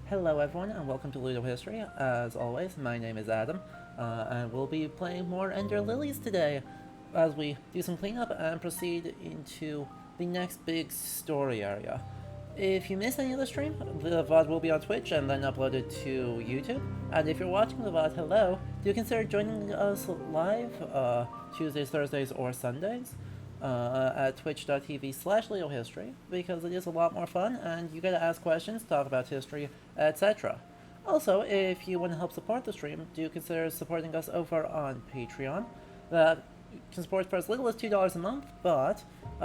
Hello everyone and welcome to Ludo History. As always, my name is Adam, and we'll be playing more Ender Lilies today as we do some cleanup and proceed into the next big story area. If you missed any of the stream, the VOD will be on Twitch and then uploaded to YouTube. And if you're watching the VOD, hello, do consider joining us live Tuesdays, Thursdays, or Sundays at twitch.tv/LeoHistory, because it is a lot more fun and you get to ask questions, talk about history, etc. Also, if you want to help support the stream, do consider supporting us over on Patreon. That can support for as little as $2 a month, but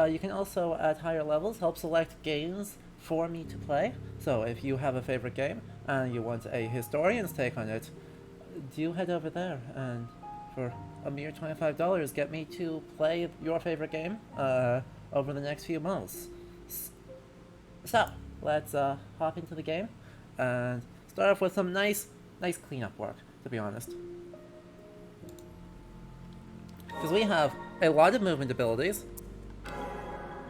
you can also, at higher levels, help select games for me to play. So if you have a favorite game and you want a historian's take on it, do head over there and for a mere $25 get me to play your favorite game over the next few months. So let's hop into the game and start off with some nice cleanup work, to be honest. Because we have a lot of movement abilities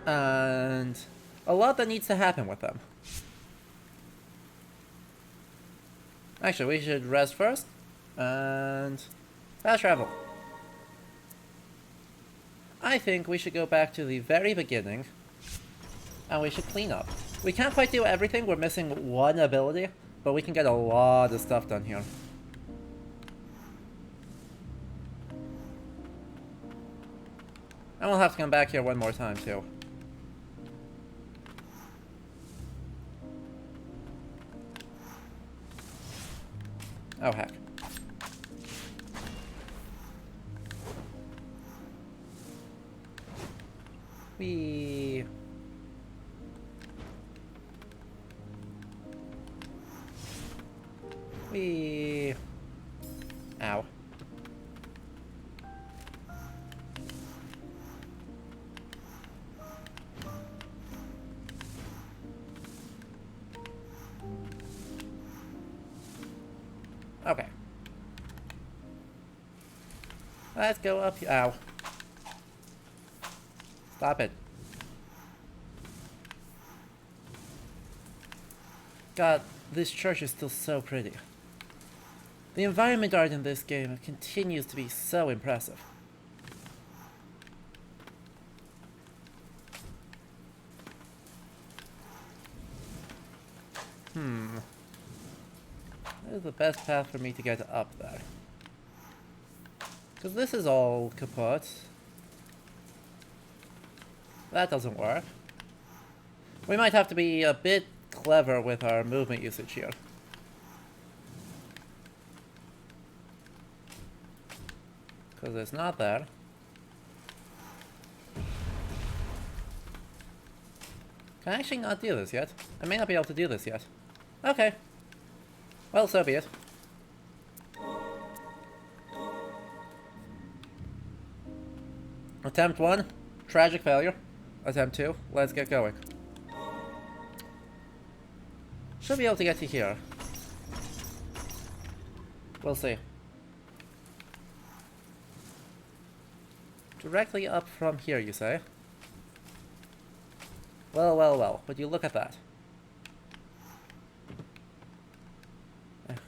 and a lot that needs to happen with them. Actually, we should rest first and fast travel. I think we should go back to the very beginning and we should clean up. We can't quite do everything, we're missing one ability, but we can get a lot of stuff done here. And we'll have to come back here one more time too. Oh heck. Wee. Wee. Ow. Okay. Let's go up here. Ow. Stop it. God, this church is still so pretty. The environment art in this game continues to be so impressive. This is the best path for me to get up there. Because this is all kaput. That doesn't work. We might have to be a bit clever with our movement usage here. Because it's not there. Can I actually not do this yet? I may not be able to do this yet. Okay. Well, so be it. Attempt 1, tragic failure. Attempt 2, let's get going. Should be able to get to here. We'll see. Directly up from here, you say? Well, well, well, would you look at that?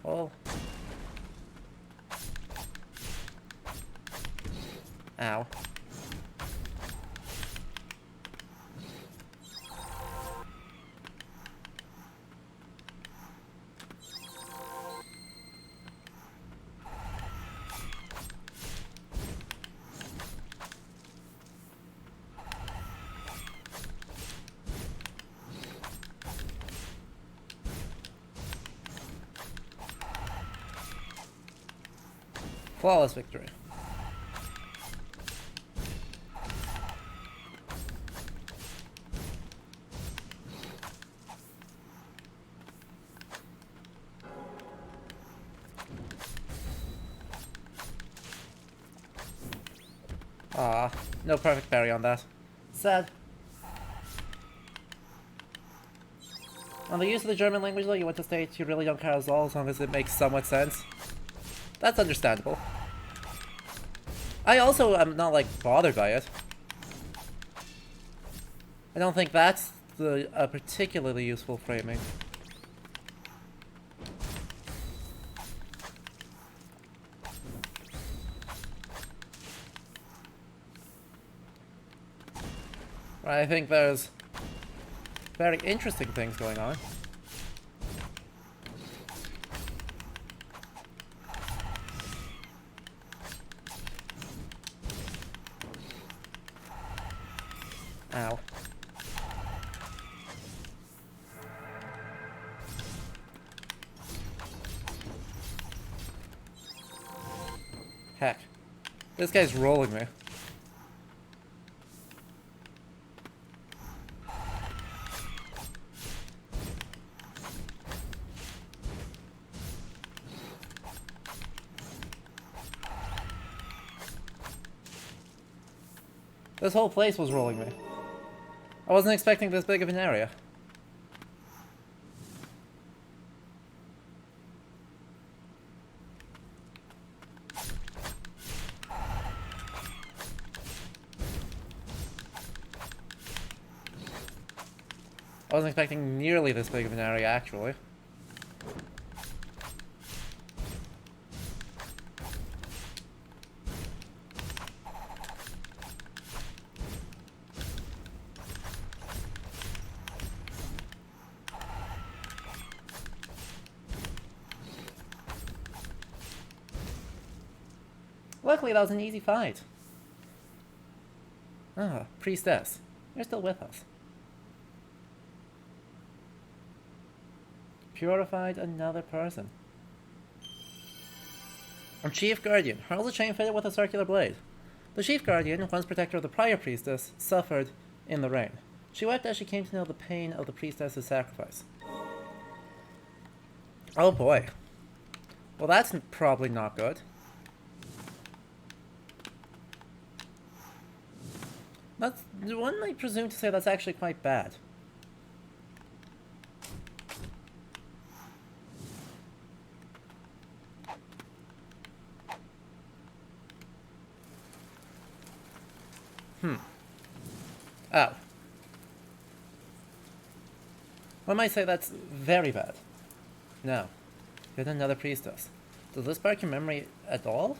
Oh. Ow. Flawless victory. Ah, no perfect parry on that. Sad. On the use of the German language though, you want to state you really don't care at all as long as it makes somewhat sense. That's understandable. I also am not, like, bothered by it. I don't think that's a particularly useful framing. I think there's very interesting things going on. Ow. Heck. This guy's rolling me. This whole place was rolling me. I wasn't expecting this big of an area. I wasn't expecting nearly this big of an area, actually. Luckily, that was an easy fight. Ah, priestess. You're still with us. Purified another person. Our Chief Guardian hurls a chain fitted with a circular blade. The Chief Guardian, once protector of the prior priestess, suffered in the rain. She wept as she came to know the pain of the priestess's sacrifice. Oh boy. Well, that's probably not good. That's, one might presume to say that's actually quite bad. Oh. One might say that's very bad. No. Yet another priestess. Does this spark your memory at all?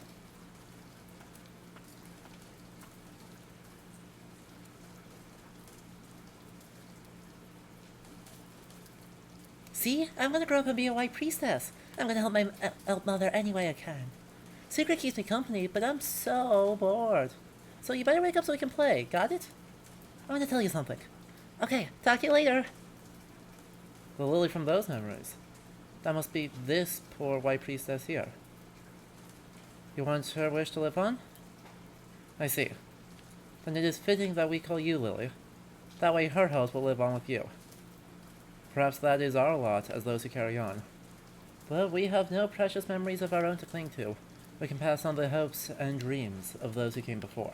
See? I'm gonna grow up and be a white priestess. I'm gonna help my elf mother any way I can. Secret keeps me company, but I'm so bored. So you better wake up so we can play, got it? I want to tell you something. Okay, talk to you later. The Lily from those memories. That must be this poor white priestess here. You want her wish to live on? I see. Then it is fitting that we call you Lily. That way her house will live on with you. Perhaps that is our lot as those who carry on. But we have no precious memories of our own to cling to. We can pass on the hopes and dreams of those who came before.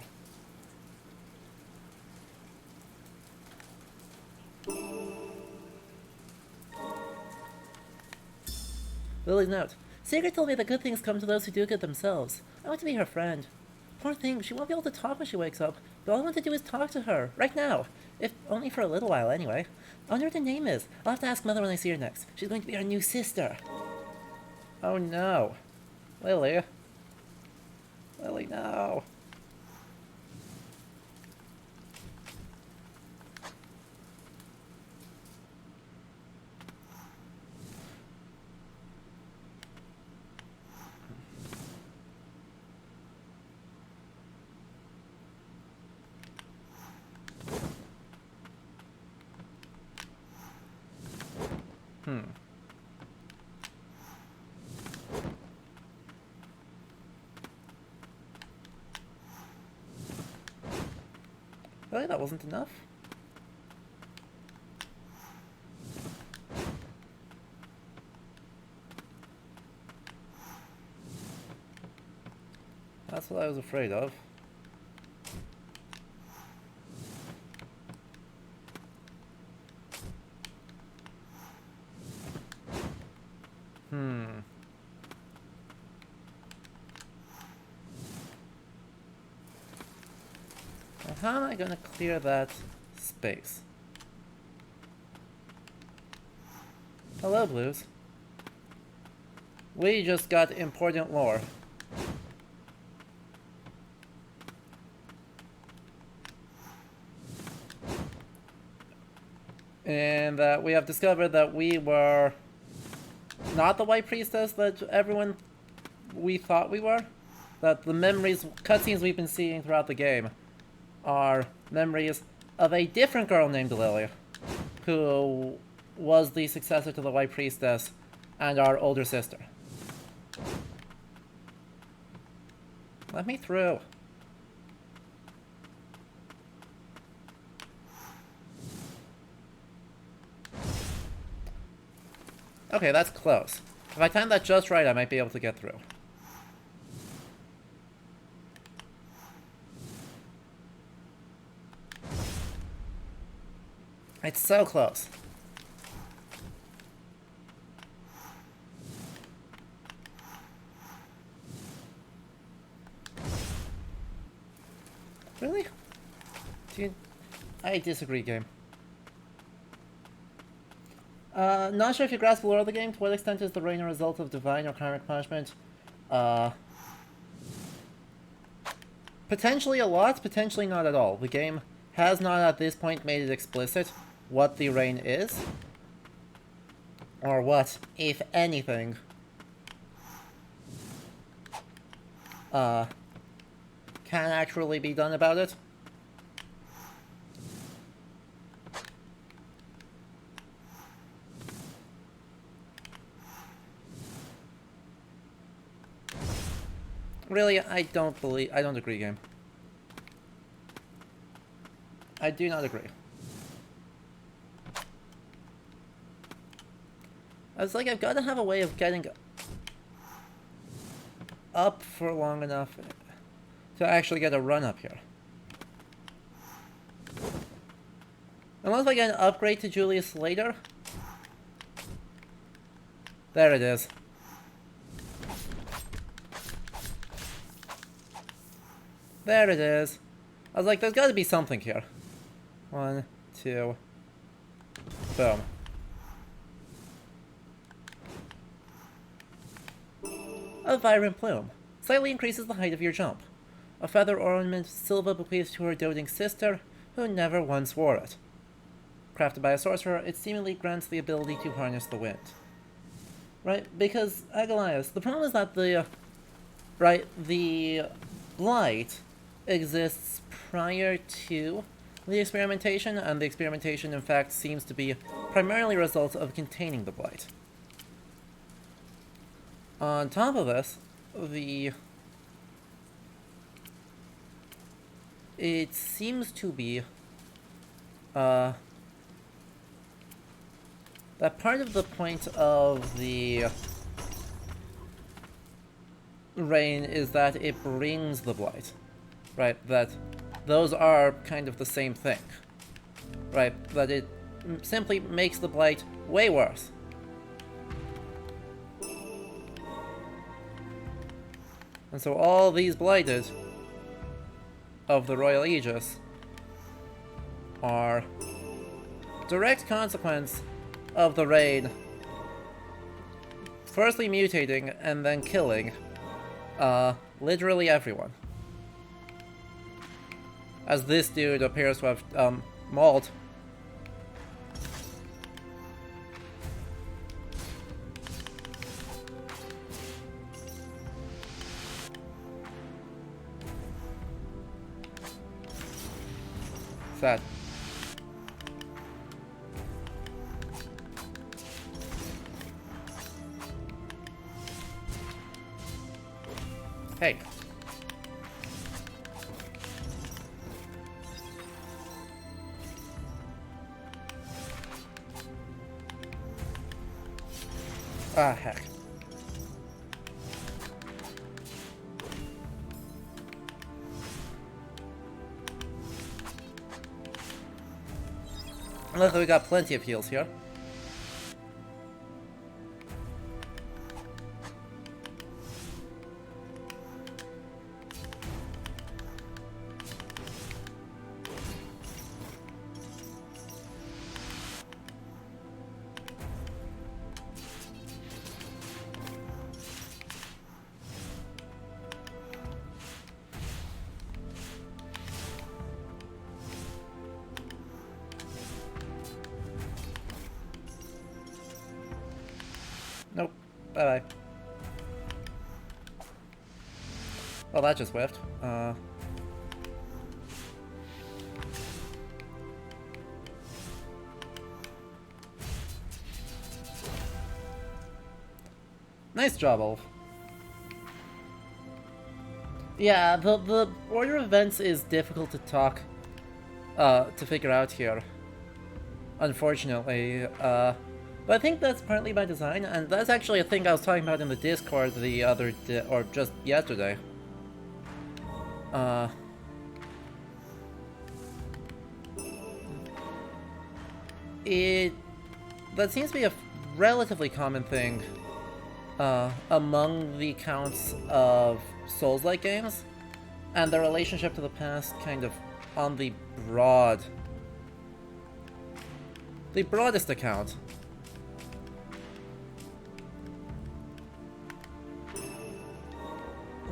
Lily's note. Sigrid told me that good things come to those who do good themselves. I want to be her friend. Poor thing, she won't be able to talk when she wakes up, but all I want to do is talk to her, right now. If only for a little while, anyway. I wonder what her name is. I'll have to ask Mother when I see her next. She's going to be our new sister. Oh no. Lily. Lily, no. Really? That wasn't enough? That's what I was afraid of. How am I gonna clear that space? Hello, Blues. We just got important lore. And that we have discovered that we were not the White Priestess that we thought we were. That the cutscenes we've been seeing throughout the game are memories of a different girl named Lily, who was the successor to the White Priestess and our older sister. Let me through. Okay, that's close. If I time that just right, I might be able to get through. It's so close. Really? I disagree, game. Not sure if you grasp the lore of the game. To what extent is the rain a result of divine or karmic punishment? Potentially a lot, potentially not at all. The game has not at this point made it explicit what the rain is. Or what, if anything, can actually be done about it. Really, I don't agree, game. I do not agree. I was like, I've got to have a way of getting up for long enough to actually get a run up here. Unless I get an upgrade to Julius later. There it is. There it is. I was like, there's got to be something here. 1, 2, boom. A vibrant plume. Slightly increases the height of your jump. A feather ornament Silva bequeathed to her doting sister, who never once wore it. Crafted by a sorcerer, it seemingly grants the ability to harness the wind. Right? Because, Agalias, the problem is that the blight exists prior to the experimentation, and the experimentation, in fact, seems to be primarily a result of containing the blight. On top of this, it seems to be that part of the point of the rain is that it brings the blight, right? That those are kind of the same thing, right? That it simply makes the blight way worse. And so all these blighted of the Royal Aegis are direct consequence of the rain firstly mutating and then killing literally everyone. As this dude appears to have mauled. Sad. Hey. Ah, heck. Look, we got plenty of heals here. Bye-bye. Well, that just whiffed. Nice job, Ulf. Yeah, the order of events is difficult to figure out here. Unfortunately, but I think that's partly by design, and that's actually a thing I was talking about in the Discord the other day, or just yesterday. That seems to be a relatively common thing among the accounts of Souls-like games, and their relationship to the past kind of on the broadest account.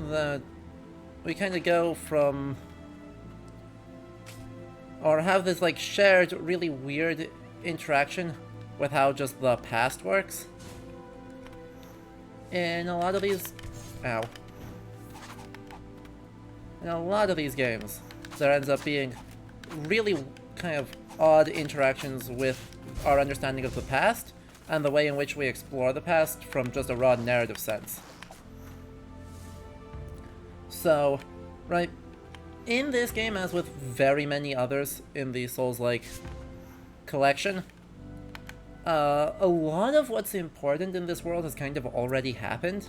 That we kind of go from, or have this like shared really weird interaction with how just the past works. In a lot of these, in a lot of these games, there ends up being really kind of odd interactions with our understanding of the past and the way in which we explore the past from just a raw narrative sense. So, right, in this game, as with very many others in the Souls-like collection, a lot of what's important in this world has kind of already happened.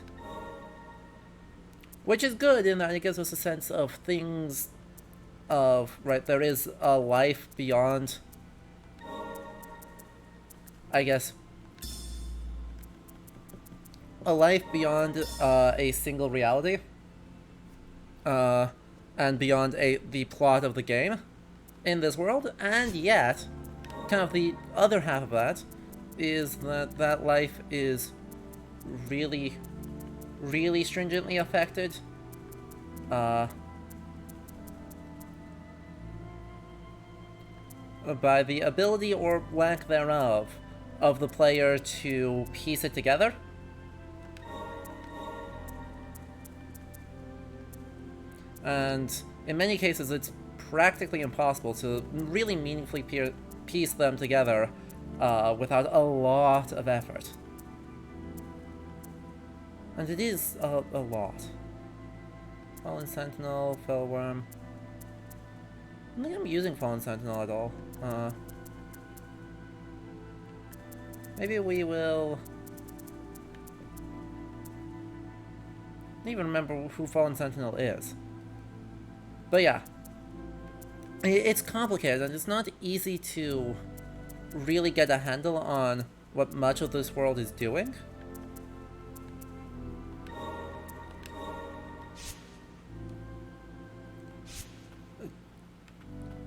Which is good in that it gives us a sense of things of, right, there is a life beyond, I guess, a life beyond a single reality. And beyond the plot of the game in this world, and yet, kind of the other half of that is that life is really, really stringently affected by the ability or lack thereof of the player to piece it together. And in many cases, it's practically impossible to really meaningfully piece them together without a lot of effort. And it is a lot. Fallen Sentinel, Fellworm. I don't think I'm using Fallen Sentinel at all. Maybe we will... I don't even remember who Fallen Sentinel is. But yeah, it's complicated, and it's not easy to really get a handle on what much of this world is doing.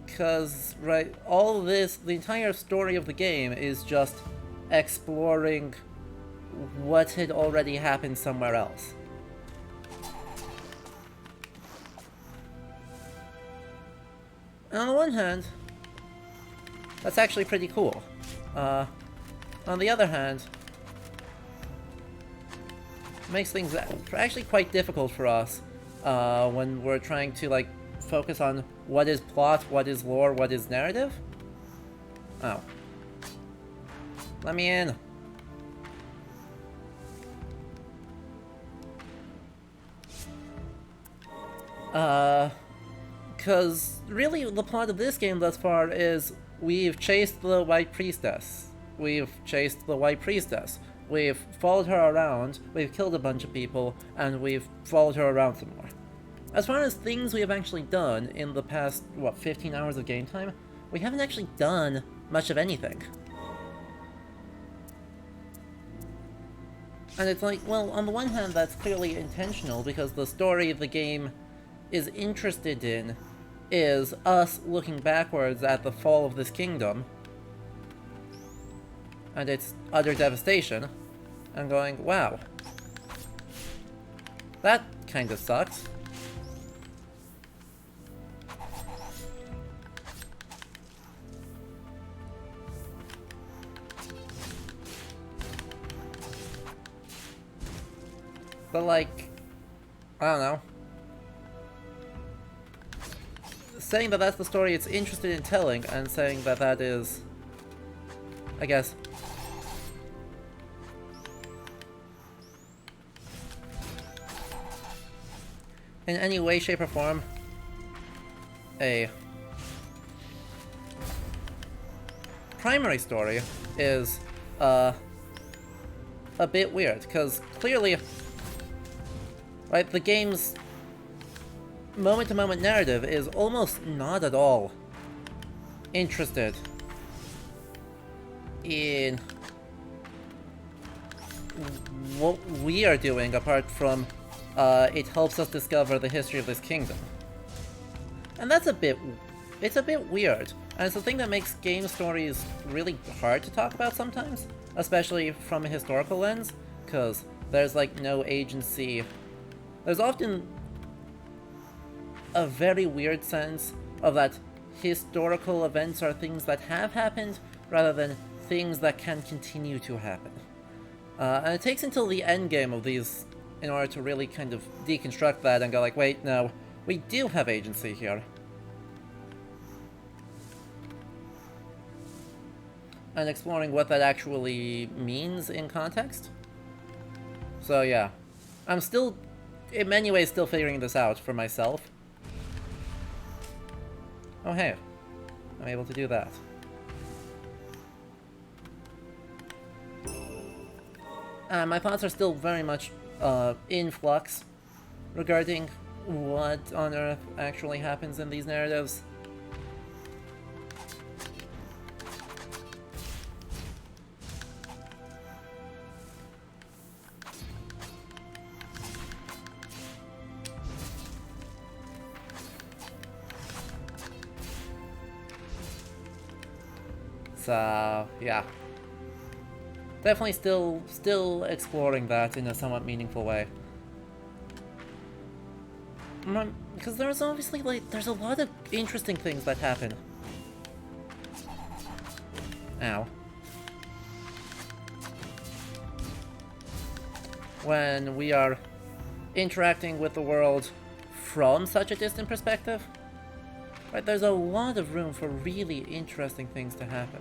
Because, right, all of this, the entire story of the game is just exploring what had already happened somewhere else. On the one hand, that's actually pretty cool. On the other hand, it makes things actually quite difficult for us when we're trying to like focus on what is plot, what is lore, what is narrative. Oh. Let me in. Because really the plot of this game thus far is we've chased the White Priestess. We've chased the White Priestess. We've followed her around, we've killed a bunch of people, and we've followed her around some more. As far as things we have actually done in the past, what, 15 hours of game time, we haven't actually done much of anything. And it's like, well, on the one hand that's clearly intentional because the story the game is interested in is us looking backwards at the fall of this kingdom and its utter devastation and going, wow, that kind of sucks. But like, I don't know. Saying that that's the story it's interested in telling, and saying that that is, I guess, in any way, shape, or form, a primary story is a bit weird, because clearly, right, the game's moment-to-moment narrative is almost not at all interested in what we are doing, apart from it helps us discover the history of this kingdom. And that's it's a bit weird. And it's the thing that makes game stories really hard to talk about sometimes, especially from a historical lens, because there's like no agency. There's often a very weird sense of that historical events are things that have happened rather than things that can continue to happen. And it takes until the end game of these in order to really kind of deconstruct that and go like, wait, no, we do have agency here. And exploring what that actually means in context. So yeah, I'm still, in many ways, still figuring this out for myself. Oh hey, I'm able to do that. My thoughts are still very much in flux regarding what on earth actually happens in these narratives. So, yeah. Definitely still exploring that in a somewhat meaningful way. Because there's obviously, like, there's a lot of interesting things that happen. Ow. When we are interacting with the world from such a distant perspective. Right, there's a lot of room for really interesting things to happen.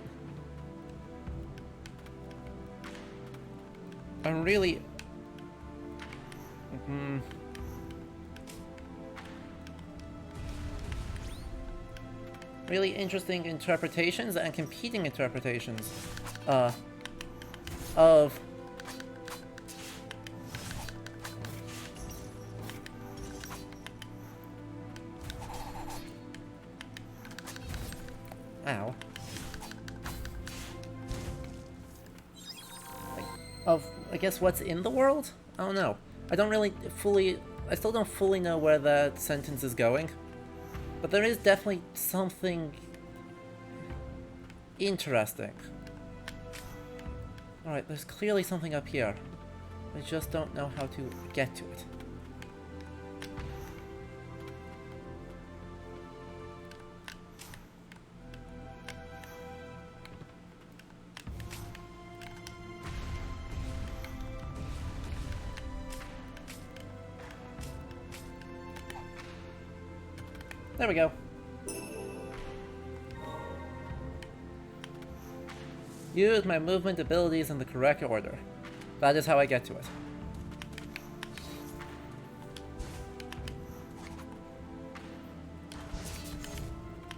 And really... really interesting interpretations and competing interpretations of ow. Of, I guess, what's in the world? I don't know. I still don't fully know where that sentence is going. But there is definitely something interesting. Alright, there's clearly something up here. I just don't know how to get to it. There we go. Use my movement abilities in the correct order. That is how I get to it.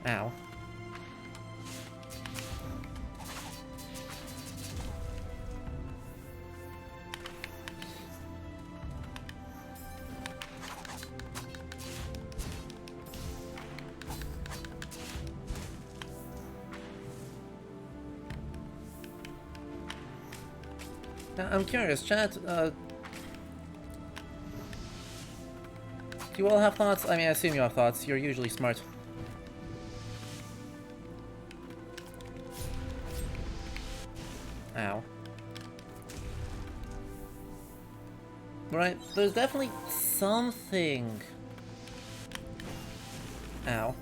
Ow. Now, I'm curious, chat, do you all have thoughts? I mean, I assume you have thoughts. You're usually smart. Ow. Right, there's definitely something. Ow.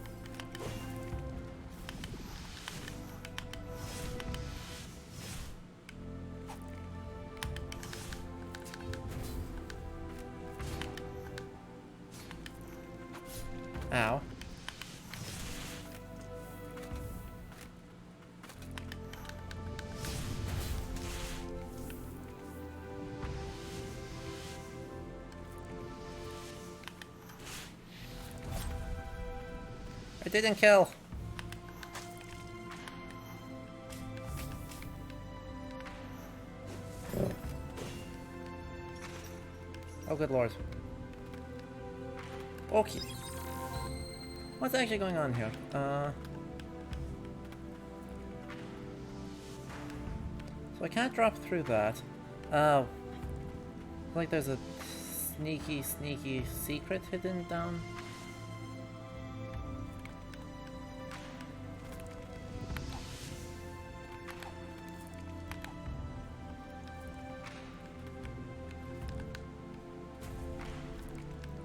Ow. I didn't kill. Oh, good lord. Okay. What's actually going on here? So I can't drop through that. Oh. Like there's a sneaky secret hidden down.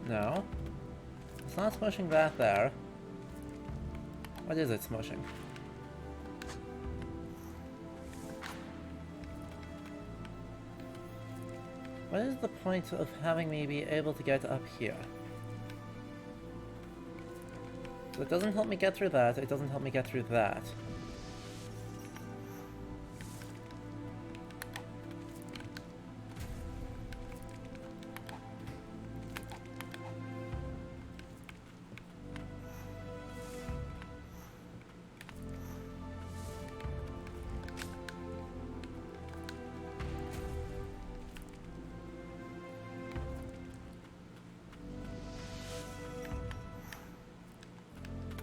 No. It's not smushing that there. What is it smushing? What is the point of having me be able to get up here? So it doesn't help me get through that, it doesn't help me get through that.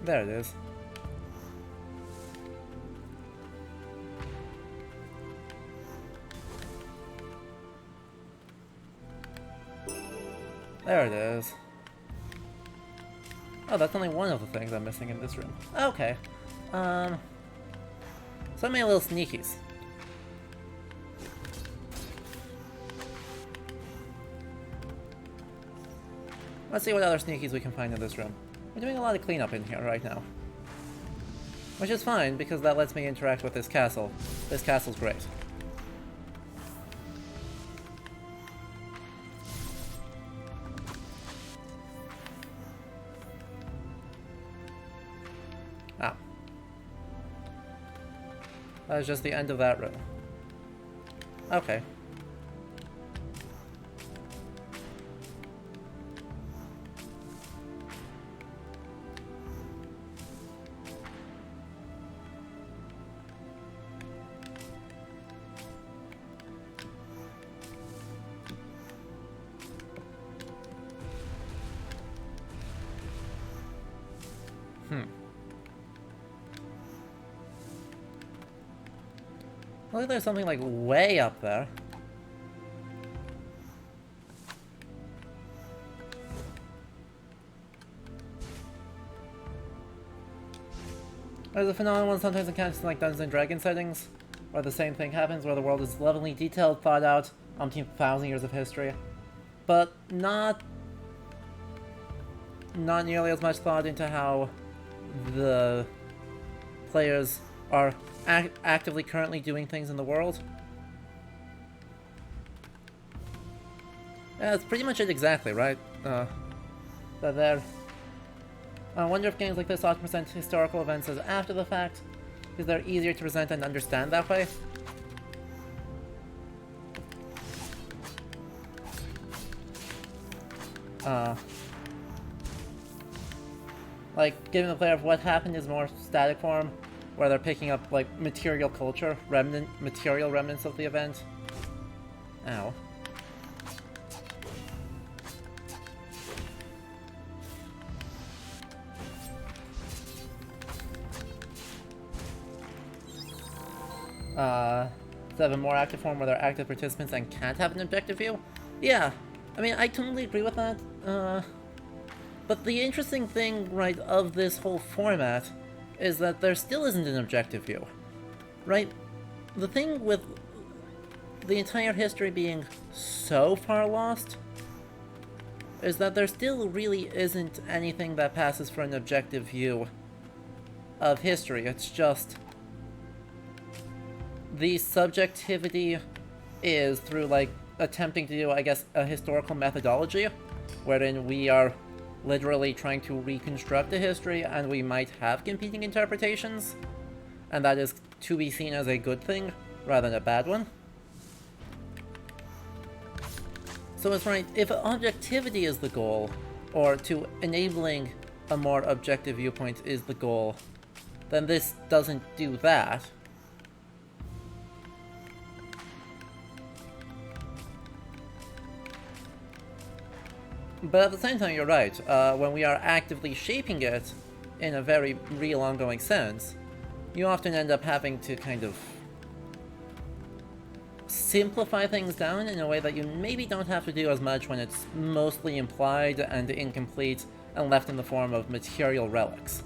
There it is. There it is. Oh, that's only one of the things I'm missing in this room. Okay. So many little sneakies. Let's see what other sneakies we can find in this room. We're doing a lot of cleanup in here right now. Which is fine, because that lets me interact with this castle. This castle's great. Ah. That was just the end of that room. Okay. Look like there's something like way up there. There's a phenomenon sometimes encounters in like Dungeons and Dragons settings, where the same thing happens, where the world is lovingly detailed, thought out, umpteen thousand years of history, but not nearly as much thought into how the players are actively currently doing things in the world. Yeah, that's pretty much it exactly, right? That there. I wonder if games like this often present historical events as after the fact, because they're easier to present and understand that way. Like, giving the player of what happened is more static form, where they're picking up, like, material culture, material remnants of the event. Ow. Instead of a more active form where they're active participants and can't have an objective view? Yeah, I mean, I totally agree with that, but the interesting thing, right, of this whole format is that there still isn't an objective view, right? The thing with the entire history being so far lost is that there still really isn't anything that passes for an objective view of history. It's just the subjectivity is through, like, attempting to do, I guess, a historical methodology, wherein we are literally trying to reconstruct the history, and we might have competing interpretations, and that is to be seen as a good thing rather than a bad one. So it's right, if objectivity is the goal, or to enabling a more objective viewpoint is the goal, then this doesn't do that. But at the same time, you're right. When we are actively shaping it in a very real, ongoing sense, you often end up having to kind of simplify things down in a way that you maybe don't have to do as much when it's mostly implied and incomplete and left in the form of material relics.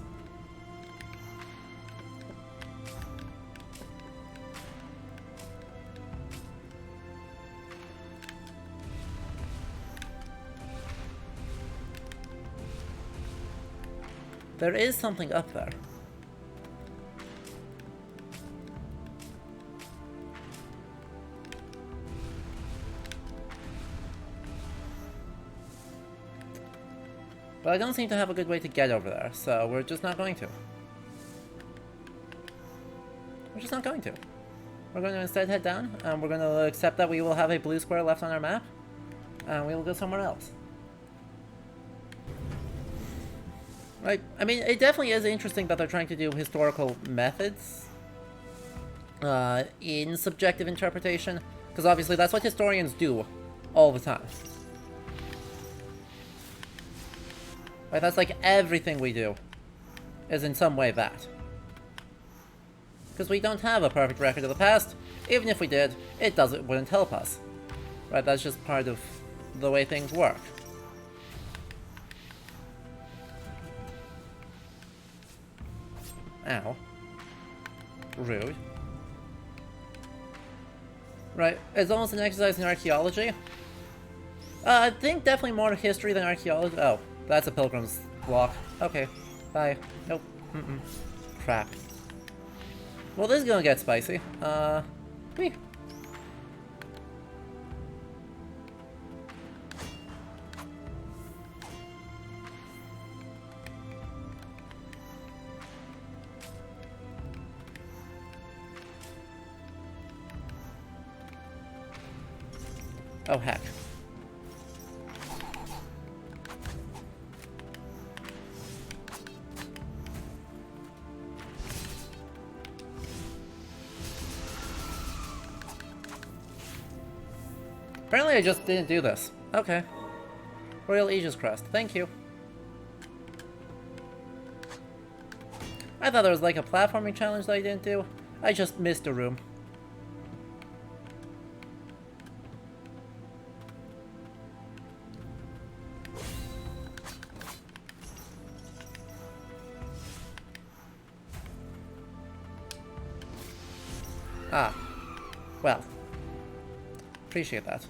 There is something up there. But I don't seem to have a good way to get over there, so we're just not going to. We're just not going to. We're going to instead head down, and we're going to accept that we will have a blue square left on our map, and we will go somewhere else. Right, I mean, it definitely is interesting that they're trying to do historical methods in subjective interpretation, because obviously that's what historians do all the time. Right, that's like everything we do is in some way that. Because we don't have a perfect record of the past. Even if we did, it wouldn't help us. Right, that's just part of the way things work. Ow. Rude. Right, it's almost an exercise in archaeology. I think definitely more history than archaeology. Oh, that's a pilgrim's walk. Okay, bye. Nope. Crap. Well, this is gonna get spicy. Whee. Oh, heck. Apparently I just didn't do this. Okay. Royal Aegis Crest. Thank you. I thought there was like a platforming challenge that I didn't do. I just missed a room. Ah. Well. Appreciate that.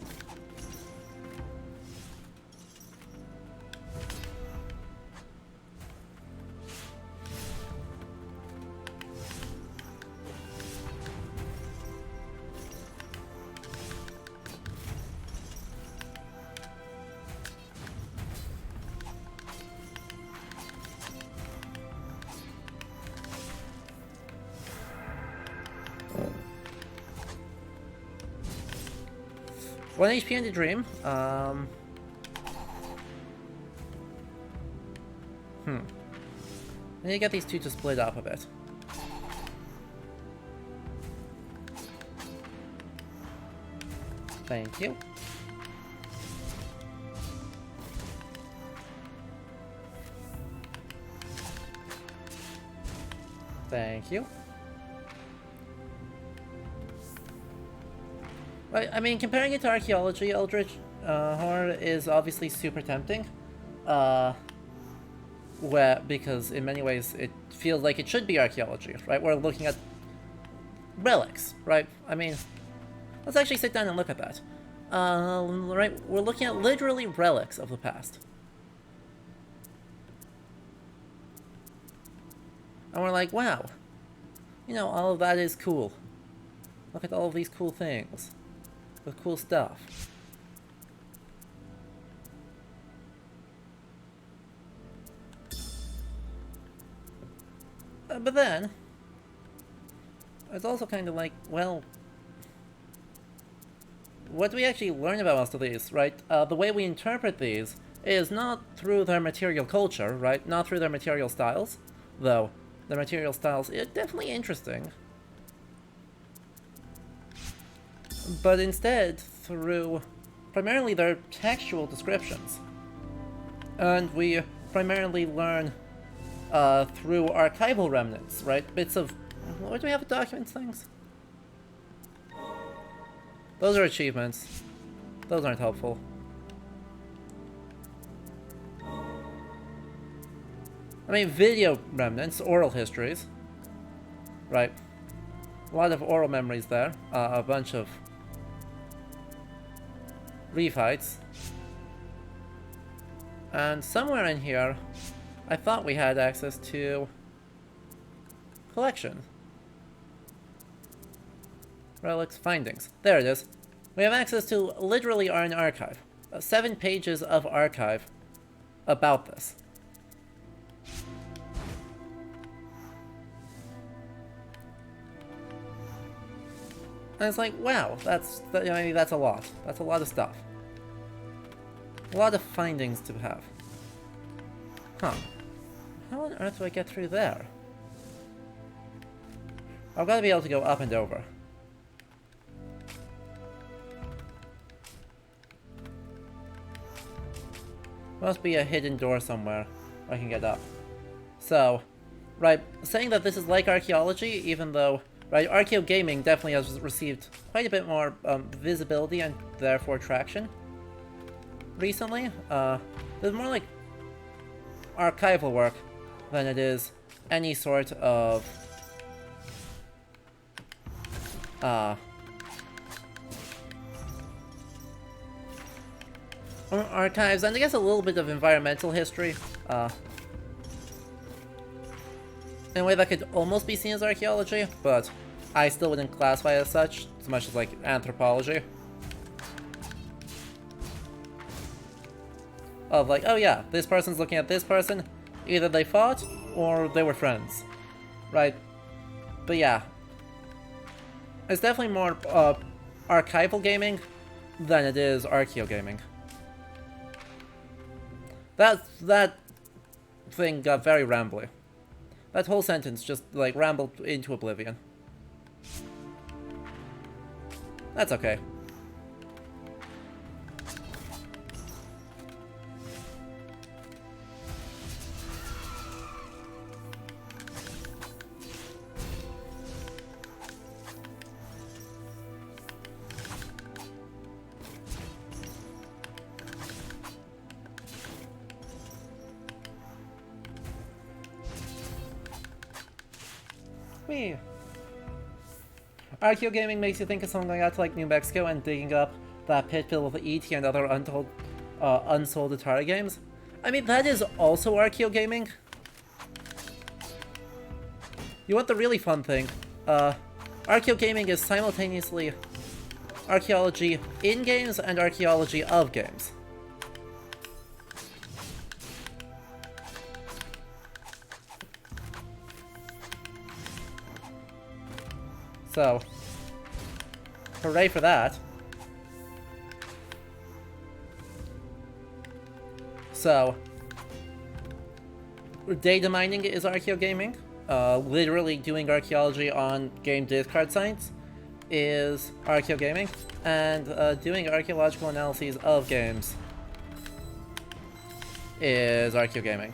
One HP in the dream. I need to get these two to split up a bit. Thank you. Thank you. Right, I mean, comparing it to archaeology, Eldritch Horror is obviously super tempting. Because in many ways it feels like it should be archaeology, right? We're looking at relics, right? I mean, let's actually sit down and look at that. Right, we're looking at literally relics of the past. And we're like, wow, you know, all of that is cool. Look at all of these cool things. The cool stuff. But then, it's also kind of like, well, what do we actually learn about most of these, right? The way we interpret these is not through their material culture, right? Not through their material styles, though the material styles are definitely interesting. But instead, through primarily their textual descriptions. And we primarily learn through archival remnants, right? Bits of... What do we have? Documents things? Those are achievements. Those aren't helpful. I mean, video remnants, oral histories. Right. A lot of oral memories there. A bunch of refights. And somewhere in here, I thought we had access to collection. Relics, findings. There it is. We have access to literally our own archive. 7 pages of archive about this. And it's like, wow, I mean, that's a lot. That's a lot of stuff. A lot of findings to have. Huh. How on earth do I get through there? I've got to be able to go up and over. Must be a hidden door somewhere I can get up. So, right, saying that this is like archaeology, even though, right, archeo gaming definitely has received quite a bit more visibility and therefore traction recently. There's more like archival work than it is any sort of archives, and I guess a little bit of environmental history, in a way that could almost be seen as archaeology, but I still wouldn't classify it as such, as much as like anthropology. Of like, oh yeah, this person's looking at this person, either they fought, or they were friends, right? But yeah, it's definitely more archival gaming than it is archeo gaming. That thing got very rambly. That whole sentence just, like, rambled into oblivion. That's okay. Archeo gaming makes you think of something going out to like New Mexico and digging up that pit filled with E.T. and other unsold Atari games. I mean, that is also archeo gaming. You want the really fun thing? Archeo gaming is simultaneously archaeology in games and archaeology of games. So, hooray for that. So, data mining is archeo gaming. Literally doing archaeology on game discard sites is archeo gaming. And doing archaeological analyses of games is archeo gaming.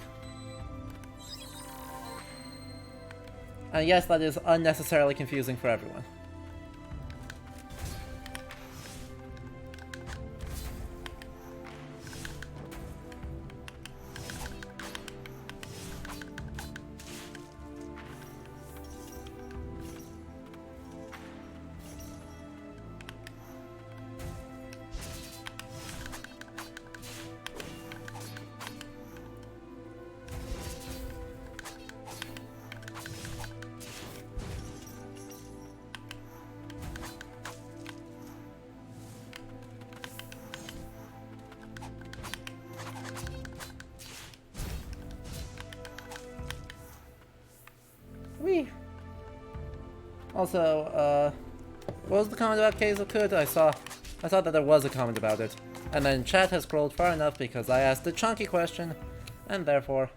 And yes, that is unnecessarily confusing for everyone. Also, what was the comment about Keizo Kud? I saw that there was a comment about it. And then chat has scrolled far enough because I asked the chunky question, and therefore,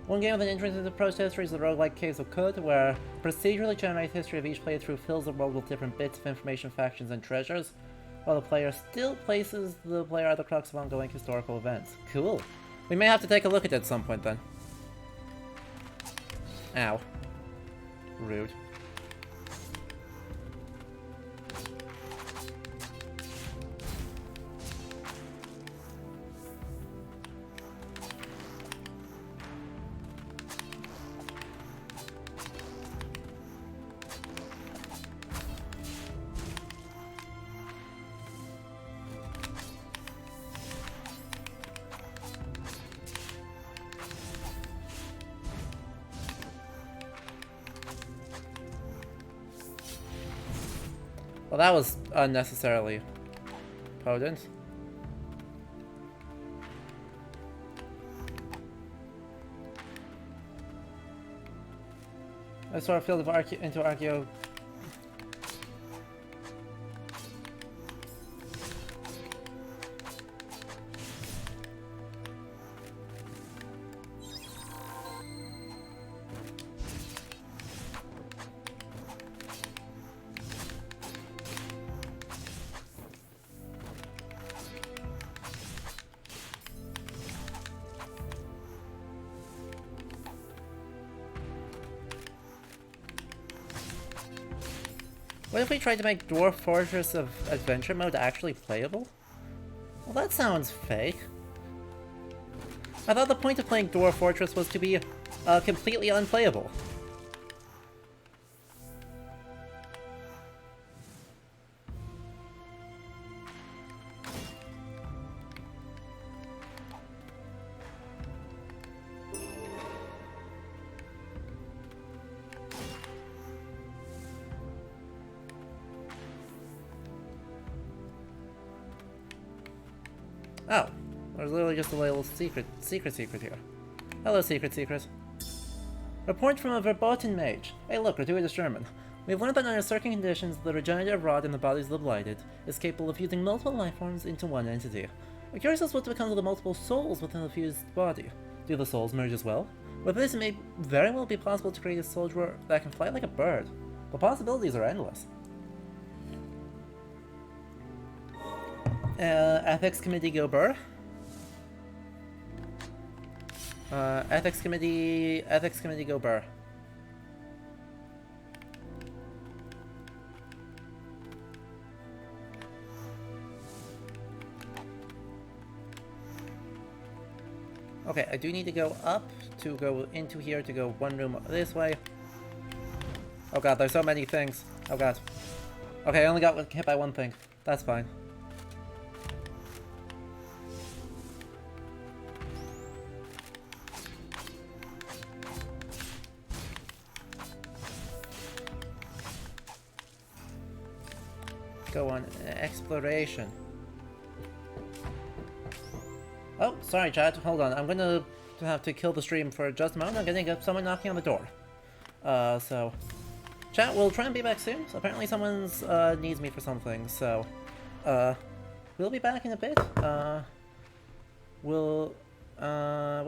one game with an interesting approach to history is the roguelike Keizo Kud, where a procedurally generated history of each playthrough fills the world with different bits of information, factions, and treasures, while the player still places the player at the crux of ongoing historical events. Cool. We may have to take a look at it at some point then. Ow. Rude. Well, that was unnecessarily potent. I saw a field of into Archeo. What if we tried to make Dwarf Fortress of Adventure Mode actually playable? Well, that sounds fake. I thought the point of playing Dwarf Fortress was to be completely unplayable. Oh, there's literally just a little secret here. Hello, secret. Report from a Verboten mage. Hey look, gratuitous German. We've learned that under certain conditions, the regenerative rod in the bodies of the blighted is capable of fusing multiple life forms into one entity. We're curious as to what becomes of the multiple souls within the fused body. Do the souls merge as well? With this, it may very well be possible to create a soldier that can fly like a bird. The possibilities are endless. Ethics Committee go burr. Ethics Committee go burr. Okay, I do need to go up to go into here to go one room this way. Oh god, there's so many things. Oh god. Okay, I only got hit by one thing. That's fine. Go on exploration. Oh, sorry chat, hold on. I'm gonna have to kill the stream for just a moment. I'm getting someone knocking on the door. So chat, we'll try and be back soon. So apparently someone's needs me for something, so we'll be back in a bit. Was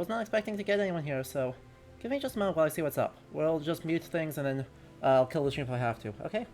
not expecting to get anyone here, so give me just a moment while I see what's up. We'll just mute things and then I'll kill the stream if I have to, okay?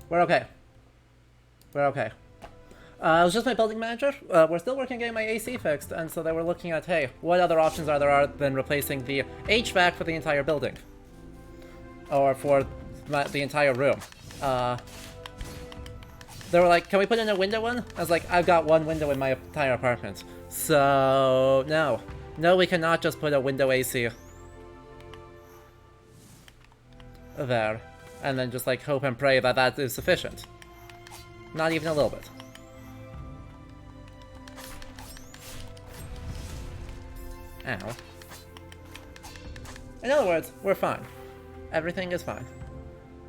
We're okay. We're okay. It was just my building manager. We're still working on getting my AC fixed, and so they were looking at, hey, what other options are there than replacing the HVAC for the entire building? Or for the entire room. They were like, can we put in a window one? I was like, I've got one window in my entire apartment. So, no. No, we cannot just put a window AC there. And then just like hope and pray that that is sufficient. Not even a little bit. Ow. In other words, we're fine. Everything is fine.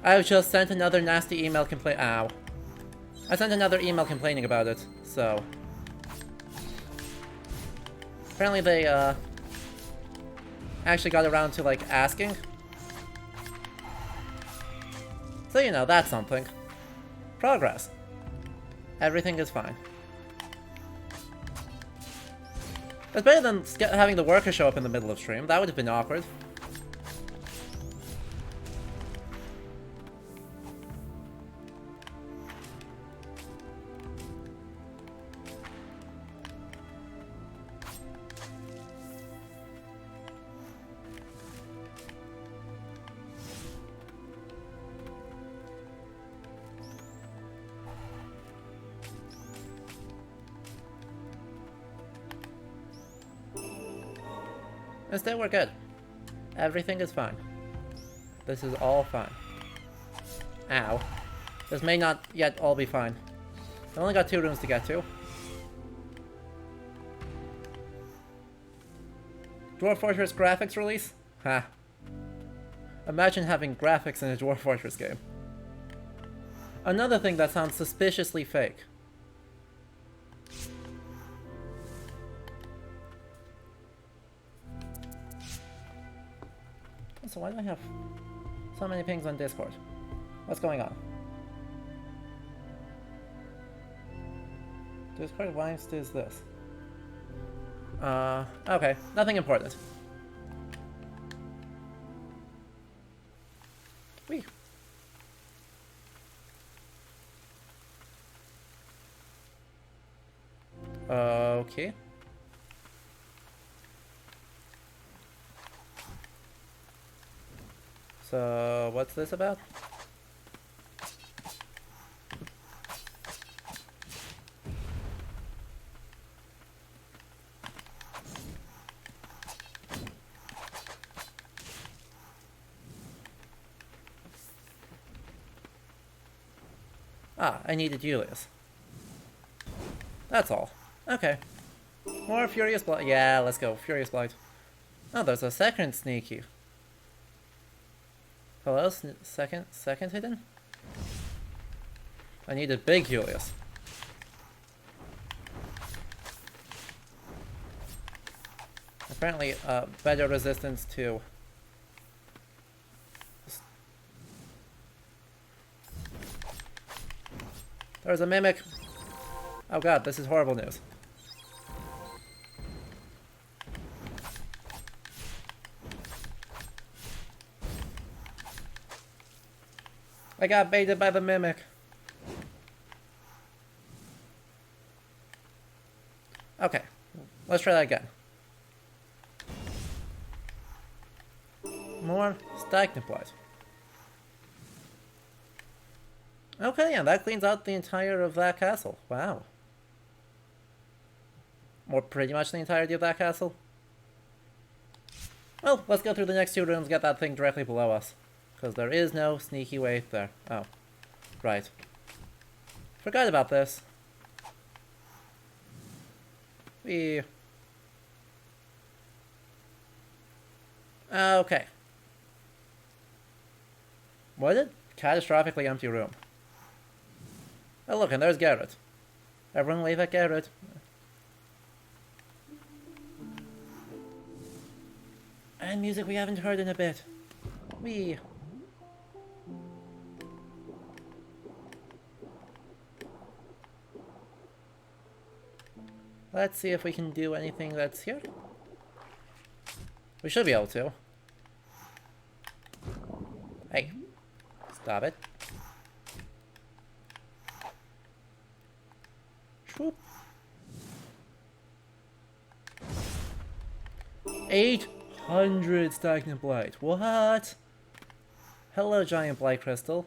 I've just sent another nasty email Ow. I sent another email complaining about it, so... Apparently they, actually got around to, like, asking. So, you know, that's something. Progress. Everything is fine. It's better than having the worker show up in the middle of stream. That would have been awkward. Instead, we're good. Everything is fine. This is all fine. Ow. This may not yet all be fine. I've only got 2 rooms to get to. Dwarf Fortress graphics release? Ha. Imagine having graphics in a Dwarf Fortress game. Another thing that sounds suspiciously fake. So why do I have so many pings on Discord? What's going on? Discord, why is this? Okay. Nothing important. Whee. Okay. So, what's this about? Ah, I needed Julius. That's all. Okay. More Furious Blight. Yeah, let's go. Furious Blight. Oh, there's a second sneaky. Hello? Second hidden? I needed big Julius. Apparently, better resistance to... There's a mimic! Oh god, this is horrible news. I got baited by the mimic. Okay, let's try that again. More Stagniplight. Okay, yeah, that cleans out the entire of that castle. Wow. Or pretty much the entirety of that castle. Well, let's go through the next 2 rooms, get that thing directly below us. Because there is no sneaky way there. Oh. Right. Forgot about this. Okay. What a catastrophically empty room. Oh look, and there's Garrett. Everyone wave at Garrett. And music we haven't heard in a bit. Wee. Let's see if we can do anything that's here. We should be able to. Hey. Stop it. Whoop. 800 stagnant blight. What? Hello, giant blight crystal.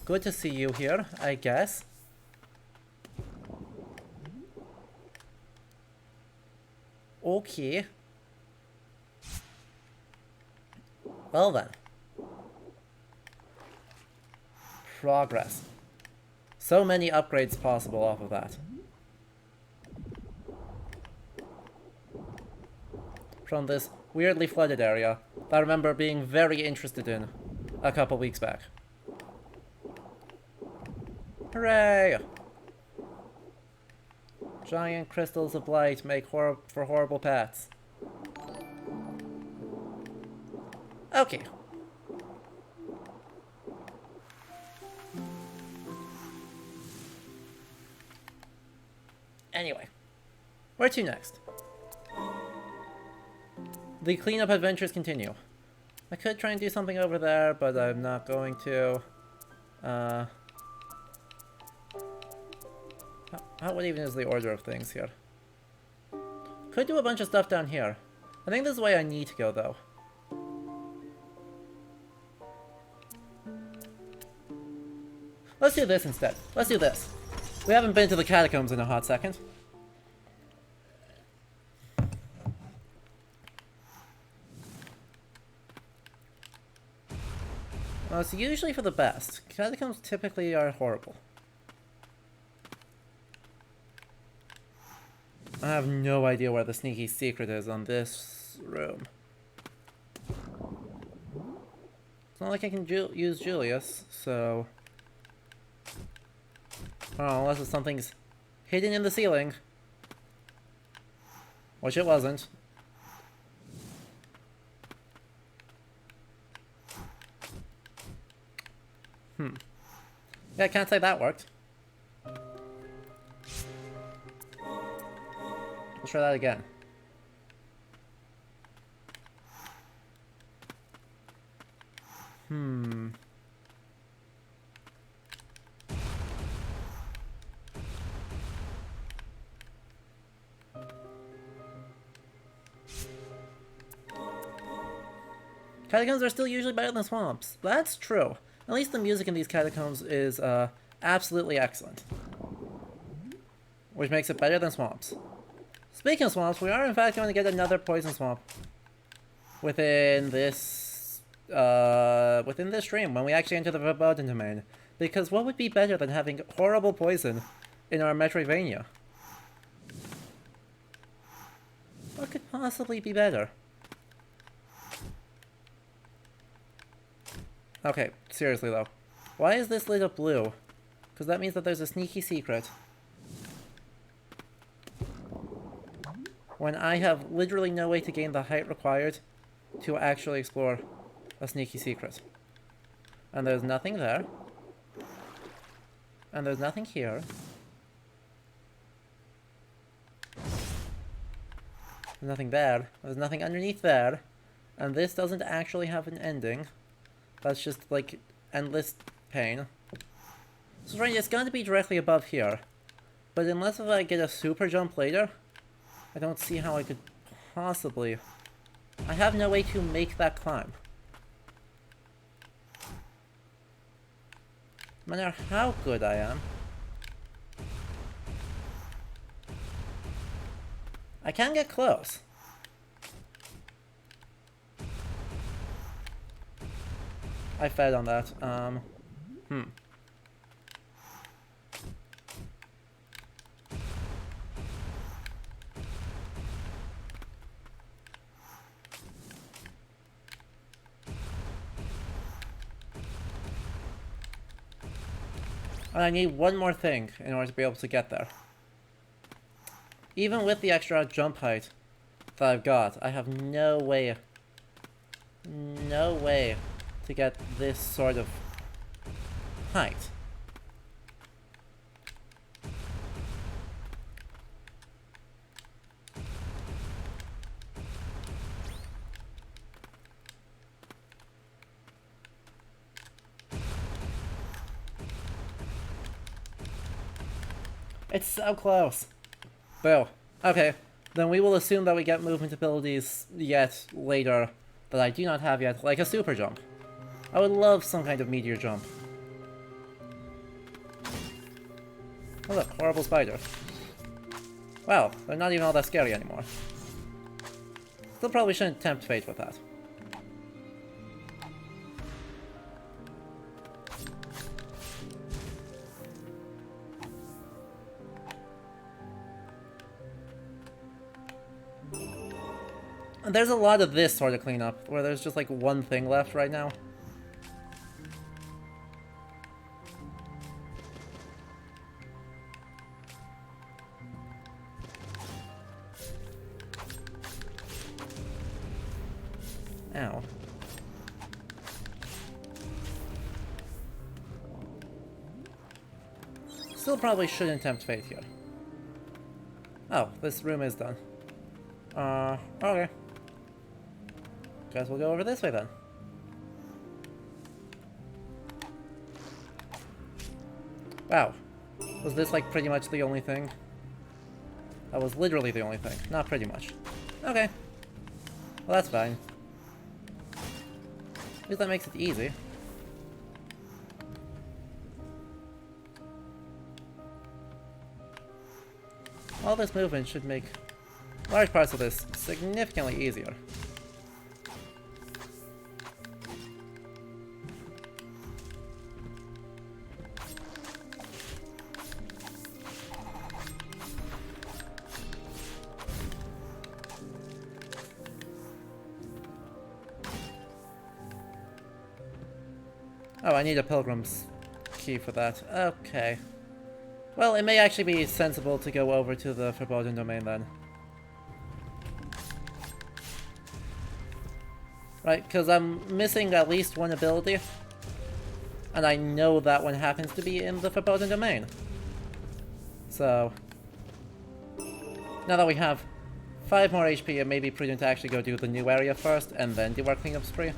Good to see you here, I guess. Okay. Well then. Progress. So many upgrades possible off of that. From this weirdly flooded area that I remember being very interested in a couple weeks back. Hooray! Giant crystals of blight make for horrible pets. Okay. Anyway, where to next? The cleanup adventures continue. I could try and do something over there, but I'm not going to. What even is the order of things here? Could do a bunch of stuff down here. I think this is the way I need to go, though. Let's do this instead. Let's do this. We haven't been to the catacombs in a hot second. Well, it's usually for the best. Catacombs typically are horrible. I have no idea where the sneaky secret is on this room. It's not like I can use Julius, so... Oh, unless it's something's hidden in the ceiling. Which it wasn't. Yeah, I can't say that worked. Let's try that again. Catacombs are still usually better than swamps. That's true. At least the music in these catacombs is absolutely excellent. Which makes it better than swamps. Speaking of swamps, we are in fact going to get another poison swamp within this stream when we actually enter the Verboten domain. Because what would be better than having horrible poison in our Metroidvania? What could possibly be better? Okay, seriously though. Why is this lit up blue? Because that means that there's a sneaky secret. When I have literally no way to gain the height required to actually explore a sneaky secret. And there's nothing there. And there's nothing here. There's nothing there. There's nothing underneath there. And this doesn't actually have an ending. That's just, like, endless pain. So right, it's going to be directly above here. But unless I get a super jump later, I don't see how I could possibly... I have no way to make that climb. No matter how good I am. I can get close. I fed on that. And I need one more thing in order to be able to get there. Even with the extra jump height that I've got, I have no way to get this sort of height. It's so close. Boo. Okay, then we will assume that we get movement abilities yet later that I do not have yet, like a super jump. I would love some kind of meteor jump. Oh look, horrible spider. Wow, they're not even all that scary anymore. Still probably shouldn't tempt fate with that. And there's a lot of this sort of cleanup, where there's just like one thing left right now. Ow. Still probably shouldn't tempt fate here. Oh, this room is done. Okay. Guess we'll go over this way then. Wow. Was this like pretty much the only thing? That was literally the only thing. Not pretty much. Okay. Well, that's fine. At least that makes it easy. All this movement should make large parts of this significantly easier. Oh, I need a pilgrim's key for that. Okay. Well, it may actually be sensible to go over to the Verboten domain then. Right, because I'm missing at least one ability. And I know that one happens to be in the Verboten domain. So... now that we have 5 more HP, it may be prudent to actually go do the new area first, and then do our cleanup spree.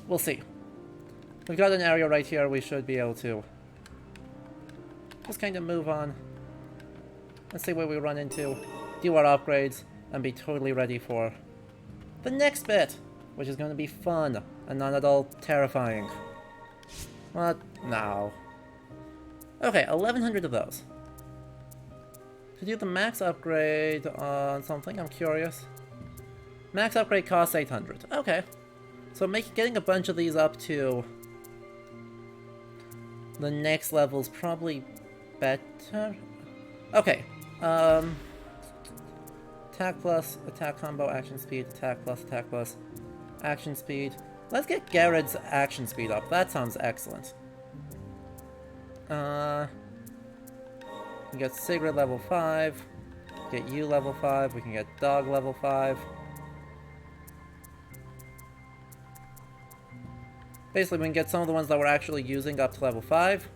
We'll see. We've got an area right here, we should be able to just kind of move on. Let's see where we run into, do our upgrades, and be totally ready for the next bit, which is going to be fun, and not at all terrifying. What? No. Okay, 1100 of those. To do the max upgrade on something, I'm curious. Max upgrade costs 800. Okay. So getting a bunch of these up to the next level is probably better. Okay. Attack plus, attack combo, action speed, attack plus, action speed. Let's get Garrett's action speed up. That sounds excellent. We can get Sigrid level 5. Get you level 5. We can get Dog level 5. Basically, we can get some of the ones that we're actually using up to level 5.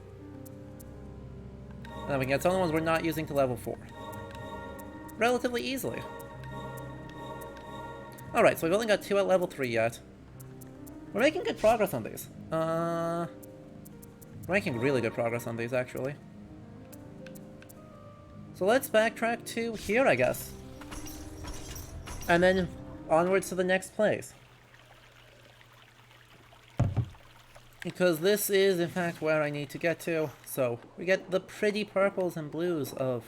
And then we can get some of the ones we're not using to level 4. Relatively easily. Alright, so we've only got 2 at level 3 yet. We're making good progress on these. We're making really good progress on these, actually. So let's backtrack to here, I guess. And then onwards to the next place. Because this is, in fact, where I need to get to. So, we get the pretty purples and blues of,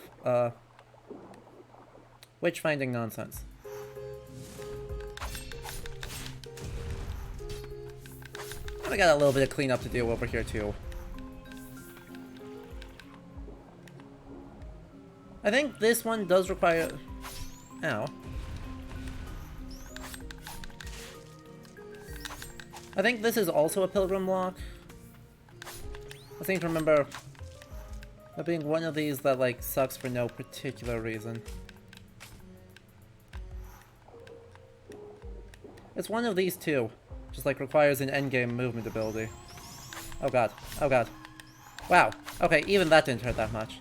witch-finding nonsense. And I got a little bit of cleanup to do over here, too. I think this one does require... Ow. I think this is also a pilgrim lock. I seem to remember there being one of these that, like, sucks for no particular reason. It's one of these two. Just, like, requires an endgame movement ability. Oh god. Oh god. Wow. Okay, even that didn't hurt that much.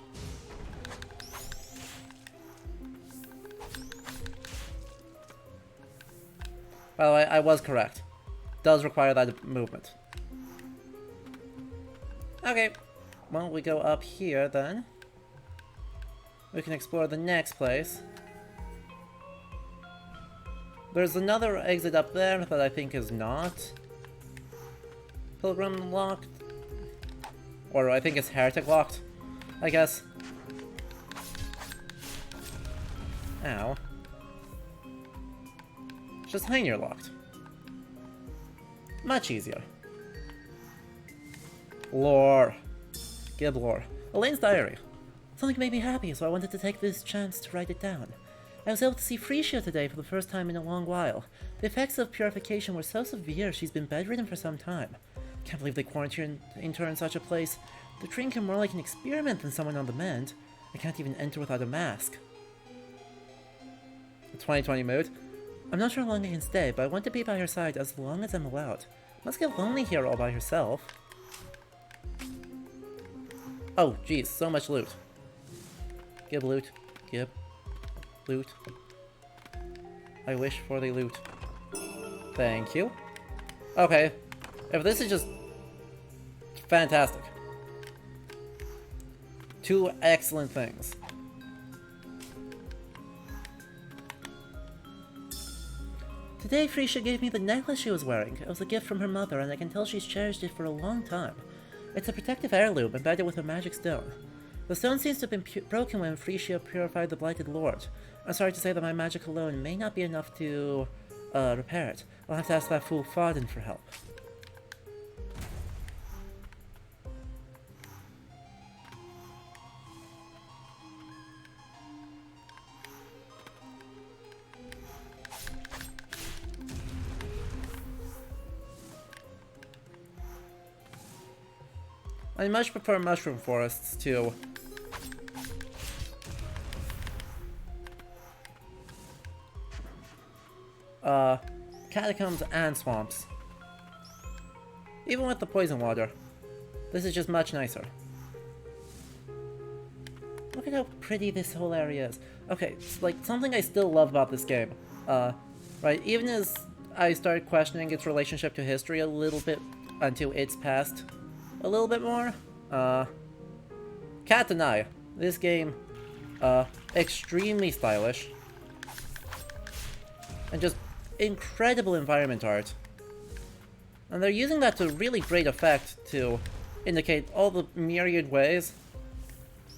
By the way, I was correct. does require that movement. Okay, well, we go up here then. We can explore the next place. There's another exit up there that I think is not Pilgrim locked. Or I think it's Heretic locked, I guess. Ow. Just Heinir locked. Much easier. Lore. Gib lore. Elaine's diary. Something made me happy, so I wanted to take this chance to write it down. I was able to see Frisia today for the first time in a long while. The effects of purification were so severe she's been bedridden for some time. Can't believe they quarantined her in such a place. They're treating her more like an experiment than someone on the mend. I can't even enter without a mask. The 2020 mood. I'm not sure how long I can stay, but I want to be by her side as long as I'm allowed. Must get lonely here all by herself. Oh, geez, so much loot. Gib loot. Gib. Loot. I wish for the loot. Thank you. Okay. If this is just fantastic. Two excellent things. Today, Frisia gave me the necklace she was wearing. It was a gift from her mother, and I can tell she's cherished it for a long time. It's a protective heirloom embedded with a magic stone. The stone seems to have been broken when Frisia purified the Blighted Lord. I'm sorry to say that my magic alone may not be enough to repair it. I'll have to ask that fool Fodden for help. I much prefer mushroom forests to catacombs and swamps. Even with the poison water, this is just much nicer. Look at how pretty this whole area is. Okay, it's like something I still love about this game. Right, even as I started questioning its relationship to history a little bit until its past a little bit more. Cat and I. This game, extremely stylish. And just incredible environment art. And they're using that to really great effect to indicate all the myriad ways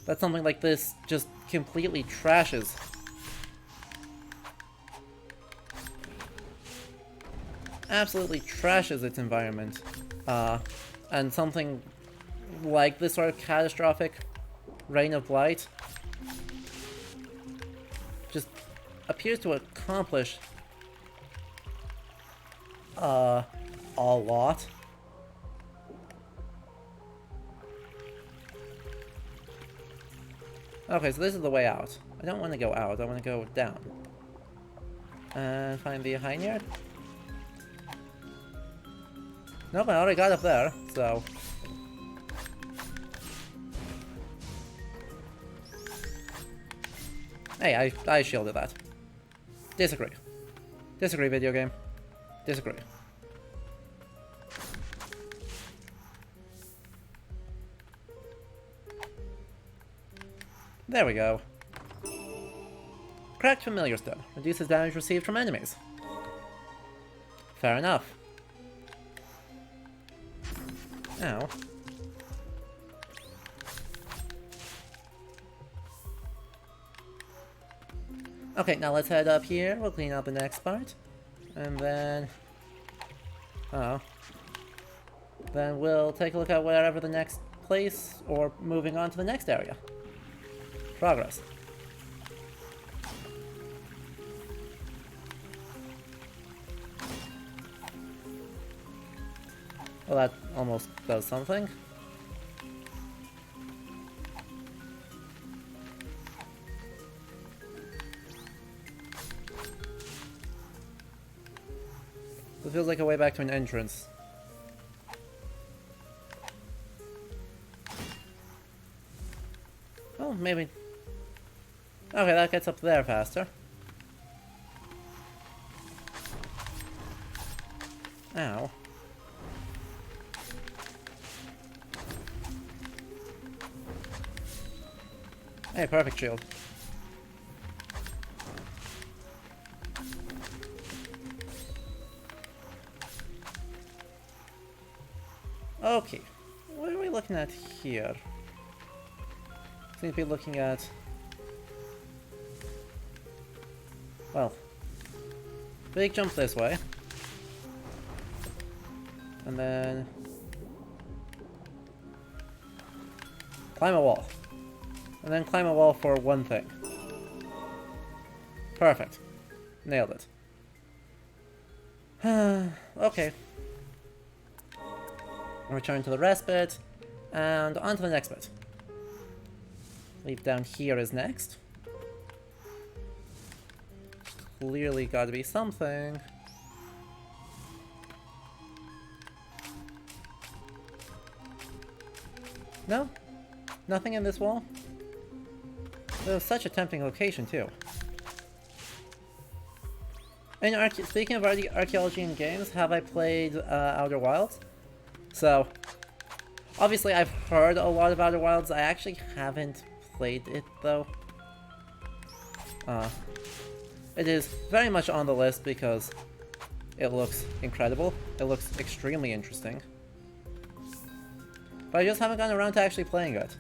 that something like this just completely trashes. Absolutely trashes its environment. And something like this sort of catastrophic Reign of Blight just appears to accomplish a lot. Okay, so this is the way out. I don't want to go out, I want to go down. And find the Heinir. Nope, I already got up there, so... Hey, I shielded that. Disagree. Disagree, video game. Disagree. There we go. Cracked Familiar Stone. Reduces damage received from enemies. Fair enough. Ow. Okay, now let's head up here. We'll clean up the next part. And then... oh. Then we'll take a look at wherever the next place, or moving on to the next area. Progress. Well, that almost does something. It feels like a way back to an entrance. Oh, maybe. Okay, that gets up there faster. Ow. Hey, perfect shield. Okay, what are we looking at here? Seem to be looking at... well, big jump this way. And then... climb a wall. And then climb a wall for one thing. Perfect. Nailed it. Okay. Return to the rest bit, and on to the next bit. Leap down here is next. Clearly gotta be something. No? Nothing in this wall? It was such a tempting location, too. And speaking of archaeology in games, have I played Outer Wilds? So, obviously I've heard a lot of Outer Wilds. I actually haven't played it, though. It is very much on the list because it looks incredible. It looks extremely interesting. But I just haven't gotten around to actually playing it.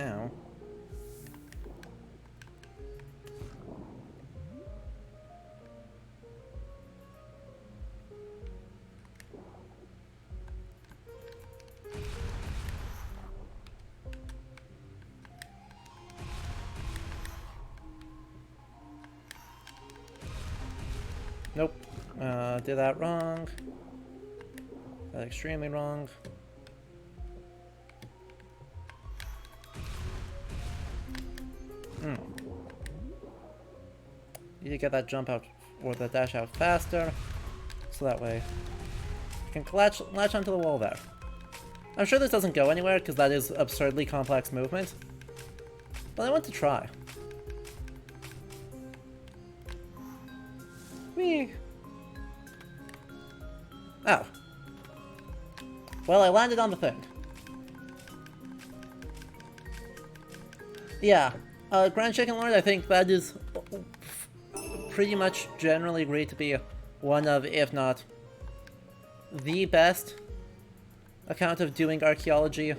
Ow. Nope. Did that wrong. That extremely wrong. Need to get that jump out, or the dash out faster, so that way I can latch onto the wall there. I'm sure this doesn't go anywhere, because that is absurdly complex movement, but I want to try. Whee! Oh. Well, I landed on the thing. Yeah. Grand Chicken Lord, I think that is pretty much generally agreed to be one of, if not the best account of doing archaeology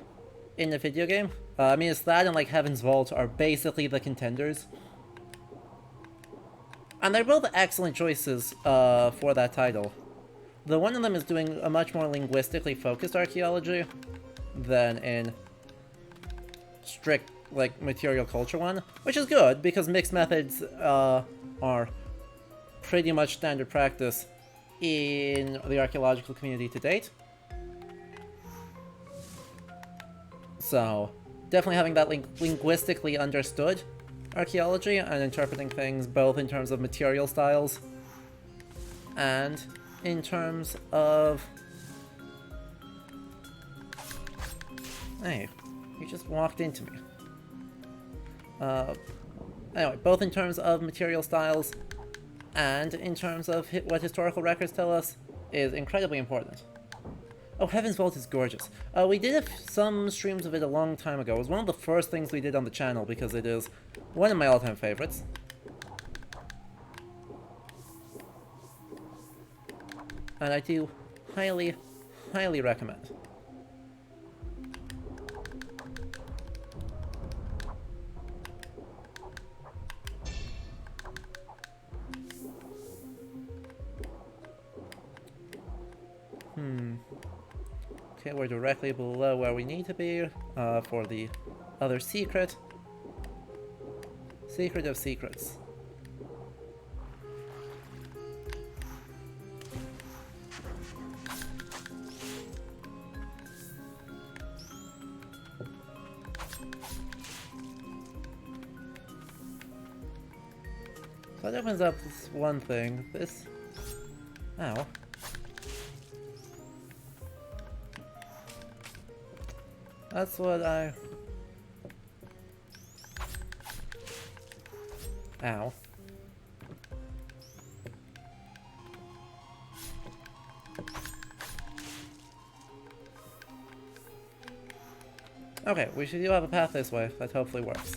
in a video game. I mean, it's that and like Heaven's Vault are basically the contenders. And they're both excellent choices for that title. The one of them is doing a much more linguistically focused archaeology than in strict, like, material culture one, which is good because mixed methods are pretty much standard practice in the archaeological community to date. So, definitely having that linguistically understood archaeology and interpreting things both in terms of material styles and in terms of... Hey, you just walked into me. Anyway, both in terms of material styles and in terms of what historical records tell us is incredibly important. Oh, Heaven's Vault is gorgeous. We did some streams of it a long time ago. It was one of the first things we did on the channel because it is one of my all-time favorites. And I do highly, highly recommend. Okay, we're directly below where we need to be for the other secret. Secret of secrets. So that opens up this one thing. This... Ow. That's what I... Ow. Okay, we should do have a path this way. That hopefully works.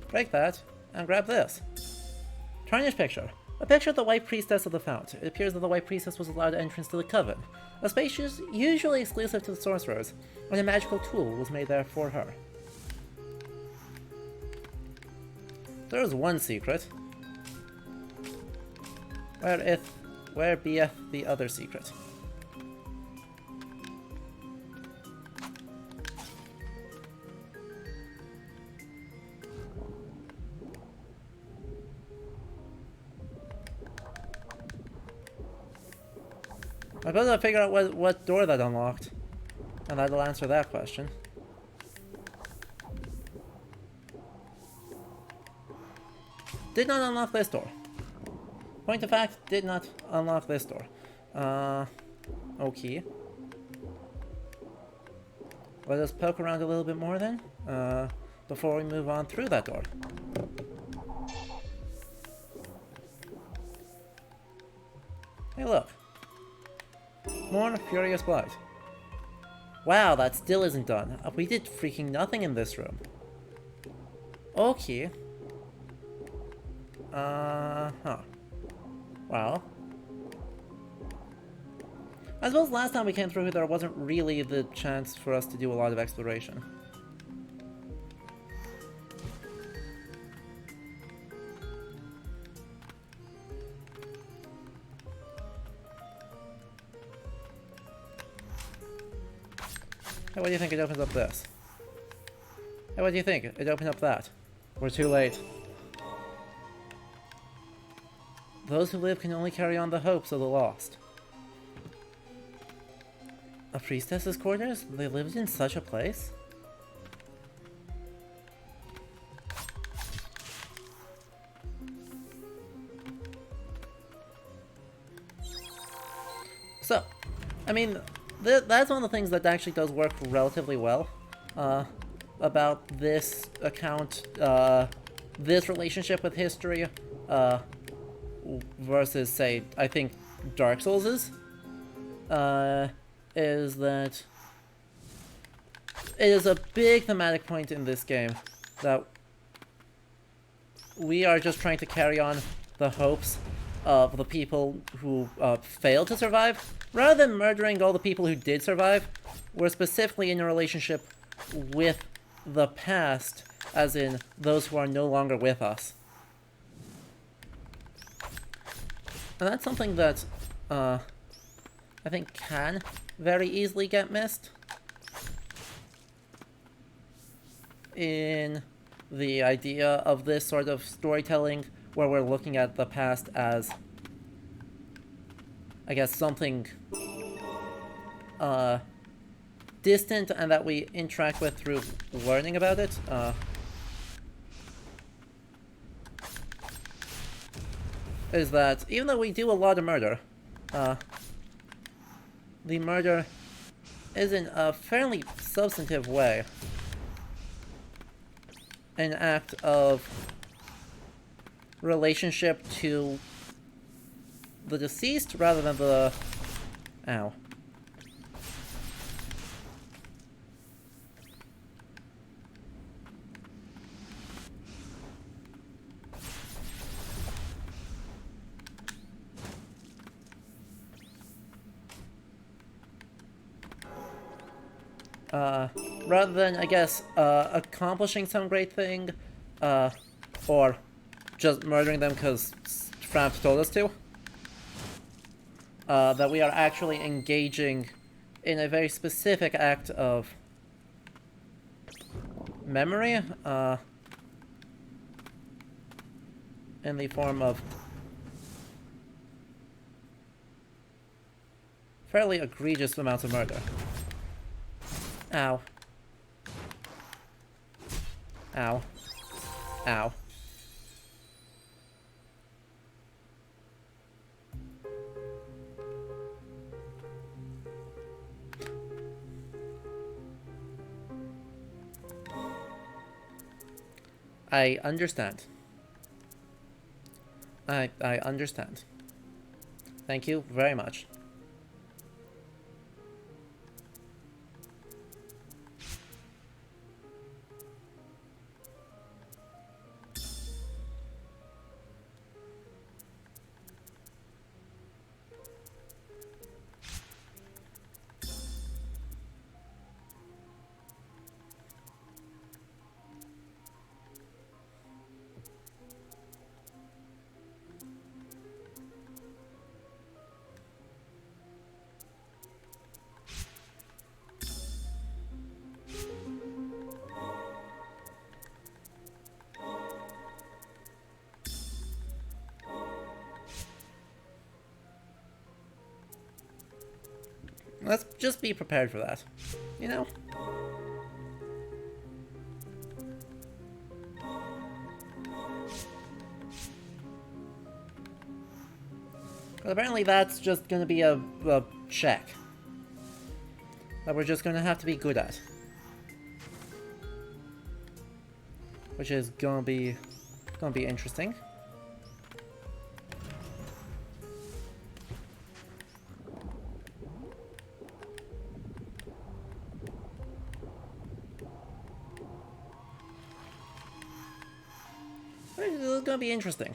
Break that, and grab this. Tarnished picture. A picture of the White Priestess of the Fount. It appears that the White Priestess was allowed entrance to the Coven, a space usually exclusive to the sorcerers, and a magical tool was made there for her. There is one secret. Where beeth the other secret? I better figure out what door that unlocked, and that'll answer that question. Did not unlock this door. Point of fact, did not unlock this door. Okay. Let us poke around a little bit more then, before we move on through that door. Hey look. More Furious Blood. Wow, that still isn't done. We did freaking nothing in this room. Okay. Huh. Well. I suppose last time we came through here there wasn't really the chance for us to do a lot of exploration. Hey, what do you think it opens up this? Hey, what do you think? It opened up that. We're too late. Those who live can only carry on the hopes of the lost. A priestess's quarters? They lived in such a place? So, I mean, that's one of the things that actually does work relatively well about this account, this relationship with history, versus, say, I think Dark Souls is that it is a big thematic point in this game that we are just trying to carry on the hopes of the people who failed to survive. Rather than murdering all the people who did survive, we're specifically in a relationship with the past, as in those who are no longer with us. And that's something that I think can very easily get missed in the idea of this sort of storytelling where we're looking at the past as, I guess, something distant and that we interact with through learning about it. Is that even though we do a lot of murder, the murder is in a fairly substantive way an act of relationship to the deceased rather than the... Ow. Rather than, I guess, accomplishing some great thing, or just murdering them because Framp told us to, that we are actually engaging in a very specific act of memory, in the form of fairly egregious amounts of murder. Ow. Ow. Ow. I understand. I understand. Thank you very much. Let's just be prepared for that. You know? But apparently that's just gonna be a check. That we're just gonna have to be good at. Which is gonna be interesting. It's gonna be interesting.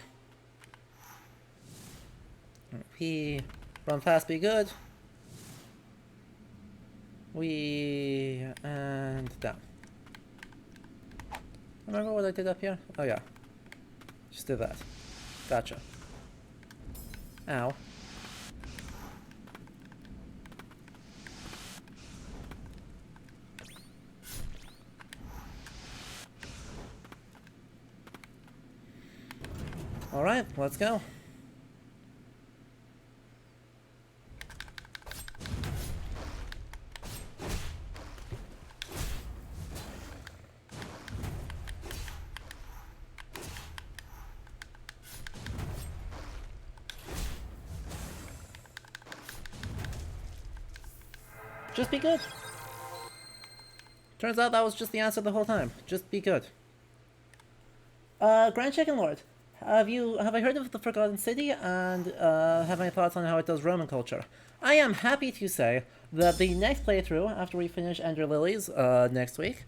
P, run fast, be good. We, and down. Remember what I did up here? Oh yeah. Just did that. Gotcha. Ow. Alright, let's go. Just be good. Turns out that was just the answer the whole time. Just be good. Grand Chicken Lord, have I heard of the Forgotten City, and have any thoughts on how it does Roman culture? I am happy to say that the next playthrough, after we finish Ender Lilies next week,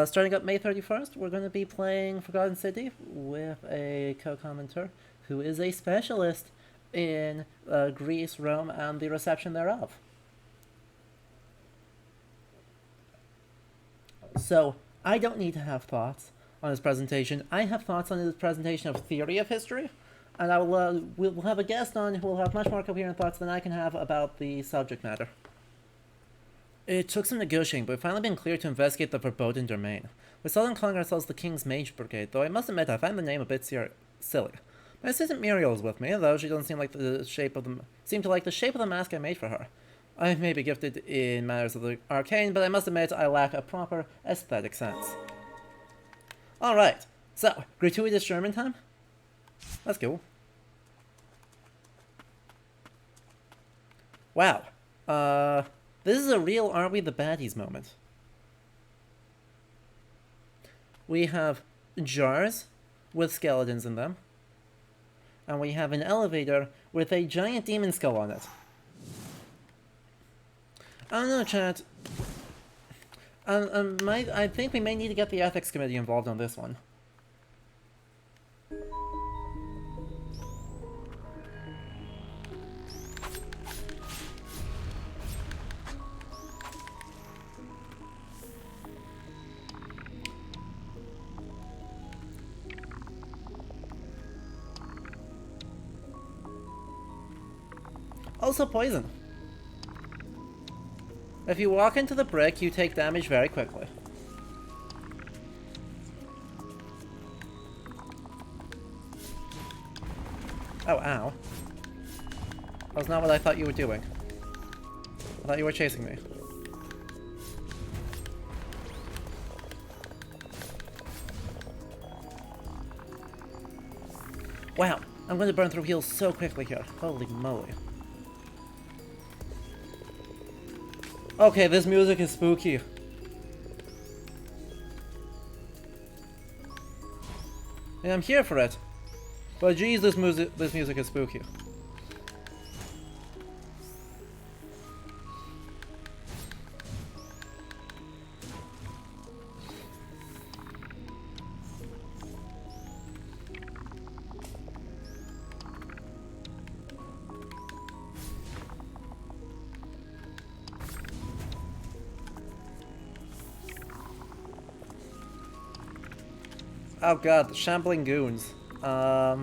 starting up May 31st, we're going to be playing Forgotten City with a co-commenter who is a specialist in Greece, Rome, and the reception thereof. So, I don't need to have thoughts on his presentation. I have thoughts on his presentation of theory of history, and we'll have a guest on who will have much more coherent thoughts than I can have about the subject matter. It took some negotiating, but we've finally been cleared to investigate the Verboten domain. We're seldom calling ourselves the King's Mage Brigade, though I must admit I find the name a bit silly. My assistant Muriel is with me, though she doesn't seem to like the shape of the mask I made for her. I may be gifted in matters of the arcane, but I must admit I lack a proper aesthetic sense. Alright, so, gratuitous German time? Let's go. Wow. This is a real aren't we the baddies moment. We have jars with skeletons in them, and we have an elevator with a giant demon skull on it. I don't know, chat. I think we may need to get the ethics committee involved on this one. Also poison. If you walk into the brick, you take damage very quickly. Oh, ow. That was not what I thought you were doing. I thought you were chasing me. Wow, I'm going to burn through heals so quickly here. Holy moly. Okay, this music is spooky. And I'm here for it. But geez, this music is spooky. Oh god, the shambling goons. Let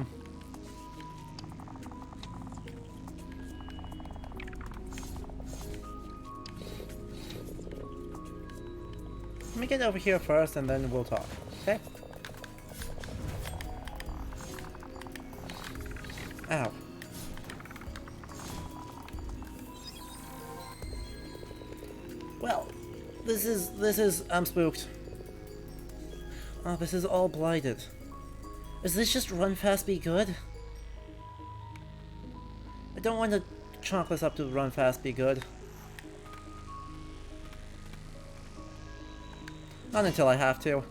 me get over here first and then we'll talk, okay? Ow. Well, I'm spooked. Oh, this is all blighted. Is this just run fast, be good? I don't want to chalk this up to run fast, be good. Not until I have to.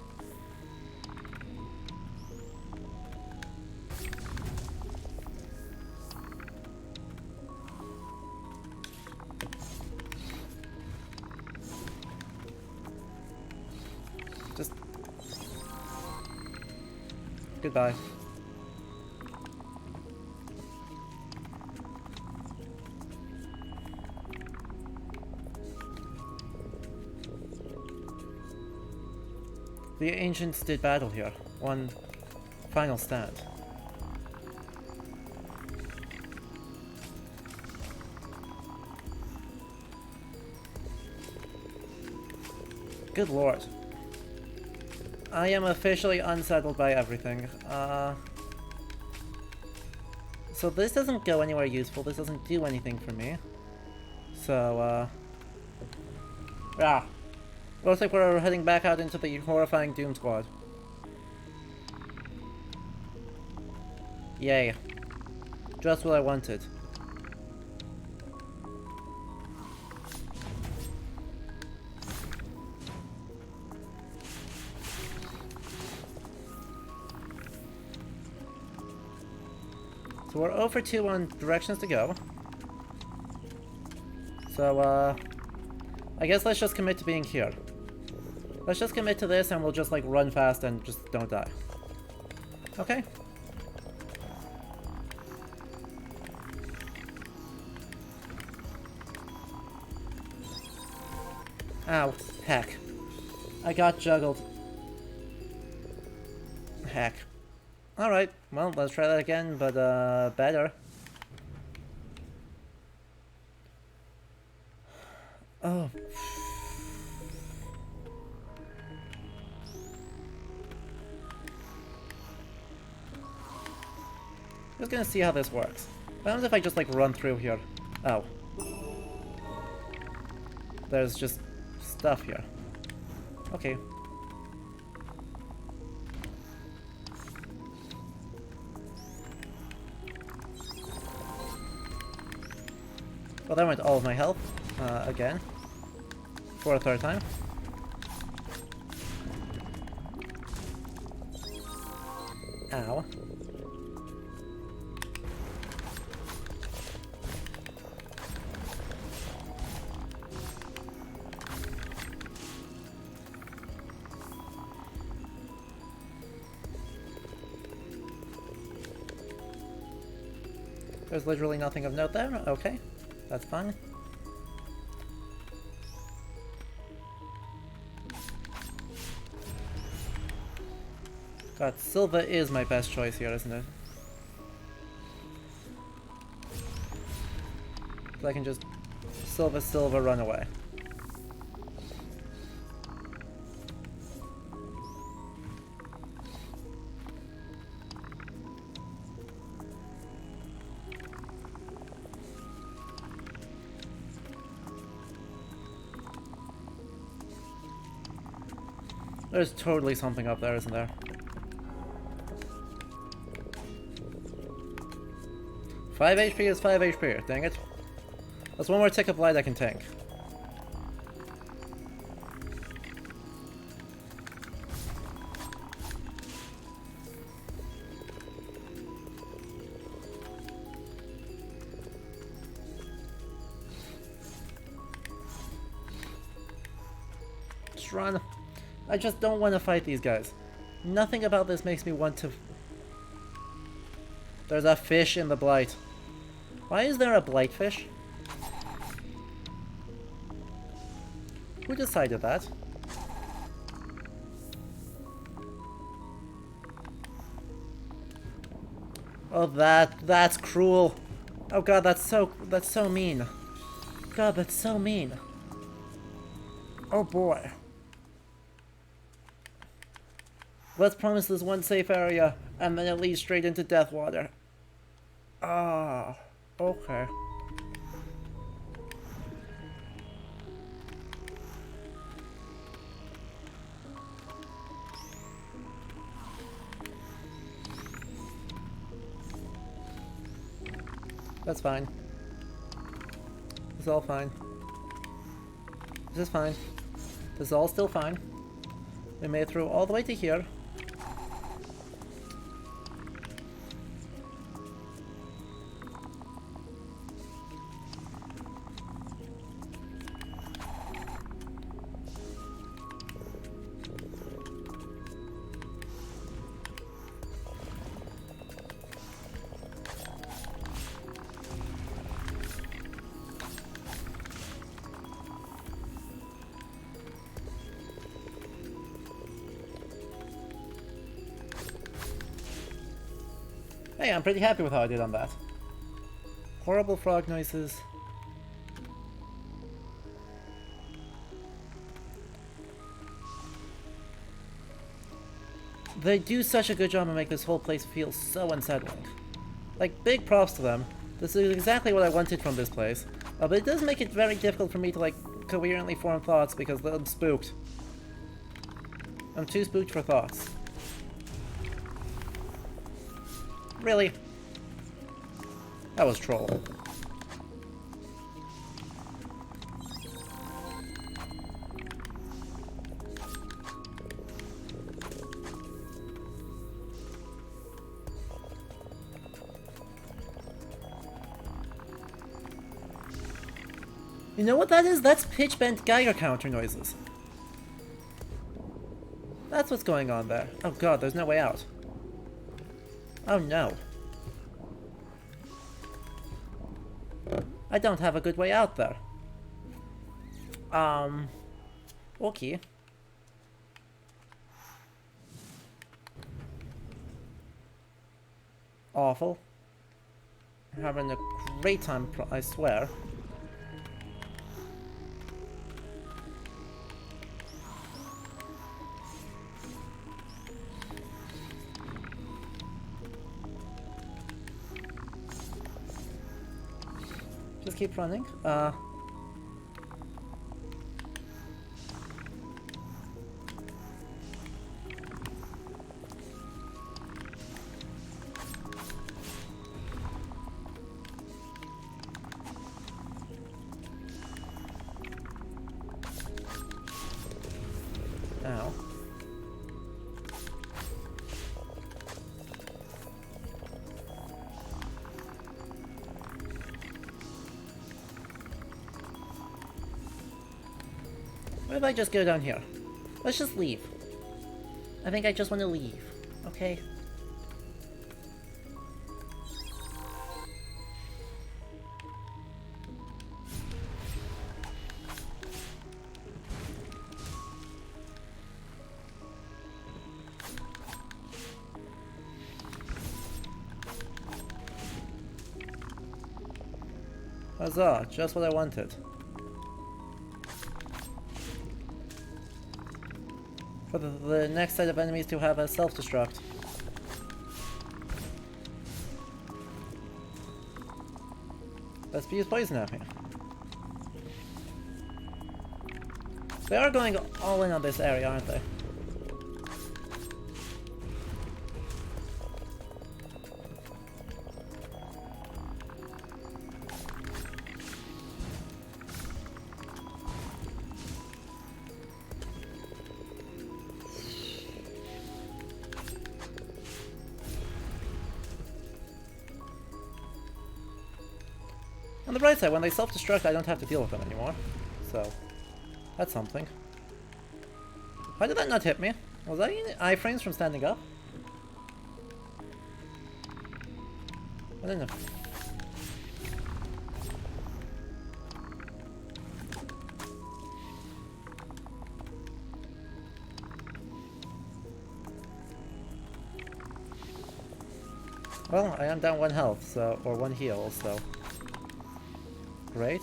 Just... Goodbye. The ancients did battle here. One final stand. Good lord. I am officially unsettled by everything. So this doesn't go anywhere useful. This doesn't do anything for me. So, yeah. Looks like we're heading back out into the horrifying Doom Squad. Yay. Just what I wanted. So we're 0 for 2 on directions to go. So, I guess let's just commit to being here. Let's just commit to this and we'll just like run fast and just don't die. Okay. Ow. Heck. I got juggled. Heck. Alright, well, let's try that again, but better. Oh. Just gonna see how this works. What happens if I just like run through here? Oh. There's just stuff here. Okay. Well, that went all of my health, again. For a third time. Ow. There's literally nothing of note there. Okay, that's fine. God, Silva is my best choice here, isn't it? So I can just Silva run away. There's totally something up there, isn't there? 5 HP is 5 HP, dang it. That's one more tick of light I can tank. Just run. I just don't want to fight these guys. Nothing about this makes me want to... There's a fish in the blight. Why is there a blight fish? Who decided that? Oh, that's cruel. Oh god, that's so mean. God, that's so mean. Oh boy. Let's promise this one safe area, and then it leads straight into Deathwater. Ah, okay. That's fine. It's all fine. This is fine. This is all still fine. We made it through all the way to here. Hey, I'm pretty happy with how I did on that. Horrible frog noises. They do such a good job of making this whole place feel so unsettling. Like, big props to them. This is exactly what I wanted from this place. But it does make it very difficult for me to, like, coherently form thoughts because I'm spooked. I'm too spooked for thoughts. Really? That was troll. You know what that is? That's pitch-bent Geiger counter noises. That's what's going on there. Oh god, there's no way out. Oh no. I don't have a good way out there. Okay. Awful. Having a great time, I swear. Just keep running. Ow. What if I just go down here? Let's just leave. I think I just want to leave. Okay? Huzzah, just what I wanted. For the next set of enemies to have a self-destruct. Let's use poison at me. They are going all in on this area, aren't they? On the bright side, when they self-destruct, I don't have to deal with them anymore. So, that's something. How did that not hit me? Was that iframes from standing up? I don't know. Well, I am down 1 health, so, or 1 heal, so... Great.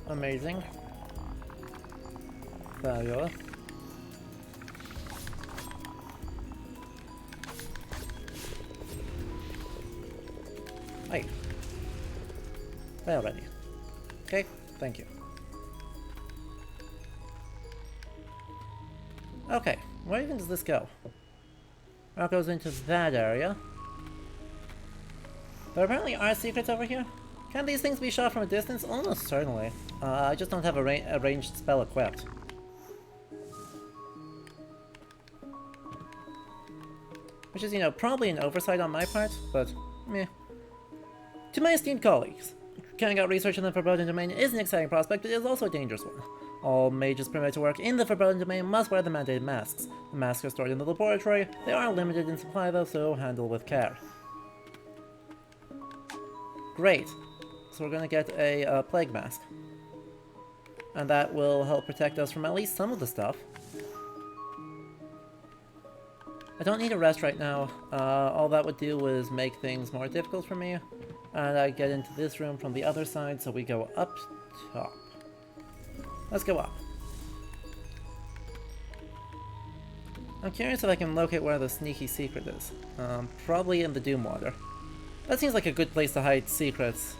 Amazing. Fabulous. Hey. There already. Okay, thank you. Okay, where even does this go? Well, it goes into that area. There apparently are secrets over here. Can these things be shot from a distance? Almost certainly. I just don't have a ranged spell equipped. Which is, you know, probably an oversight on my part, but meh. To my esteemed colleagues, carrying out research in the Verboten domain is an exciting prospect, but it is also a dangerous one. All mages permitted to work in the Verboten domain must wear the mandated masks. The masks are stored in the laboratory. They are limited in supply though, so handle with care. Great. So we're gonna get a plague mask. And that will help protect us from at least some of the stuff. I don't need a rest right now. All that would do was make things more difficult for me. And I get into this room from the other side, so we go up top. Let's go up. I'm curious if I can locate where the sneaky secret is. Probably in the Doom Water. That seems like a good place to hide secrets.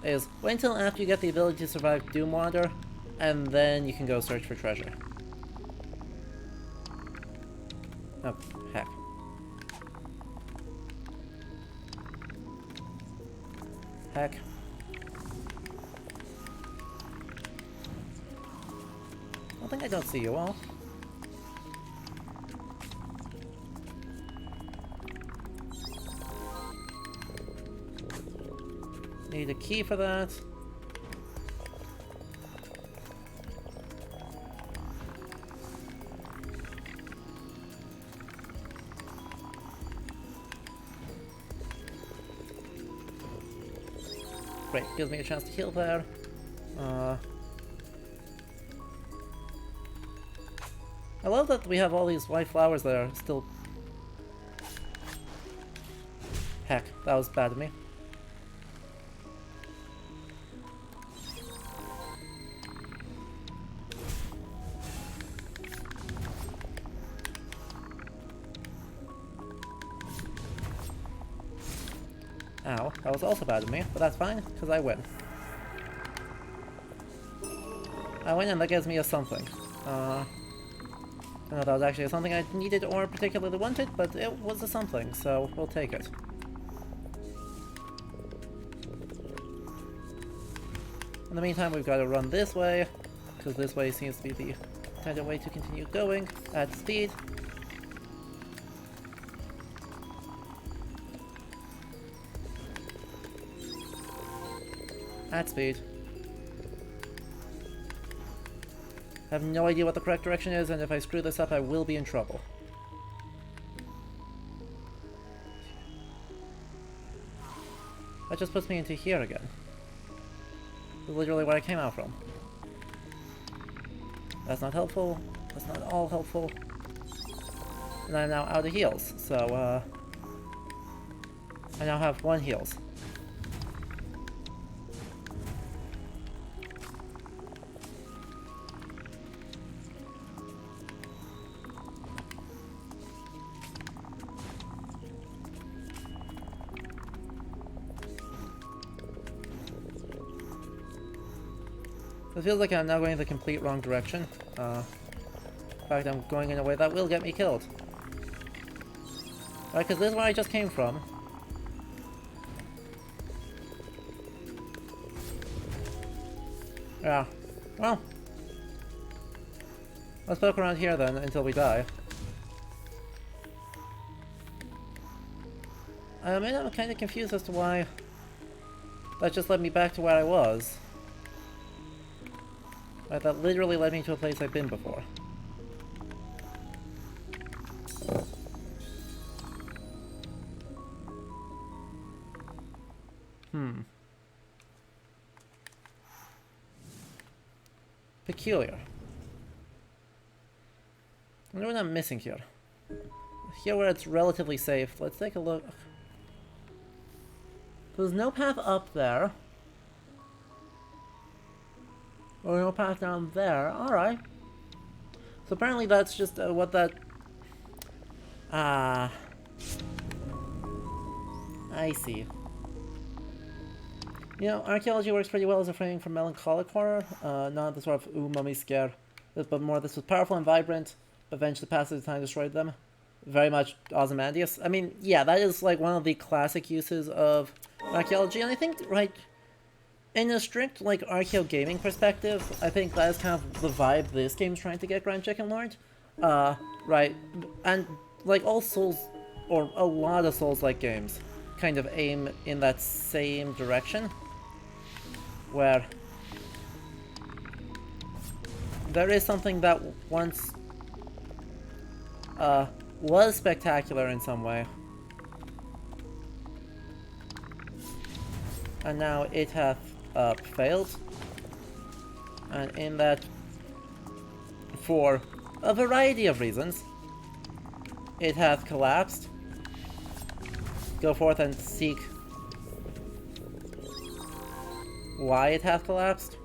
Is wait until after you get the ability to survive Doom Water, and then you can go search for treasure. Oh, heck. Heck. I think I don't see you all. Need a key for that. Great, gives me a chance to heal there. I love that we have all these white flowers that are still... Heck, that was bad of me. Ow, that was also bad of me, but that's fine, because I win. I win and that gives me a something. I don't know if that was actually something I needed or particularly wanted, but it was a something, so we'll take it. In the meantime, we've got to run this way, because this way seems to be the kind of way to continue going at speed. At speed. I have no idea what the correct direction is, and if I screw this up, I will be in trouble. That just puts me into here again. Literally where I came out from. That's not helpful. That's not all helpful. And I'm now out of heals, so I now have 1 heals. It feels like I'm now going the complete wrong direction. In fact, I'm going in a way that will get me killed. Right, because this is where I just came from. Yeah. Well. Let's poke around here then until we die. I mean, I'm kind of confused as to why that just led me back to where I was. Right, that literally led me to a place I've been before. Peculiar. I wonder what I'm missing here. Here where it's relatively safe, let's take a look. There's no path up there. Or no path down there. Alright. So apparently that's just what that... I see. You know, archaeology works pretty well as a framing for melancholic horror. Not the sort of, ooh, mummy scare. But more, this was powerful and vibrant. Eventually, passage of time destroyed them. Very much Ozymandias. I mean, yeah, that is like one of the classic uses of archaeology. And I think, right, in a strict, like, archeo gaming perspective, I think that is kind of the vibe this game's trying to get Grand Chicken Lord. Right. And, like, all Souls, or a lot of Souls-like games, kind of aim in that same direction. Where there is something that once was spectacular in some way, and now it hath failed, and in that, for a variety of reasons, it hath collapsed. Go forth and seek why it hath collapsed.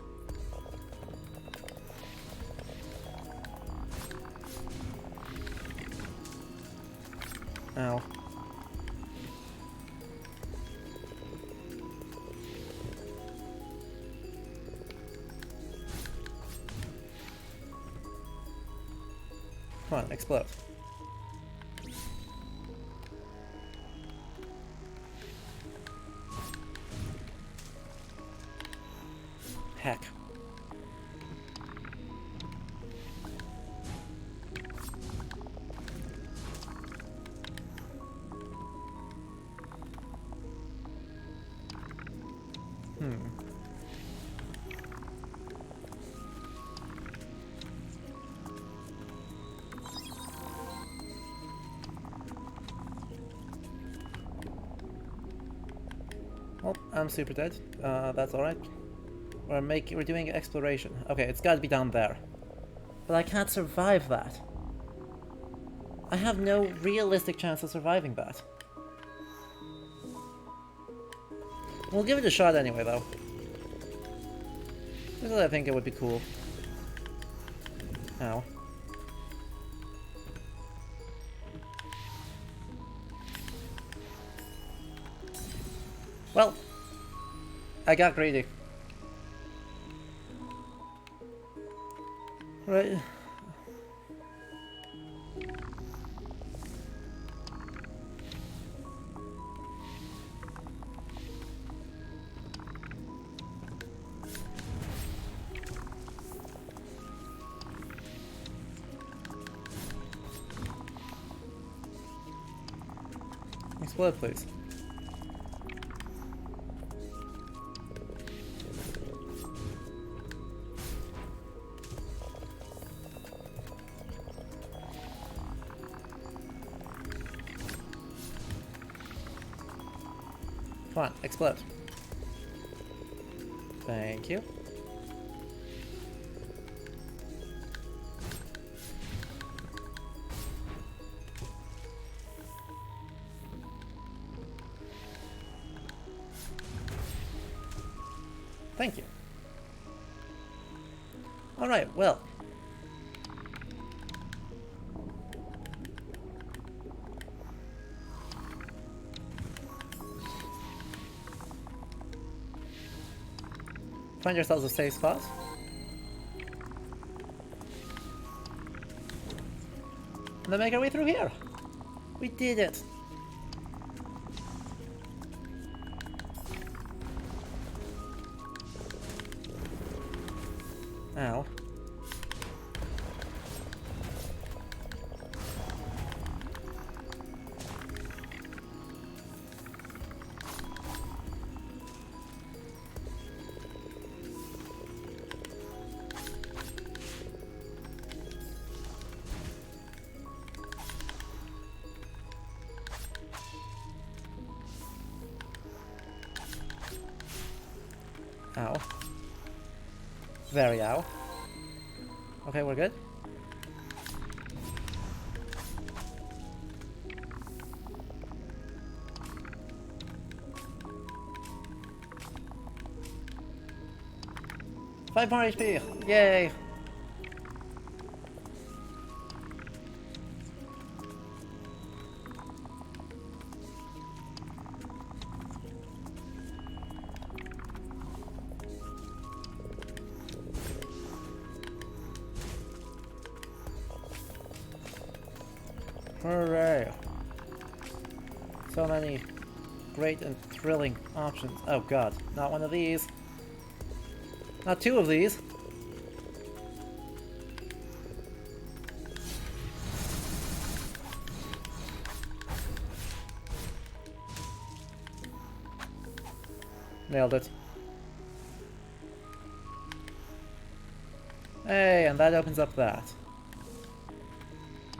Ow. Come on, explode. Heck. Well, I'm super dead. That's alright. We're doing exploration. Okay, it's gotta be down there. But I can't survive that. I have no realistic chance of surviving that. We'll give it a shot anyway, though. Because I think it would be cool. Ow. Well, I got greedy. Right. Explode, please. Come on, explode. Thank you. Thank you. Alright, well. Find yourselves a safe spot. And then make our way through here. We did it. Ow. Ow. Very ow. Okay, we're good. Five more HP! Yay! Hooray! So many great and thrilling options. Oh god, not one of these. Not two of these. Nailed it. Hey, and that opens up that.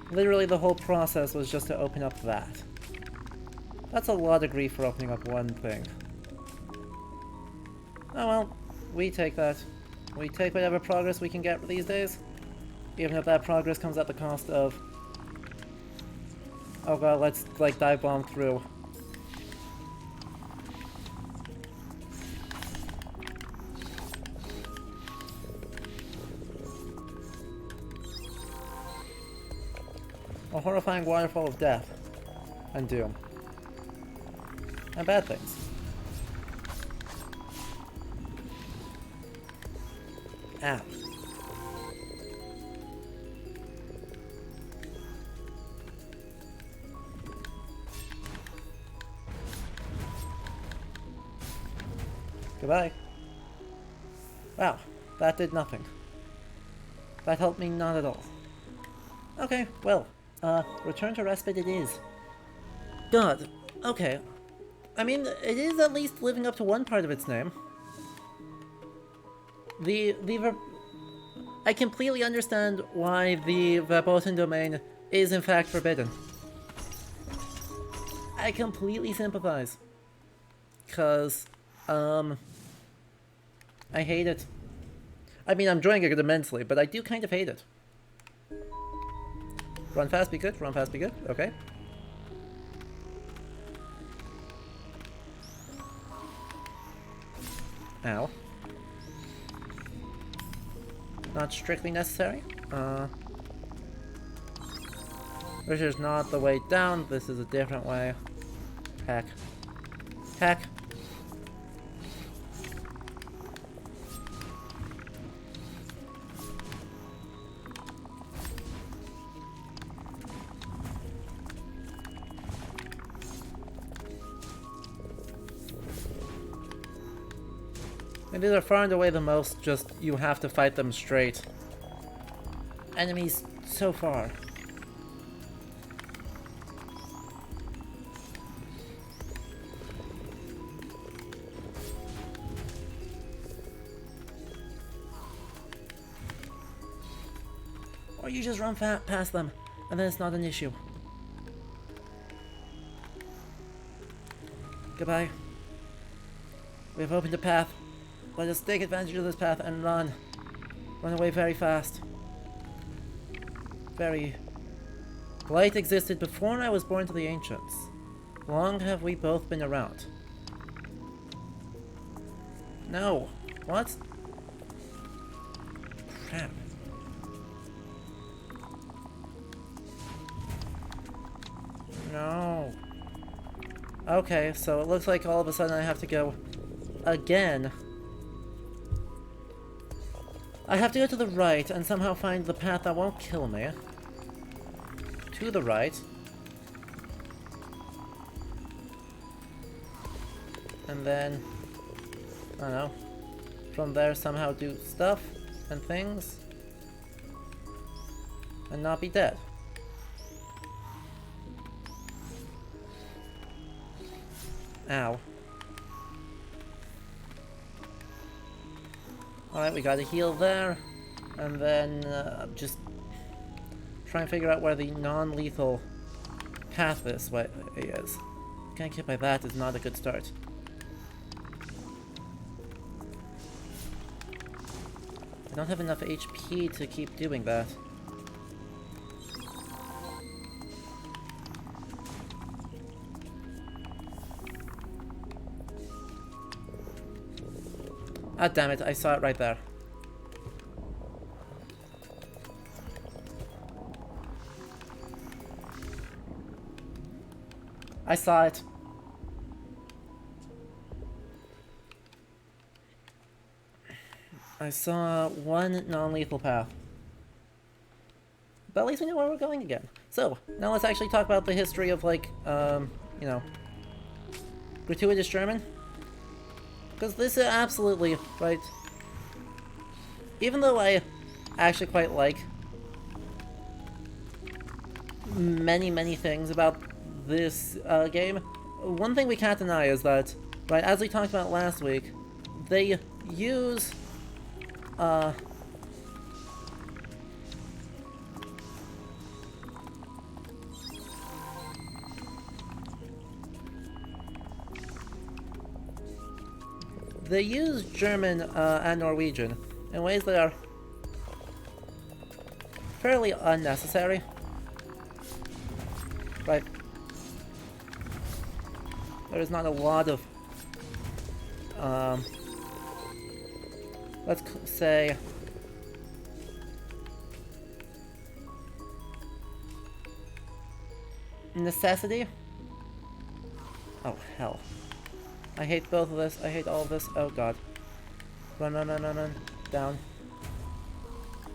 Literally the whole process was just to open up that. That's a lot of grief for opening up one thing. Oh well, we take that. We take whatever progress we can get these days. Even if that progress comes at the cost of... Oh god, let's like dive bomb through. A horrifying waterfall of death. And doom. And bad things. Ow. Goodbye. Wow, that did nothing. That helped me not at all. Okay, well, return to respite it is. God, okay. I mean, it is at least living up to one part of its name. I completely understand why the Verboten domain is in fact forbidden. I completely sympathize. 'Cause, I hate it. I mean, I'm enjoying it immensely, but I do kind of hate it. Run fast, be good. Run fast, be good. Okay. Ow. Not strictly necessary. This is not the way down. This is a different way. Heck. Heck. And these are far and away the most just you have to fight them straight. Enemies so far. Or you just run past them, and then it's not an issue. Goodbye. We have opened a path. Let us take advantage of this path and run. Run away very fast. Very... Light existed before I was born to the ancients. Long have we both been around. No. What? Crap. No. Okay, so it looks like all of a sudden I have to go again. I have to go to the right and somehow find the path that won't kill me. To the right. And then, I don't know, from there somehow do stuff and things. And not be dead. Ow. Alright, we gotta heal there, and then just try and figure out where the non-lethal path this way is. Getting hit by that is not a good start. don't have enough HP to keep doing that. Ah, damn it, I saw it right there. I saw it. I saw one non-lethal path. But at least we know where we're going again. So, now let's actually talk about the history of, like, you know, gratuitous German. Because this is absolutely, right, even though I actually quite like many things about this game, one thing we can't deny is that, right, as we talked about last week, they use they use German and Norwegian in ways that are fairly unnecessary. Right. There is not a lot of, let's say, necessity. Oh, hell. I hate both of this. I hate all of this. Oh, God. Run, run, run, run, run. Down.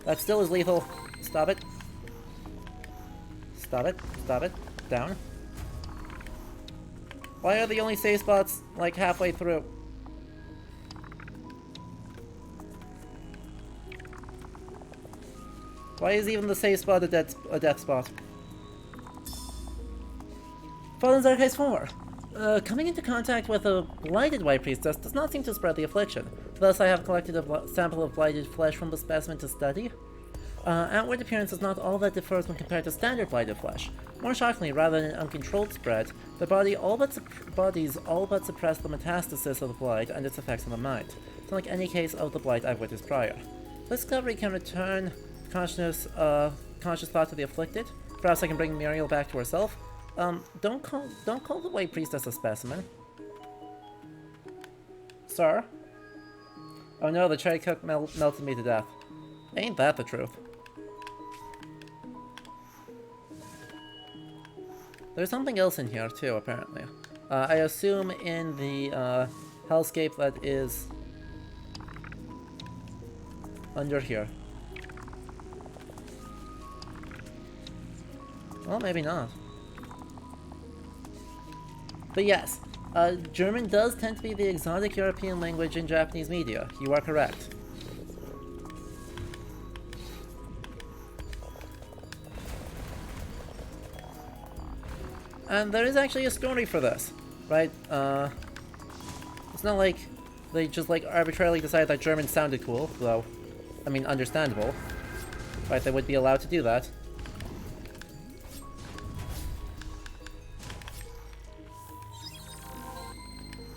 That still is lethal. Stop it. Stop it. Stop it. Down. Why are the only save spots, like, halfway through? Why is even the save spot a death spot? Fallen's Archives 4. Coming into contact with a blighted white priestess does not seem to spread the affliction. Thus, I have collected a sample of blighted flesh from the specimen to study. Outward appearance is not all that differs when compared to standard blighted flesh. More shockingly, rather than an uncontrolled spread, the bodies all but suppress the metastasis of the blight and its effects on the mind. It's unlike any case of the blight I've witnessed prior. This discovery can return conscious thought to the afflicted. Perhaps I can bring Muriel back to herself. Don't call the white priestess a specimen. Sir? Oh no, the cherry cook melted me to death. Ain't that the truth? There's something else in here too, apparently. I assume in the hellscape that is under here. Well, maybe not. But yes, German does tend to be the exotic European language in Japanese media. You are correct. And there is actually a story for this, right? It's not like they just like arbitrarily decided that German sounded cool, though, I mean, understandable. Right, they would be allowed to do that.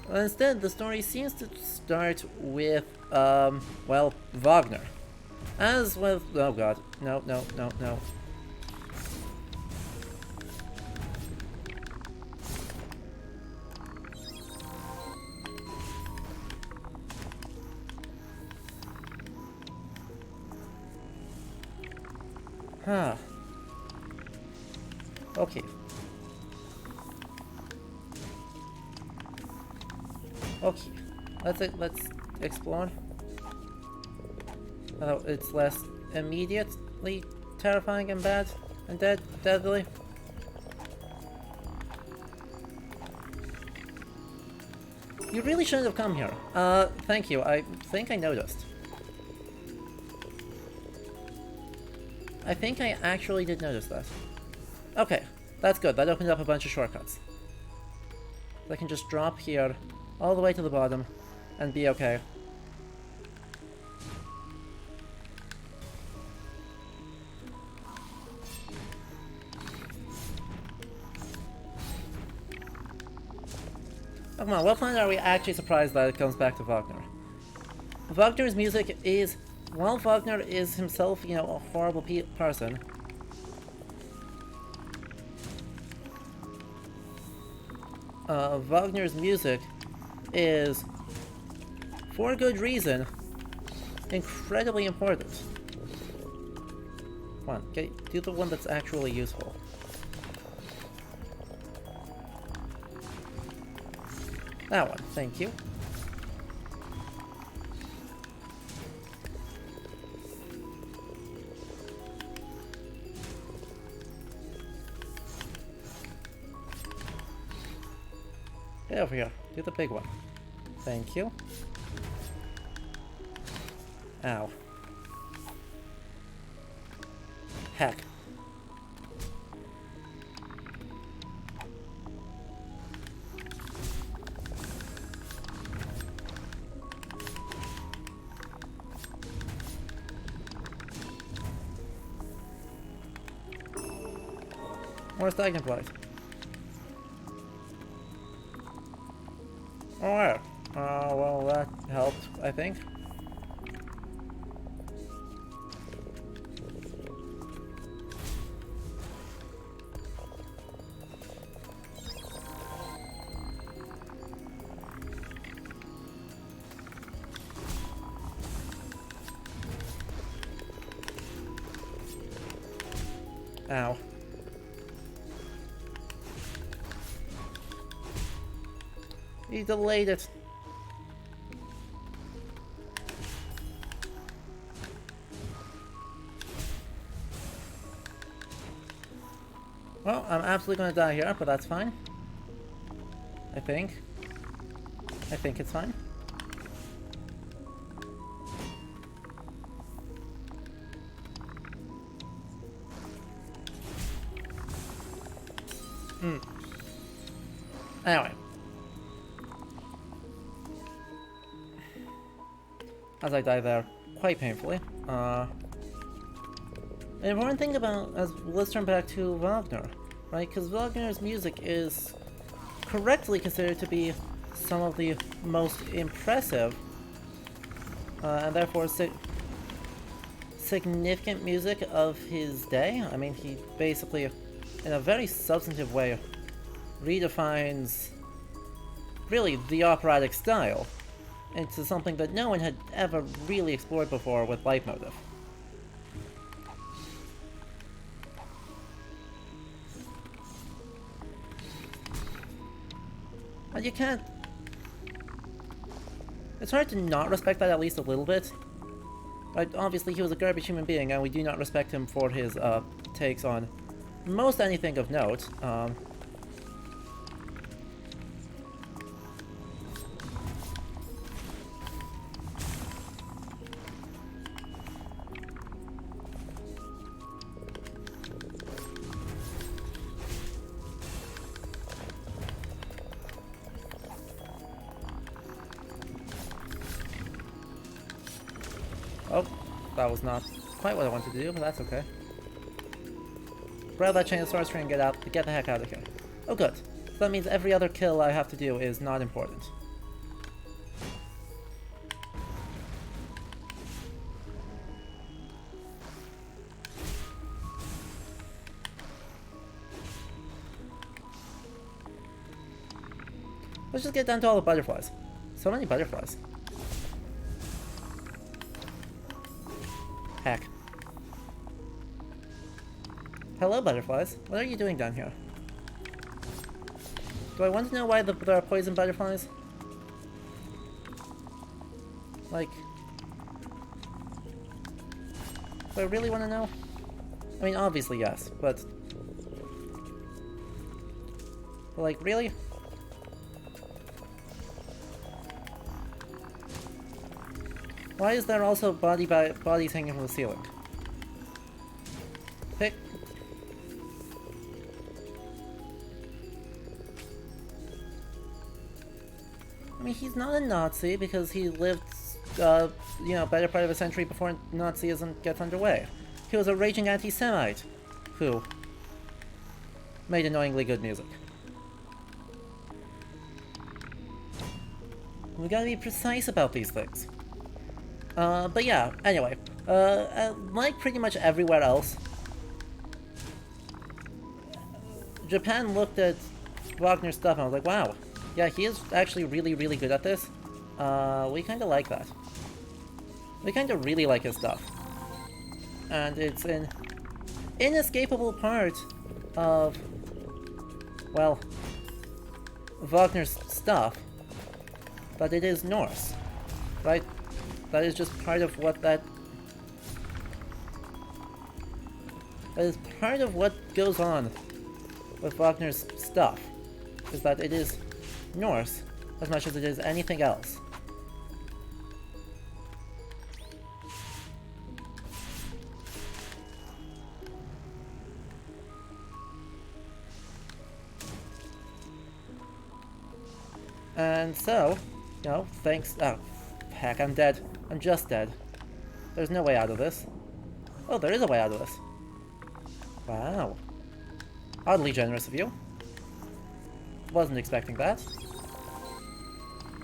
Well, instead, the story seems to start with, well, Wagner. As with, oh god, no, no, no, no. Huh. Okay. Okay. Let's explore. Oh, it's less immediately terrifying and bad and deadly. You really shouldn't have come here. Thank you. I think I noticed. I think I actually did notice that. Okay, that's good. That opened up a bunch of shortcuts. I can just drop here all the way to the bottom and be okay. Oh, come on, what planet are we actually surprised that it comes back to Wagner? Wagner's music is while Wagner is himself, you know, a horrible person, Wagner's music is, for good reason, incredibly important. Come on, do the one that's actually useful. That one, thank you. Get over here. Do the big one. Thank you. Ow. Heck. More stagnant place. Alright. Well, that helped, I think. Ow. He delayed it. Well, I'm absolutely gonna die here, but that's fine. I think. I think it's fine. Anyway. As I die there, quite painfully. The important thing about, let's turn back to Wagner, right? Because Wagner's music is correctly considered to be some of the most impressive, and therefore significant music of his day. I mean, he basically, in a very substantive way, redefines, really, the operatic style into something that no one had ever really explored before with leitmotif. And you can't... It's hard to not respect that at least a little bit. But obviously he was a garbage human being, and we do not respect him for his takes on most anything of note. Oh, that was not quite what I wanted to do, but that's okay. Grab that chain of sword string and get the heck out of here. Oh good. So that means every other kill I have to do is not important. Let's just get down to all the butterflies. So many butterflies. Heck. Hello, butterflies. What are you doing down here? Do I want to know why there are poison butterflies? Like... Do I really want to know? I mean, obviously yes, but... like, really? Why is there also bodies hanging from the ceiling? Pick. I mean, he's not a Nazi because he lived, you know, better part of a century before Nazism gets underway. He was a raging anti-Semite who made annoyingly good music. We gotta be precise about these things. But yeah, anyway. Like pretty much everywhere else, Japan looked at Wagner's stuff and I was like, wow, yeah, he is actually really, really good at this. We kind of like that. We kind of really like his stuff. And it's an inescapable part of, well, Wagner's stuff, but it is Norse, right? That is just part of what that is part of what goes on with Wagner's stuff, is that it is Norse as much as it is anything else. And so, you know, thanks. Oh, heck, I'm dead. I'm just dead. There's no way out of this. Oh, there is a way out of this. Wow. Oddly generous of you. Wasn't expecting that.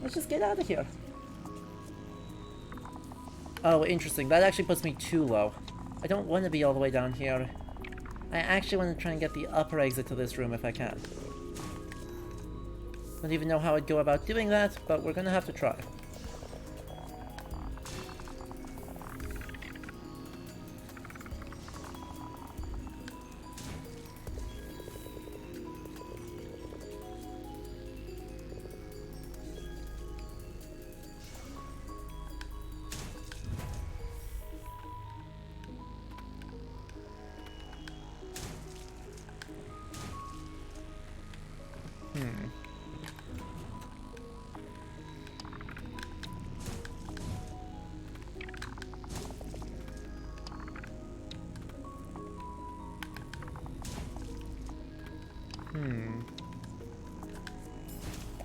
Let's just get out of here. Oh, interesting. That actually puts me too low. I don't want to be all the way down here. I actually want to try and get the upper exit to this room if I can. Don't even know how I'd go about doing that, but we're gonna have to try.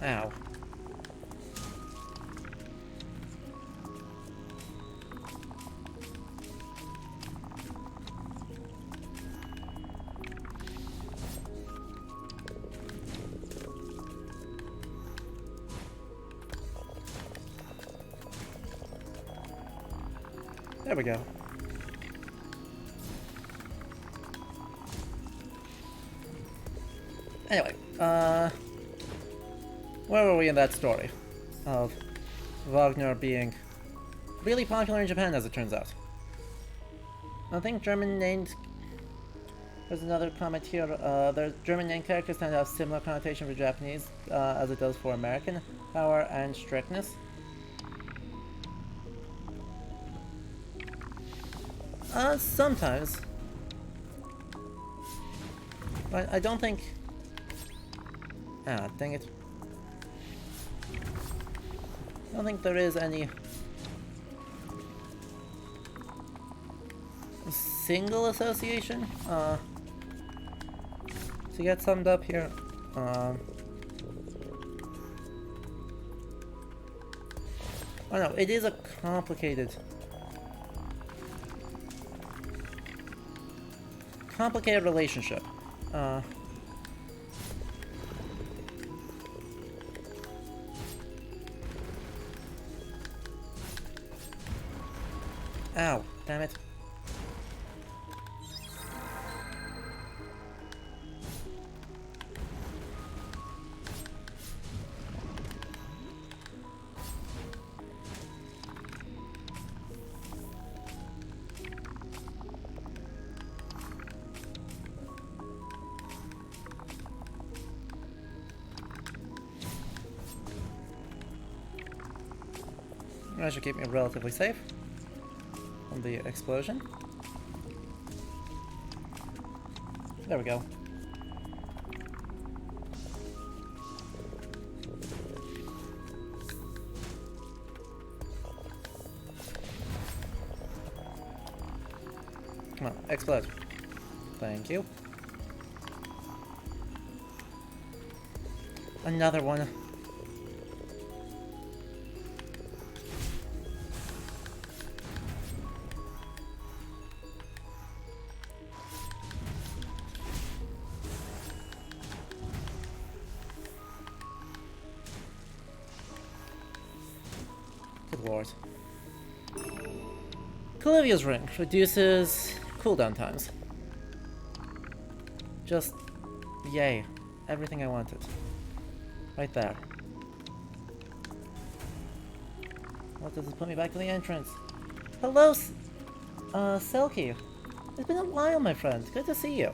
Ow. There we go. Anyway, where were we in that story? Of Wagner being really popular in Japan, as it turns out. I think German named... There's another comment here. The German named characters tend to have similar connotation for Japanese as it does for American. Power and strictness. Sometimes. But I don't think... Ah, dang it. I don't think there is any single association to get summed up here. Oh no, it is a complicated relationship. Ow, damn it. That should keep me relatively safe from the explosion. There we go. Come on, explode. Thank you. Another one. Good lord. Calivia's ring reduces cooldown times. Just, yay. Everything I wanted. Right there. What does this put me back to the entrance? Hello, Selkie. It's been a while, my friend. Good to see you.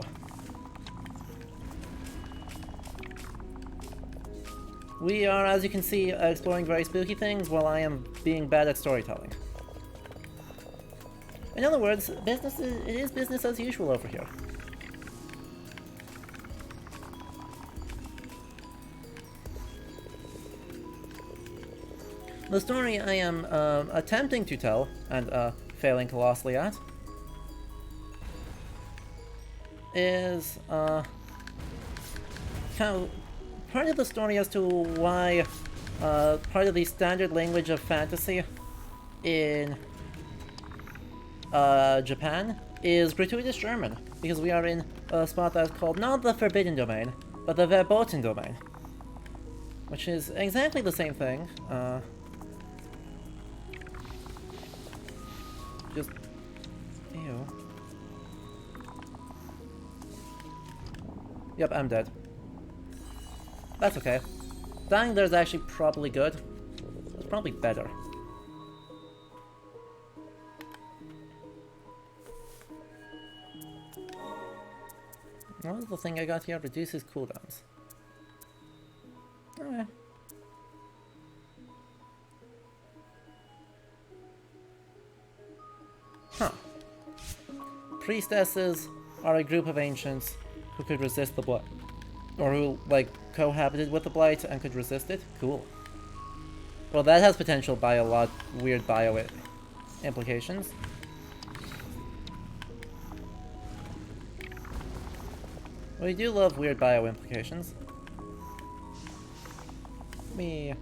We are, as you can see, exploring very spooky things while I am being bad at storytelling. In other words, it is business as usual over here. The story I am attempting to tell, and failing colossally at, is kind of part of the story as to why part of the standard language of fantasy in Japan is gratuitous German, because we are in a spot that is called not the Forbidden Domain, but the Verboten Domain, which is exactly the same thing. Just, ew. Yep, I'm dead. That's okay. Dying there is actually probably good. It's probably better. What was the thing I got here? Reduces cooldowns. Alright. Huh. Priestesses are a group of ancients who could resist the blight. Or who, like, cohabited with the blight and could resist it? Cool. Well, that has potential by a lot weird bio implications. We do love weird bio implications. We'll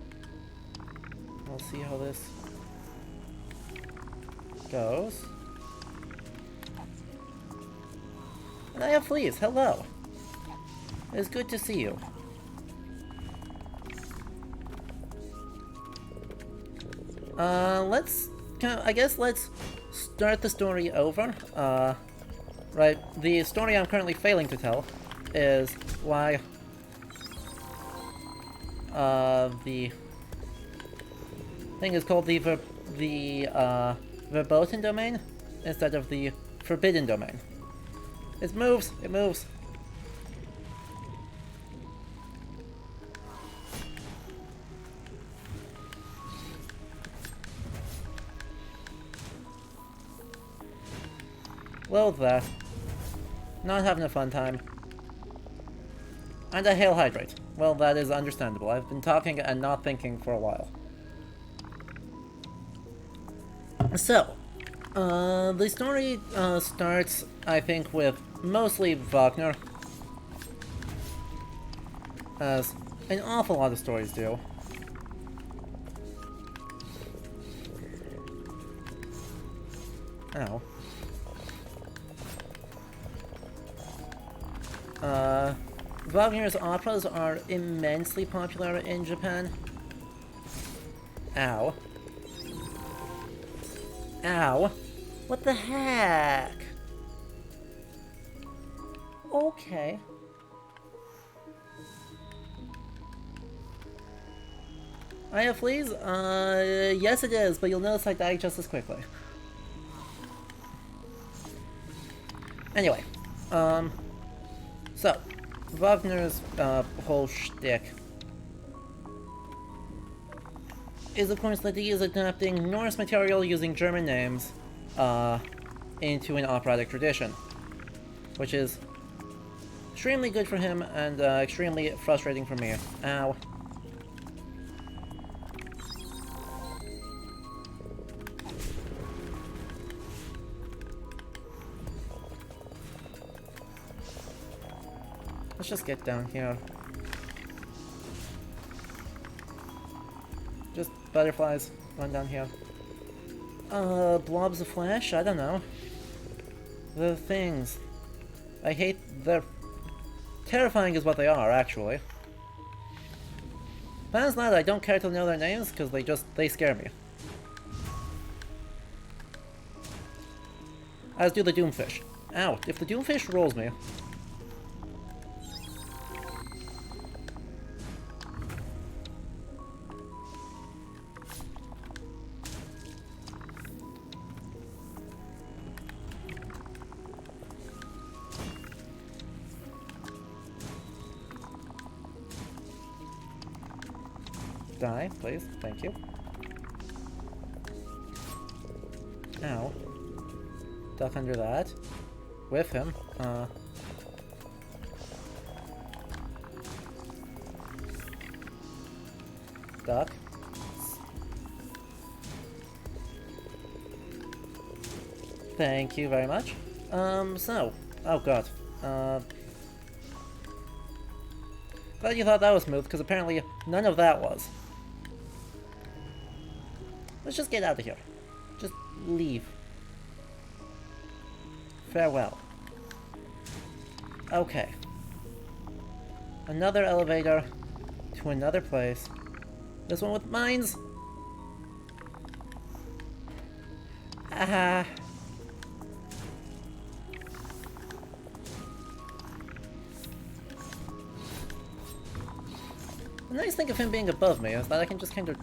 see how this goes. And I have fleas. Hello. It's good to see you. I guess let's start the story over. Right, the story I'm currently failing to tell is why the thing is called the Verboten Domain instead of the Forbidden Domain. It moves. Loathe that. Not having a fun time. And a hail hydrate. Well, that is understandable. I've been talking and not thinking for a while. So, the story starts, I think, with mostly Wagner, as an awful lot of stories do. Ow. Wagner's operas are immensely popular in Japan. Ow. Ow. What the heck? Okay. I have fleas? Yes it is, but you'll notice I die just as quickly. Anyway, so, Wagner's whole shtick is, of course, that he is adapting Norse material using German names into an operatic tradition, which is extremely good for him and extremely frustrating for me. Ow. Let's just get down here. Just butterflies, run down here. Blobs of flesh? I don't know. The things. I hate, they're terrifying is what they are, actually. Besides that, I don't care to know their names, because they scare me. as do the Doomfish. Ow, if the Doomfish rolls me... Die, please. Thank you. Ow. Duck under that. Whiff him. Duck. Thank you very much. So. Oh god. Glad you thought that was smooth, because apparently none of that was. Let's just get out of here. Just leave. Farewell. Okay. Another elevator to another place. This one with mines. Ah. The nice thing of him being above me is that I can just kind of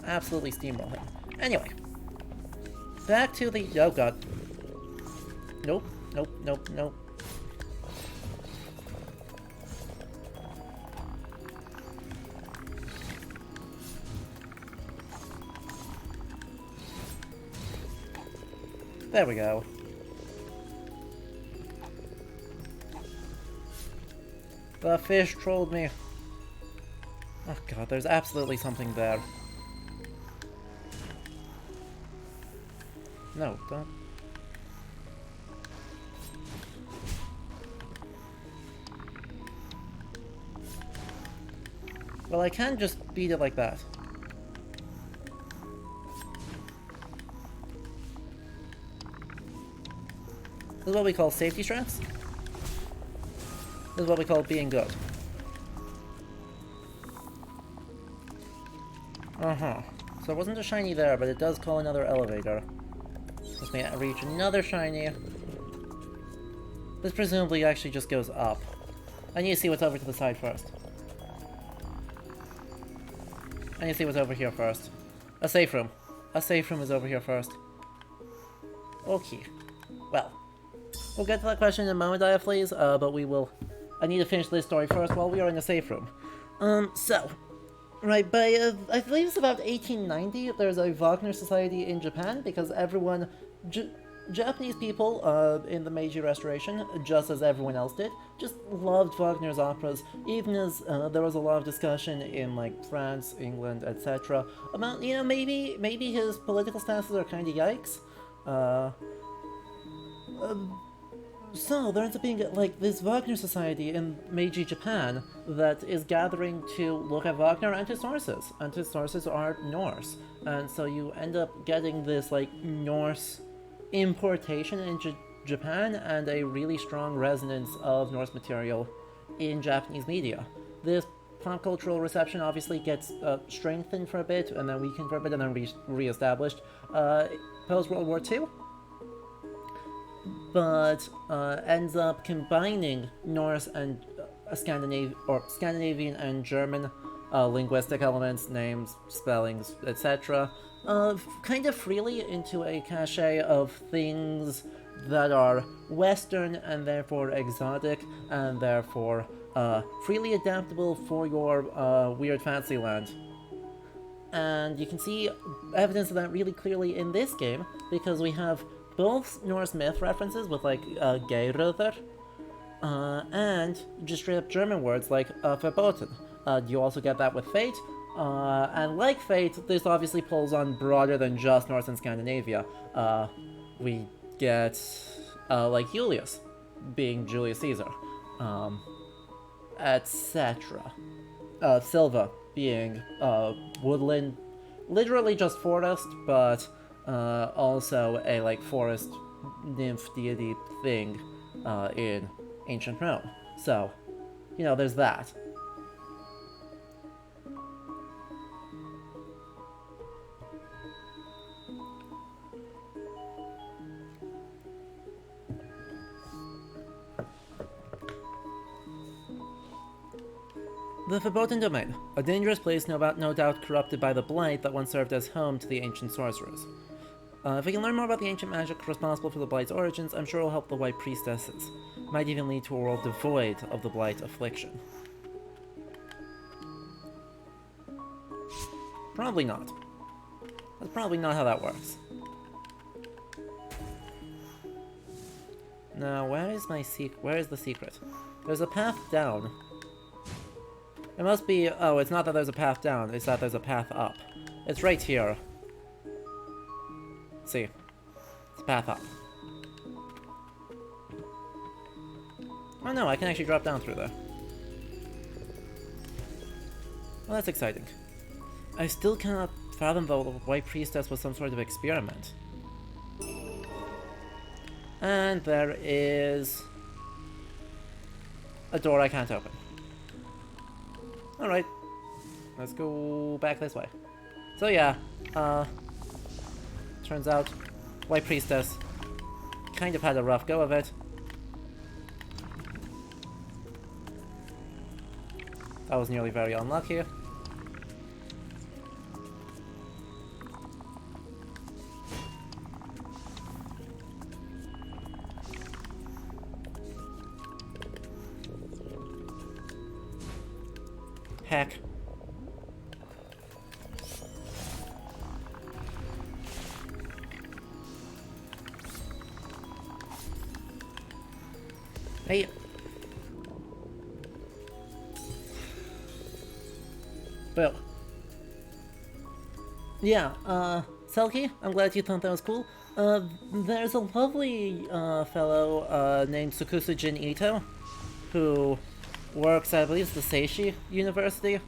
absolutely steamroll him. Anyway. Back to the... Oh god. Nope, nope, nope, nope. There we go. The fish trolled me. Oh god, there's absolutely something there. No, don't. Well, I can just beat it like that. This is what we call safety straps. This is what we call being good. Uh-huh. So it wasn't a shiny there, but it does call another elevator. Just may reach another shiny. This presumably actually just goes up. I need to see what's over to the side first. I need to see what's over here first. A safe room. A safe room is over here first. Okay. Well. We'll get to that question in a moment, please, but we will... I need to finish this story first while we are in the safe room. So... Right, by, I believe it's about 1890, there's a Wagner Society in Japan, because everyone... Japanese people, in the Meiji Restoration, just as everyone else did, just loved Wagner's operas, even as there was a lot of discussion in, like, France, England, etc., about, you know, maybe his political stances are kind of yikes. So, there ends up being, like, this Wagner Society in Meiji Japan that is gathering to look at Wagner and his sources. And his sources are Norse. And so you end up getting this, like, Norse importation into Japan and a really strong resonance of Norse material in Japanese media. This pop cultural reception obviously gets strengthened for a bit, and then weakened for a bit, and then re-established post-World War II. But ends up combining Norse and Scandinavian and German linguistic elements, names, spellings, etc., kind of freely into a cachet of things that are Western and therefore exotic and therefore freely adaptable for your weird fancy land. And you can see evidence of that really clearly in this game, because we have both Norse myth references with, like, Geirröður, and just straight up German words like Verboten. You also get that with Fate, and like Fate, this obviously pulls on broader than just Norse and Scandinavia. We get, like, Julius being Julius Caesar, etc. Silva being woodland, literally just forest, but also a, like, forest nymph deity thing in ancient Rome. So, you know, there's that. The Verboten Domain, a dangerous place no doubt corrupted by the blight that once served as home to the ancient sorcerers. If we can learn more about the ancient magic responsible for the Blight's origins, I'm sure it'll help the White Priestesses. Might even lead to a world devoid of the Blight affliction. Probably not. That's probably not how that works. Now, where is the secret? There's a path down. It must be... oh, it's not that there's a path down, it's that there's a path up. It's right here. See. It's a path up. Oh no, I can actually drop down through there. Well, that's exciting. I still cannot fathom though the White Priestess was some sort of experiment. And there is... a door I can't open. Alright. Let's go back this way. So yeah, turns out White Priestess kind of had a rough go of it. That was nearly very unlucky. Heck. Hey. Well. Yeah, Selkie, I'm glad you thought that was cool. There's a lovely, fellow, named Sukusujin Ito, who works at, I believe, the Seishi University,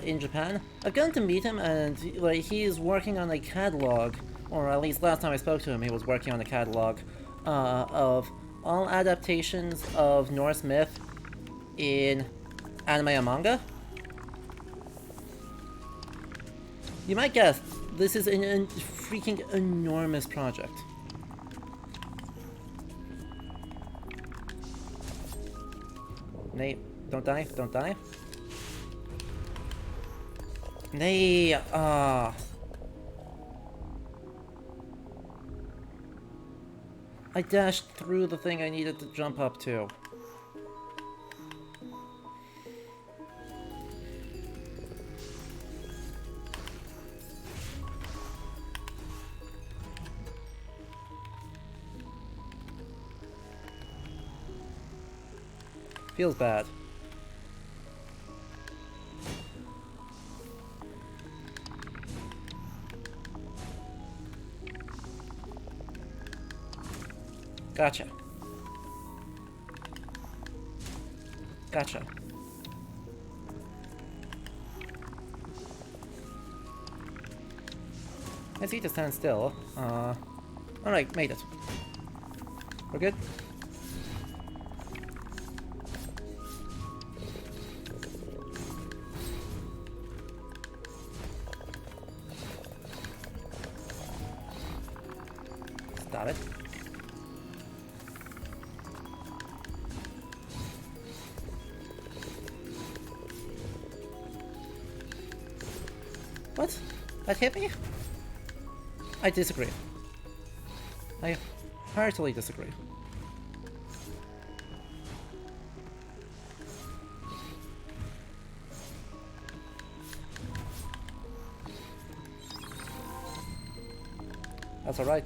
in Japan. I've gotten to meet him, and, like, he's working on a catalog, or at least last time I spoke to him, he was working on a catalog, of all adaptations of Norse myth in anime and manga. You might guess, this is a freaking enormous project. Nate, don't die, don't die. Nay, I dashed through the thing I needed to jump up to. Feels bad. Gotcha. Gotcha. I see to stand still. Alright, made it. We're good? Stop it. What? That hit me? I disagree. I heartily disagree. That's alright.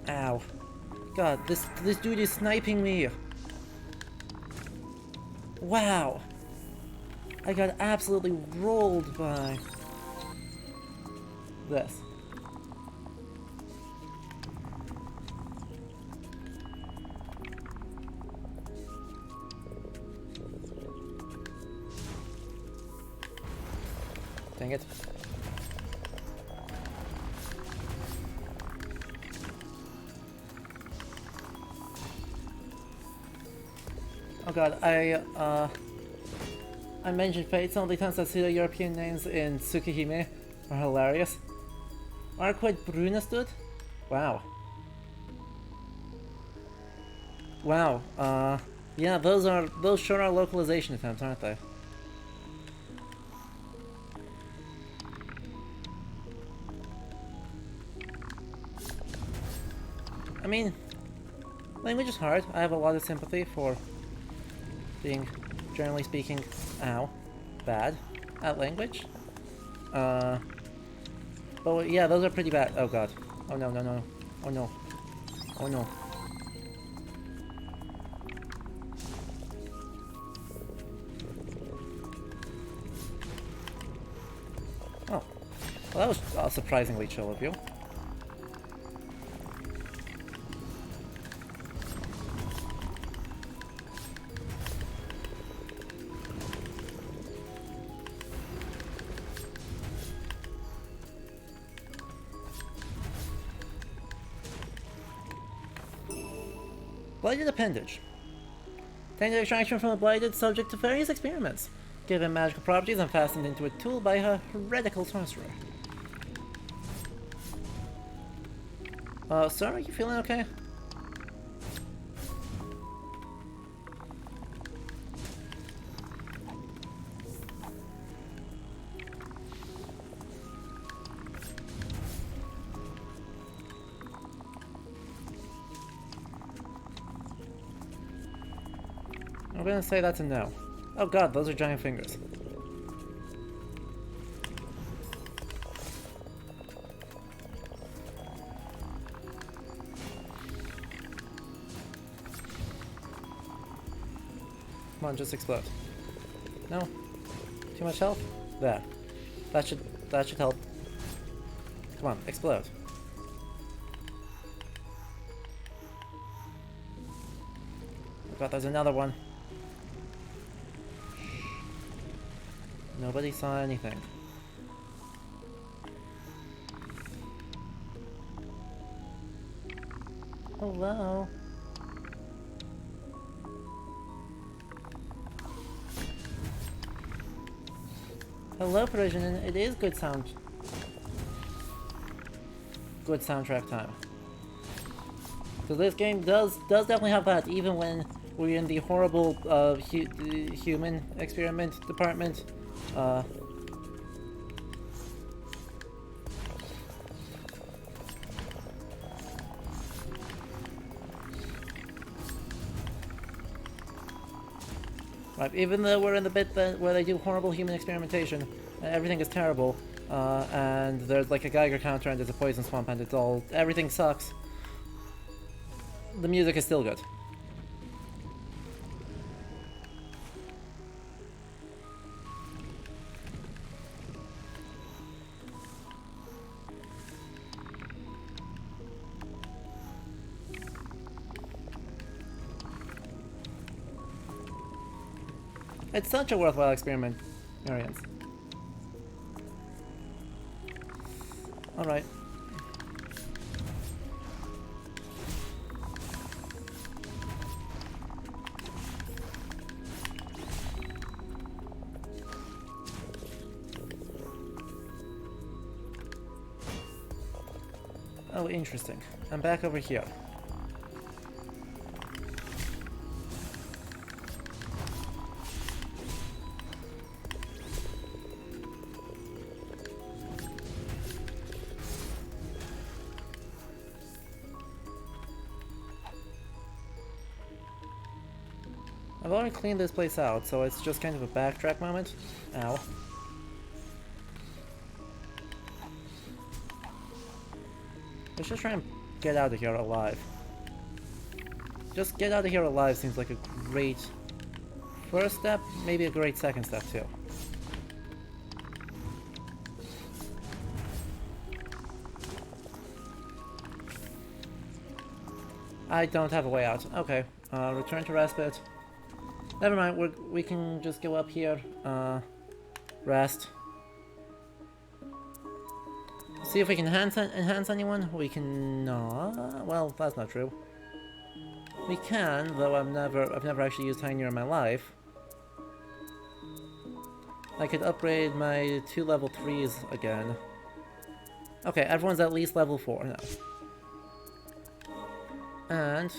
Ow. God, this dude is sniping me. Wow. I got absolutely rolled by this. Dang it. Oh god, I mentioned Fate, some of the times I see the European names in Tsukihime are hilarious. Are quite Brunastud? Wow. Wow, Yeah, those sure are localization attempts, aren't they? I mean, language is hard. I have a lot of sympathy for being, generally speaking, bad at language. But yeah, those are pretty bad. Oh god. Oh no, no, no. Oh no. Oh no. Oh. Well, that was surprisingly chill of you. Blighted appendage. Tainted extraction from a blighted subject to various experiments. Given magical properties and fastened into a tool by a heretical sorcerer. Sir, are you feeling okay? I'm gonna say that's a no. Oh god, those are giant fingers. Come on, just explode. No? Too much health? There. That should help. Come on, explode. Oh god, there's another one. Nobody saw anything. Hello? Hello, Parisian. It is good soundtrack time. So this game does definitely have that, even when we're in the horrible human experiment department. Right, even though we're in the bit where they do horrible human experimentation, and everything is terrible, and there's like a Geiger counter and there's a poison swamp and everything sucks, the music is still good. It's such a worthwhile experience. Alright. Oh, interesting. I'm back over here. I've already cleaned this place out, so it's just kind of a backtrack moment. Ow. Let's just try and get out of here alive. Just get out of here alive seems like a great first step, maybe a great second step too. I don't have a way out. Okay, return to respite. Never mind, we can just go up here, rest. See if we can enhance anyone. We can not. Well, that's not true. We can, though I've never actually used Tinier in my life. I could upgrade my 2 level 3s again. Okay, everyone's at least level 4 now. And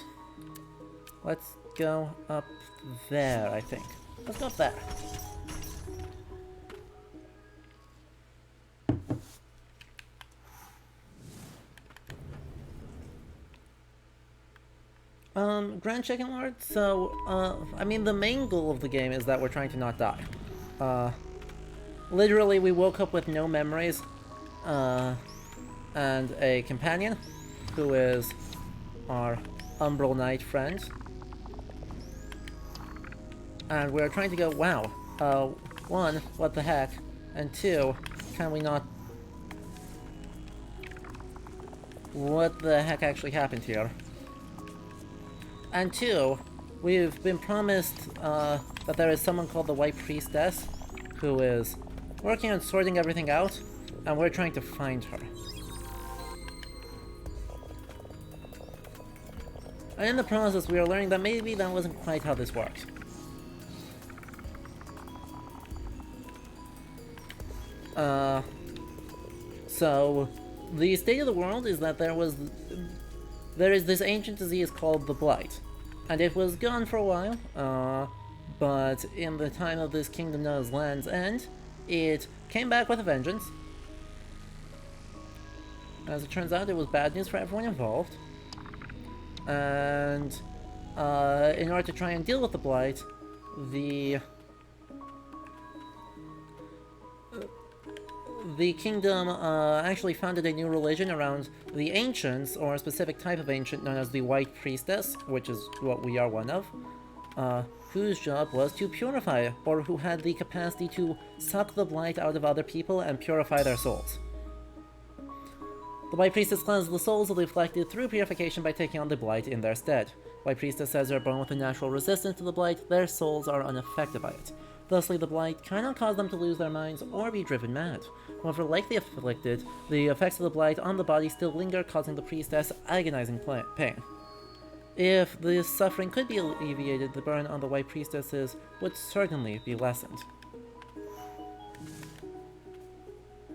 let's go up there, I think. Let's go up there. Grand Chicken Lord, so, I mean, the main goal of the game is that we're trying to not die. Literally, we woke up with no memories, and a companion, who is our Umbral Knight friend. And we're trying to go, wow, one, what the heck, and two, can we not... What the heck actually happened here? And two, we've been promised that there is someone called the White Priestess who is working on sorting everything out, and we're trying to find her. And in the process, we are learning that maybe that wasn't quite how this worked. So, the state of the world is that there is this ancient disease called the Blight, and it was gone for a while, but in the time of this kingdom known as Land's End, it came back with a vengeance. As it turns out, it was bad news for everyone involved, and in order to try and deal with the Blight, the kingdom actually founded a new religion around the ancients, or a specific type of ancient known as the White Priestess, which is what we are one of, whose job was to purify, or who had the capacity to suck the blight out of other people and purify their souls. The White Priestess cleanses the souls of the afflicted through purification by taking on the blight in their stead. White Priestess says they're born with a natural resistance to the blight, their souls are unaffected by it. Thusly, the blight cannot cause them to lose their minds or be driven mad. However, like the afflicted, the effects of the blight on the body still linger, causing the priestess agonizing pain. If this suffering could be alleviated, the burn on the White Priestesses would certainly be lessened.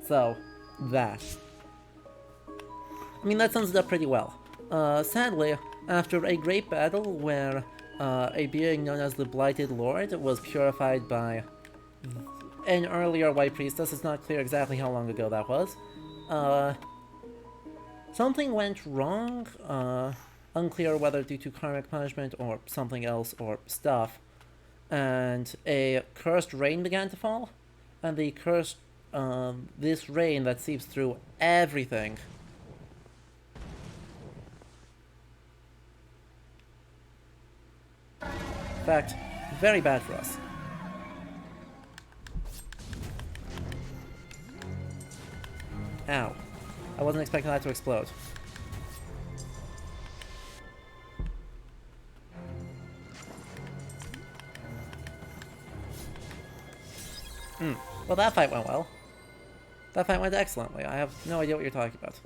So, that. I mean, that sums it up pretty well. Sadly, after a great battle where a being known as the Blighted Lord was purified by an earlier White Priestess, it's not clear exactly how long ago that was, something went wrong, unclear whether due to karmic punishment or something else or stuff, and a cursed rain began to fall, and the cursed, this rain that seeps through everything. In fact, very bad for us. Ow. I wasn't expecting that to explode. Well, that fight went well. That fight went excellently. I have no idea what you're talking about.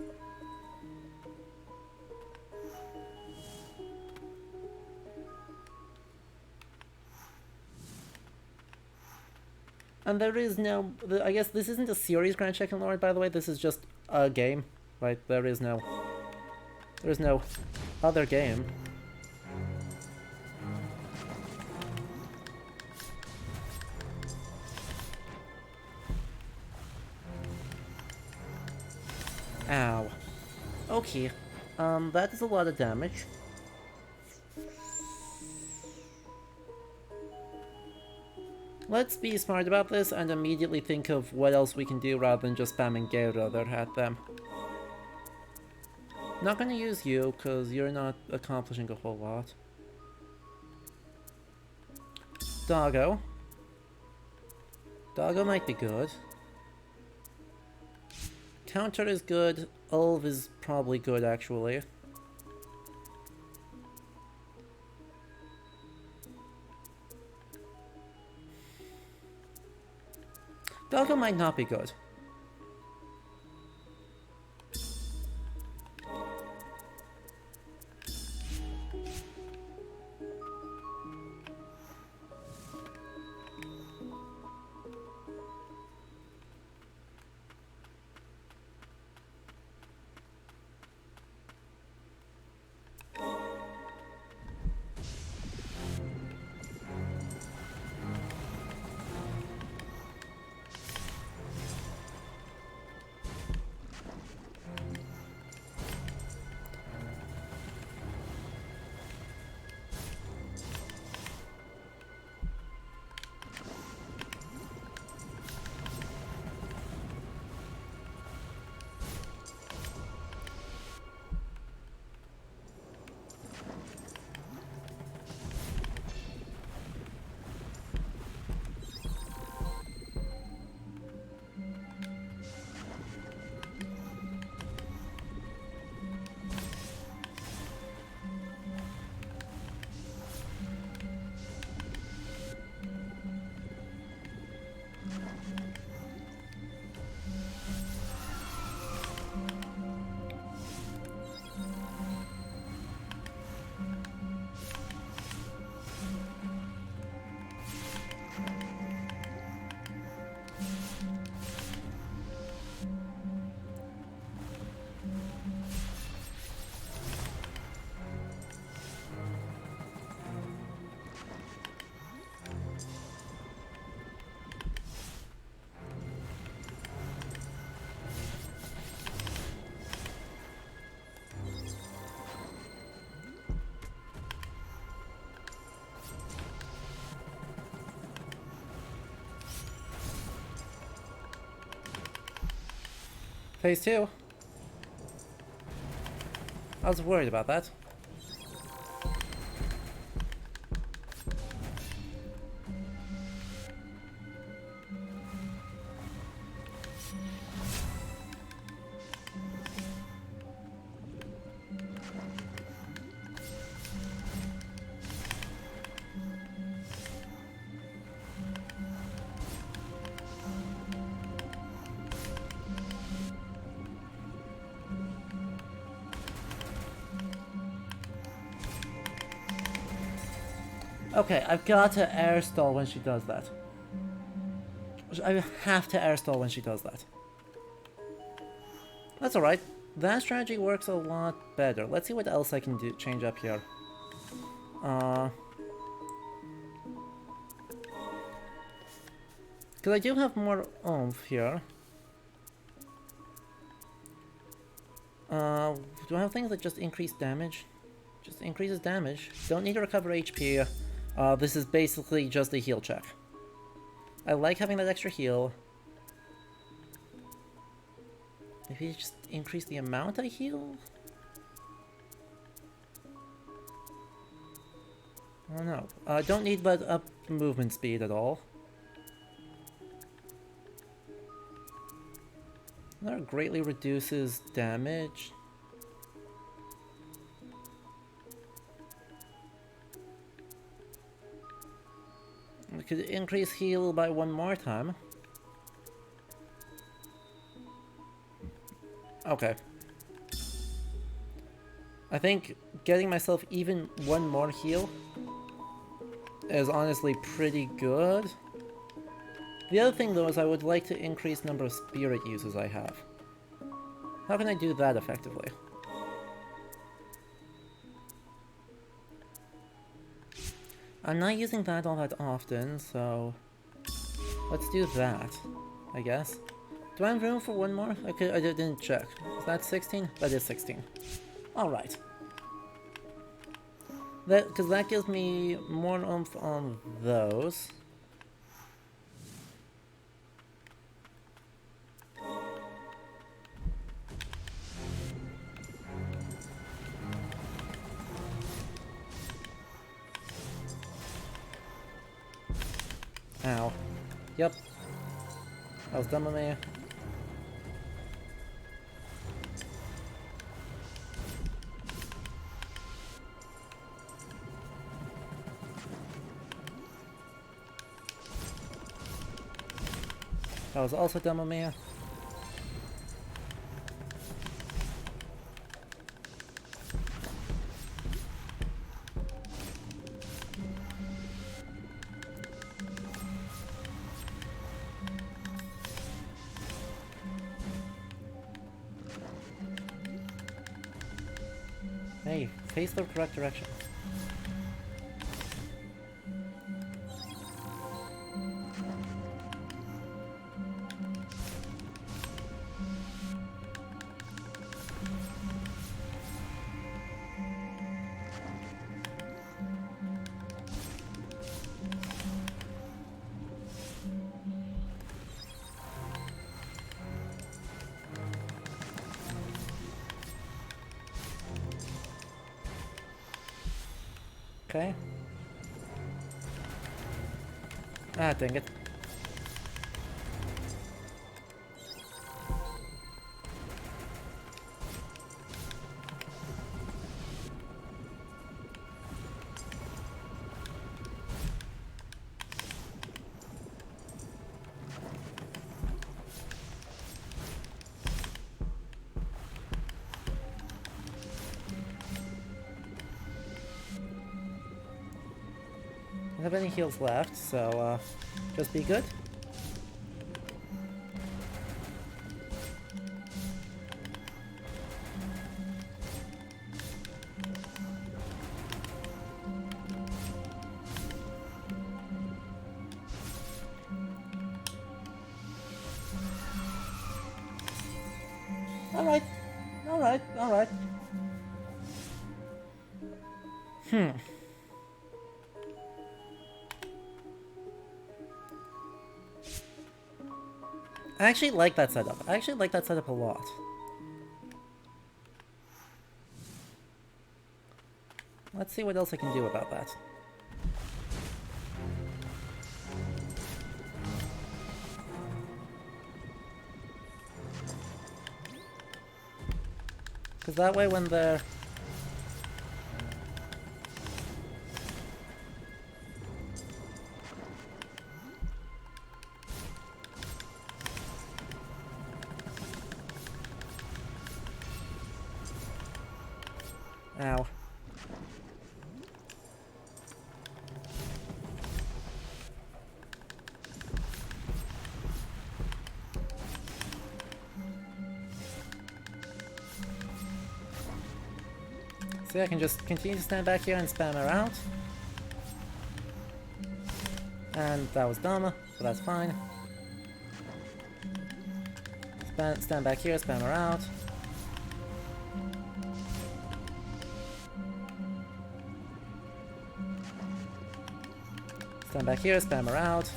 And there is no... I guess this isn't a series, Grand Chicken Lord, by the way. This is just a game, right? There is no other game. Ow. Okay. That is a lot of damage. Let's be smart about this and immediately think of what else we can do rather than just spamming Geirröður at them. Not gonna use you, because you're not accomplishing a whole lot. Doggo. Doggo might be good. Counter is good. Ulv is probably good, actually. Doggo might not be good. Phase 2. I was worried about that. Okay, I've got to air stall when she does that. I have to air stall when she does that. That's alright. That strategy works a lot better. Let's see what else I can do. Change up here. Because I do have more oomph here. Do I have things that just increase damage? Just increases damage. Don't need to recover HP. This is basically just a heal check. I like having that extra heal. Maybe just increase the amount I heal? I don't know. Don't need but up movement speed at all. That greatly reduces damage. We could increase heal by one more time. Okay. I think getting myself even one more heal is honestly pretty good. The other thing though is I would like to increase the number of spirit uses I have. How can I do that effectively? I'm not using that all that often, so let's do that, I guess. Do I have room for one more? Okay, I didn't check. Is that 16? That is 16. Alright. Because that gives me more oomph on those. Ow. Yep. That was dumb of me. That was also dumb of me. Hey, face the correct direction. Okay. Ah, dang it. I don't have any heals left, so just be good. Alright, alright, alright. I actually like that setup. I actually like that setup a lot. Let's see what else I can do about that. Because that way when they're... Ow. See, I can just continue to stand back here and spam her out. And that was dumb, but that's fine. Stand back here, spam her out. Stand back here, spam her out.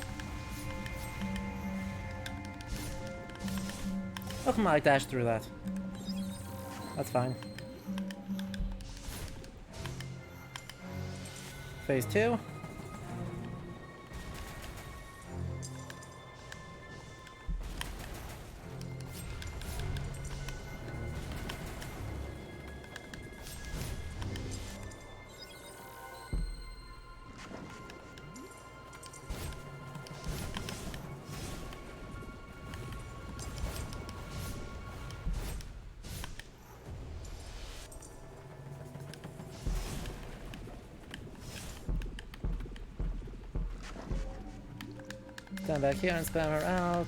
Oh come on, I dashed through that. That's fine. Phase 2. Stand back here and spam her out.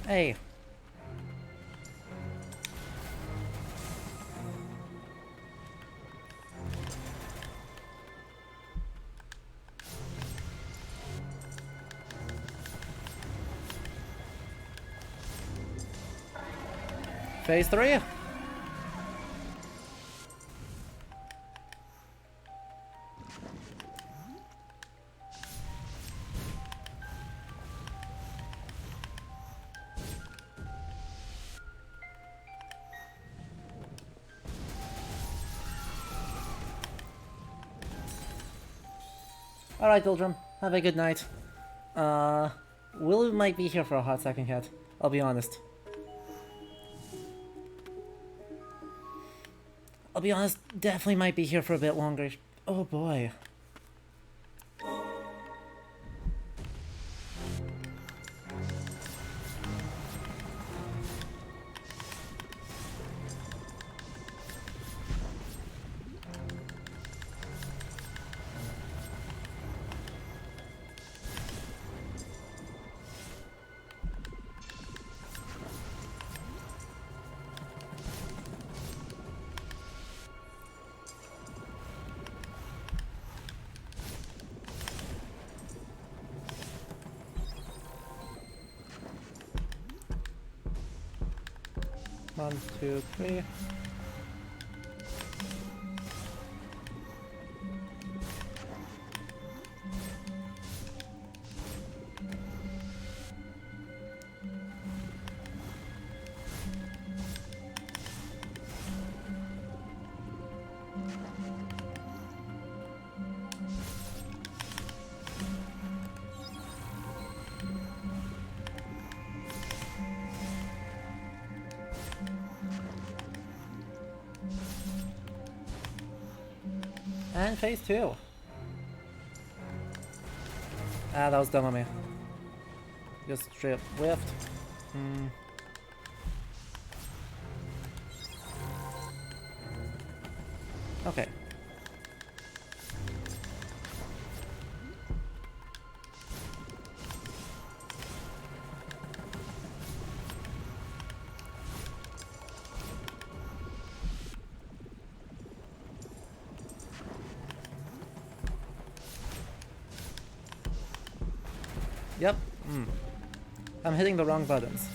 Hey. Phase 3. Alright, Dildrum. Have a good night. Will might be here for a hot second yet. I'll be honest. Definitely might be here for a bit longer. Oh boy. One, two, three. And phase 2. Ah, that was dumb of me. Just straight up whiffed. Okay. Yep. I'm hitting the wrong buttons.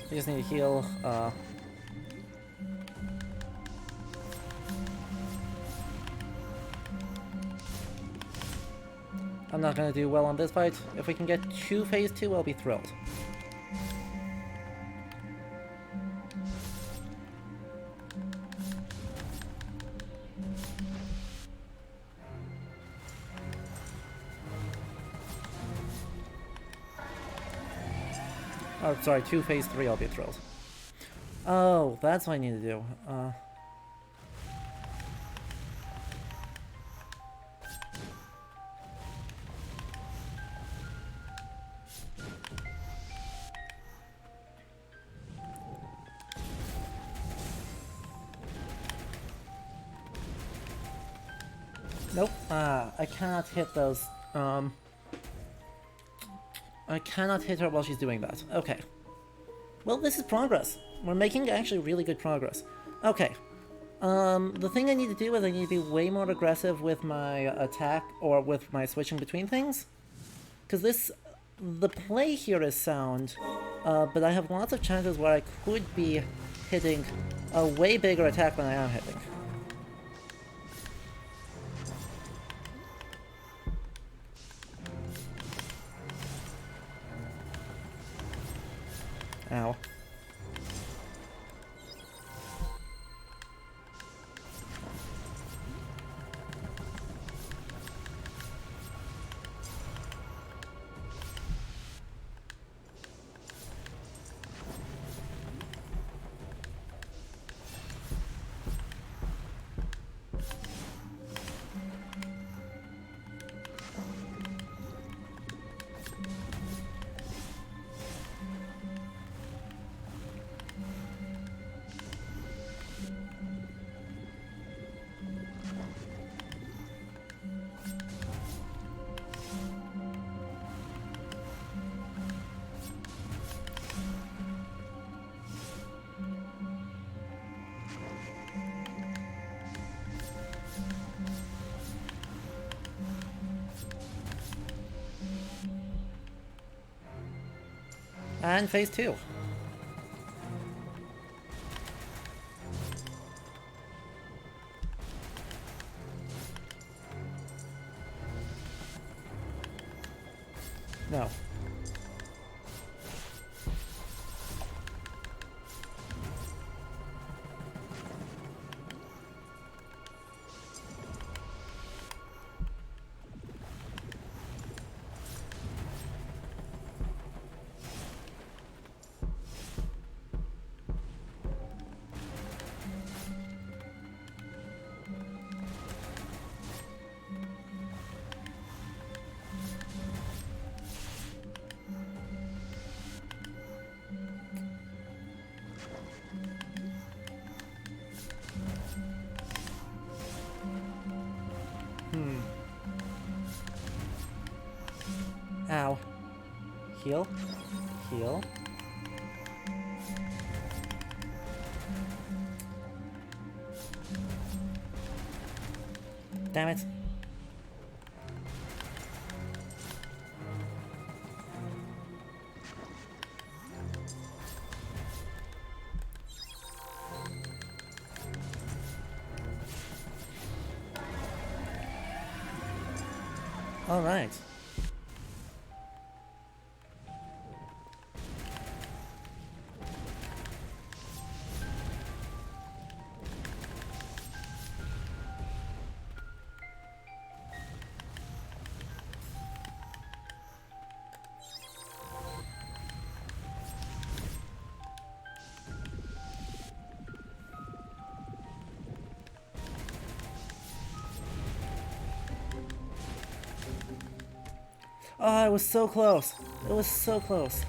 I just need to heal. I'm not gonna do well on this fight. If we can get to phase 2, I'll be thrilled. Oh, sorry, 2 phase 3, I'll be thrilled. Oh, that's what I need to do. Nope. I cannot hit those. I cannot hit her while she's doing that. Okay. Well, this is progress. We're making actually really good progress. Okay. The thing I need to do is I need to be way more aggressive with my attack or with my switching between things. Because the play here is sound, but I have lots of chances where I could be hitting a way bigger attack than I am hitting. Ow. And phase 2. No. Ow. Heal. Heal. Damn it. All right. Oh, it was so close. It was so close.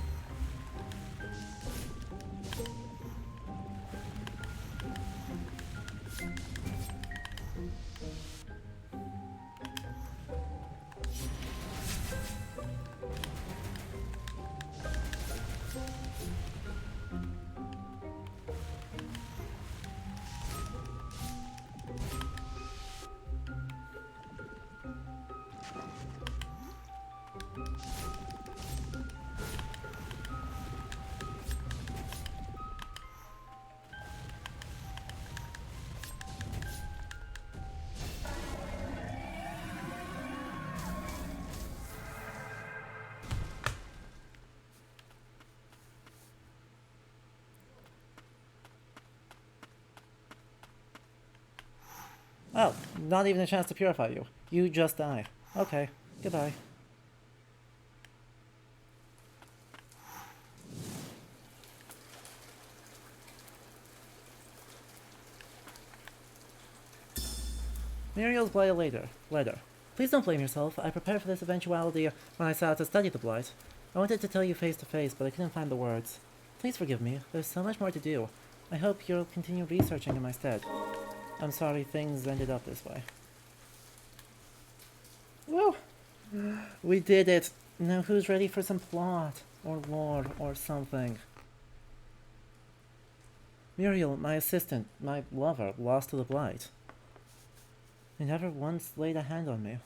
Oh, not even a chance to purify you. You just die. Okay, goodbye. Muriel's Blight letter. Please don't blame yourself. I prepared for this eventuality when I set out to study the Blight. I wanted to tell you face to face, but I couldn't find the words. Please forgive me. There's so much more to do. I hope you'll continue researching in my stead. I'm sorry things ended up this way. Woo! We did it! Now who's ready for some plot, or lore, or something? Muriel, my assistant, my lover, lost to the Blight. He never once laid a hand on me.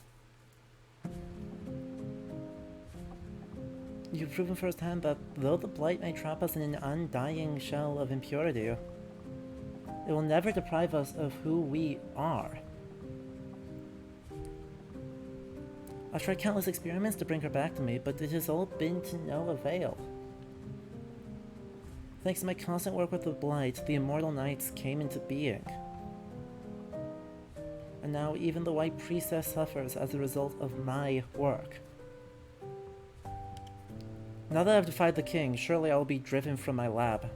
You've proven firsthand that though the Blight may trap us in an undying shell of impurity, it will never deprive us of who we are. I've tried countless experiments to bring her back to me, but it has all been to no avail. Thanks to my constant work with the Blight, the Immortal Knights came into being. And now even the White Priestess suffers as a result of my work. Now that I've defied the king, surely I will be driven from my lab.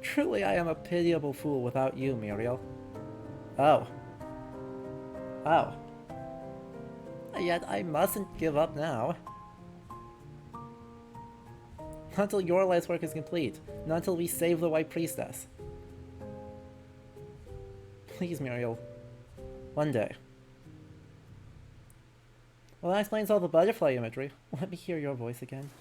Truly I am a pitiable fool without you, Muriel. Oh. Oh. Yet I mustn't give up now. Not until your life's work is complete. Not until we save the White Priestess. Please, Muriel. One day. Well, that explains all the butterfly imagery. Let me hear your voice again.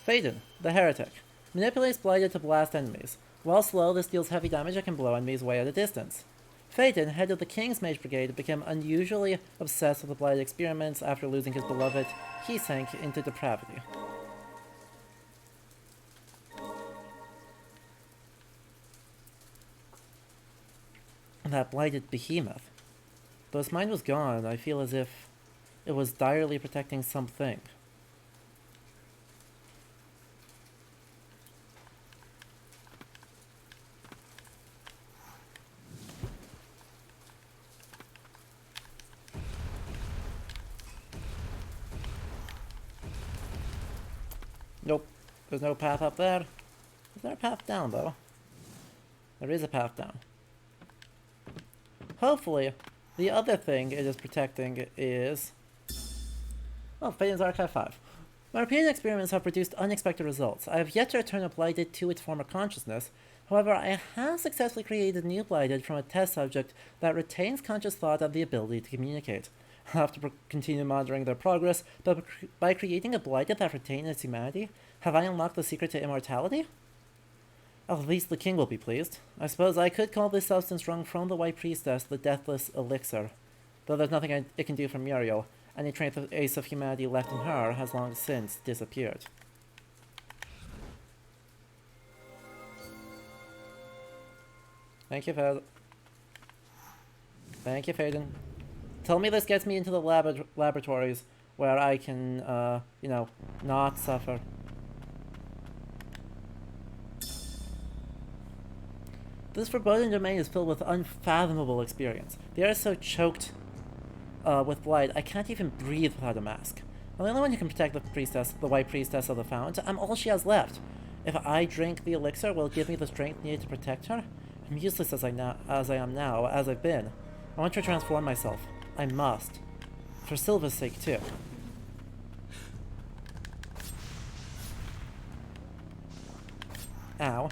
Verboten, the heretic. Manipulates Blighted to blast enemies. While slow, this deals heavy damage and can blow enemies away at a distance. Verboten, head of the King's Mage Brigade, became unusually obsessed with the Blighted experiments after losing his beloved. He sank into depravity. That blighted behemoth. Though his mind was gone, I feel as if it was direly protecting something. Nope. There's no path up there. Is there a path down, though? There is a path down. Hopefully, the other thing it is protecting is... Oh, Verboten's Archive 5. My repeated experiments have produced unexpected results. I have yet to return a Blighted to its former consciousness. However, I have successfully created a new Blighted from a test subject that retains conscious thought and the ability to communicate. I'll have to continue monitoring their progress, but by creating a Blighted that retains its humanity, have I unlocked the secret to immortality? At least the king will be pleased. I suppose I could call this substance wrung from the White Priestess the Deathless Elixir. Though there's nothing it can do for Muriel. Any trace of humanity left in her has long since disappeared. Thank you, Verboten. Thank you, Verboten. Tell me this gets me into the laboratories where I can, you know, not suffer. This Verboten domain is filled with unfathomable experience. The air is so choked with blight, I can't even breathe without a mask. I'm the only one who can protect the priestess, the White Priestess of the Fount. I'm all she has left. If I drink the elixir, will it give me the strength needed to protect her? I'm useless as I am now, as I've been. I want to transform myself. I must. For Sylva's sake, too. Ow.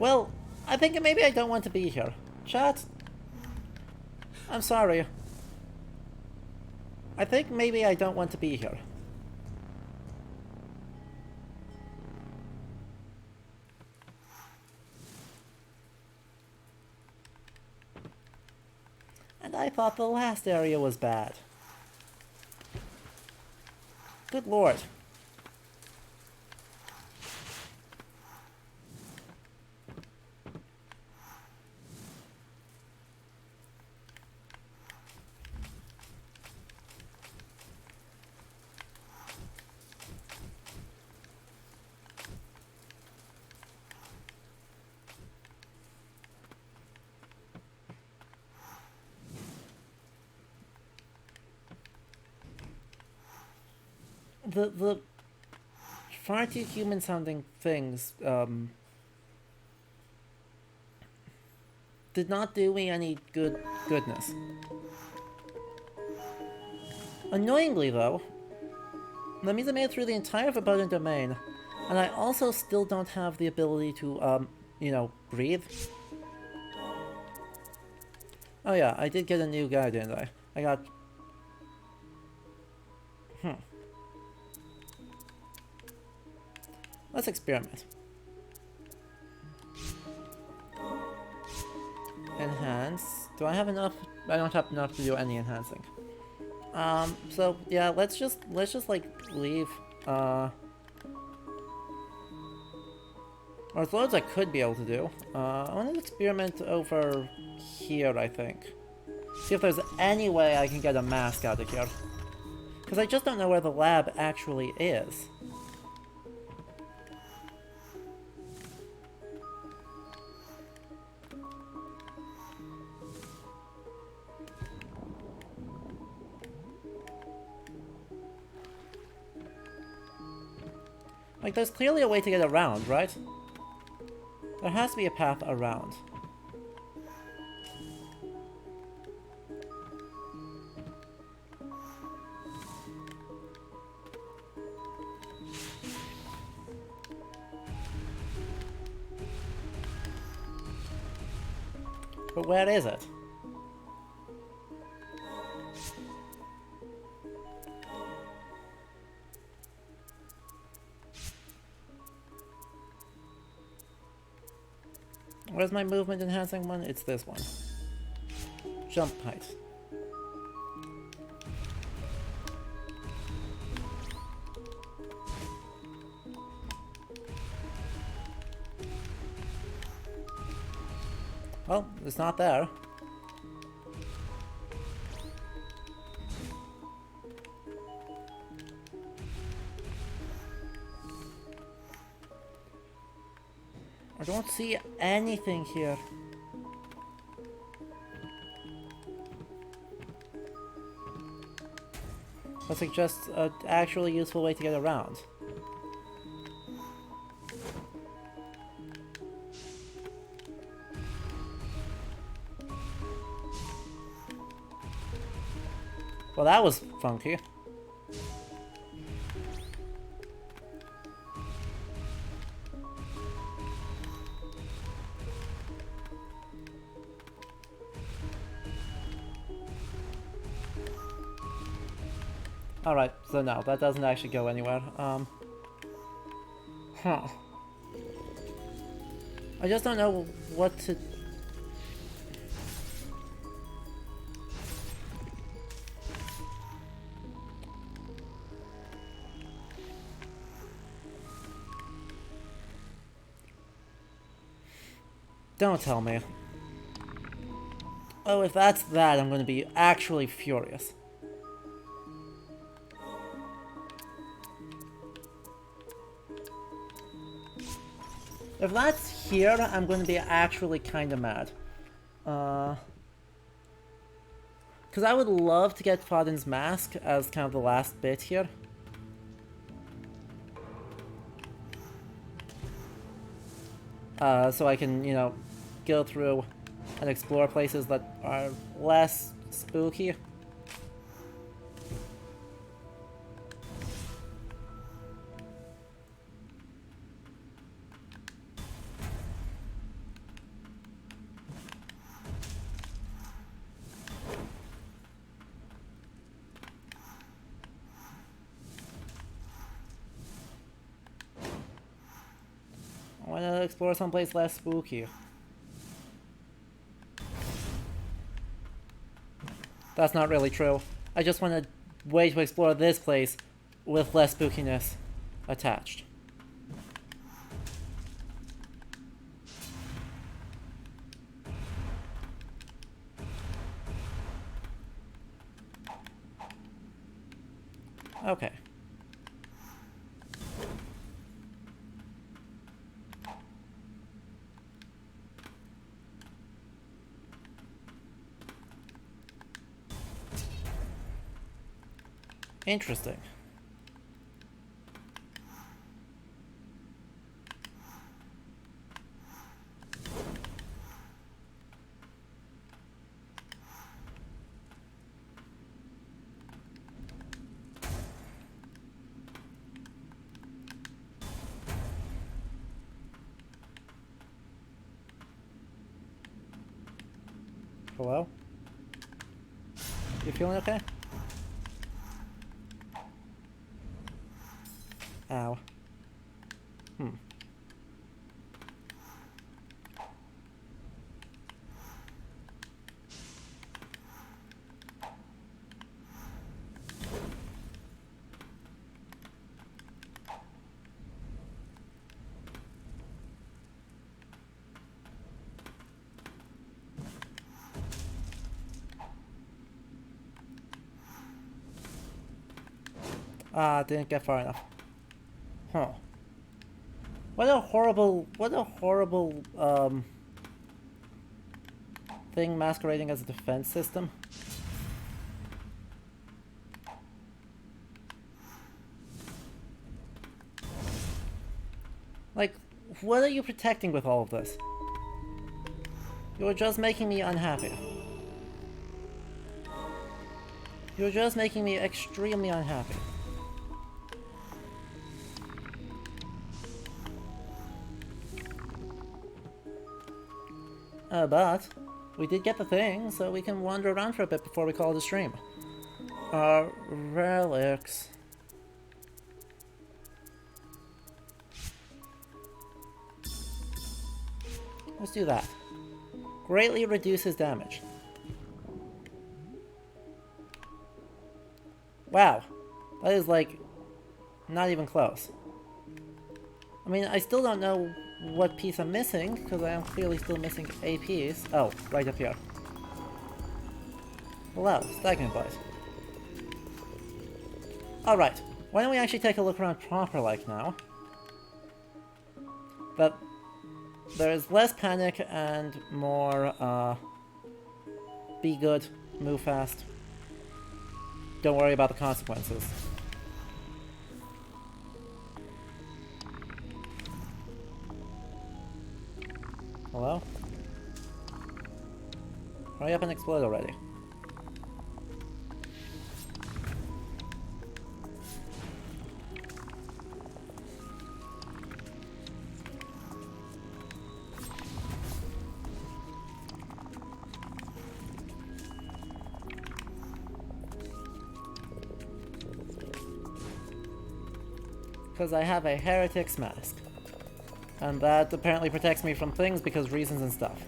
Well, I think maybe I don't want to be here. Chat? I'm sorry. I think maybe I don't want to be here. And I thought the last area was bad. Good lord. The far too human sounding things did not do me any goodness. Annoyingly though, that means I made it through the entire Verboten domain, and I also still don't have the ability to you know, breathe. Oh yeah, I did get a new guy, didn't I? I got... Let's experiment. Enhance. Do I have enough? I don't have enough to do any enhancing. So yeah, let's just like leave. Or there's loads I could be able to do. I want to experiment over here, I think. See if there's any way I can get a mask out of here. Because I just don't know where the lab actually is. Like, there's clearly a way to get around, right? There has to be a path around. But where is it? Where's my movement enhancing one? It's this one. Jump height. Well, it's not there. I don't see anything here. That suggests an actually useful way to get around. Well, that was funky. Alright, so no, that doesn't actually go anywhere. Huh. I just don't know what to... Don't tell me. Oh, if that's that, I'm gonna be actually furious. If that's here, I'm going to be actually kind of mad. Because I would love to get Faden's mask as kind of the last bit here. So I can, you know, go through and explore places that are less spooky. to explore someplace less spooky. That's not really true. I just want a way to explore this place with less spookiness attached. Okay. Interesting. Hello? You feeling okay? Ow. Ah, didn't get far enough. Huh. What a horrible thing masquerading as a defense system. Like, what are you protecting with all of this? You're just making me unhappy. You're just making me extremely unhappy. But we did get the thing, so we can wander around for a bit before we call it a stream. Relics. Let's do that. Greatly reduces damage. Wow. That is like not even close. I mean, I still don't know what piece I'm missing, because I am clearly still missing a piece. Oh, right up here. Hello, stagnant boys. Alright, why don't we actually take a look around proper like now? But there is less panic and more, be good, move fast. Don't worry about the consequences. Hello? Hurry up and explode already. Because I have a heretic's mask. And that apparently protects me from things because reasons and stuff.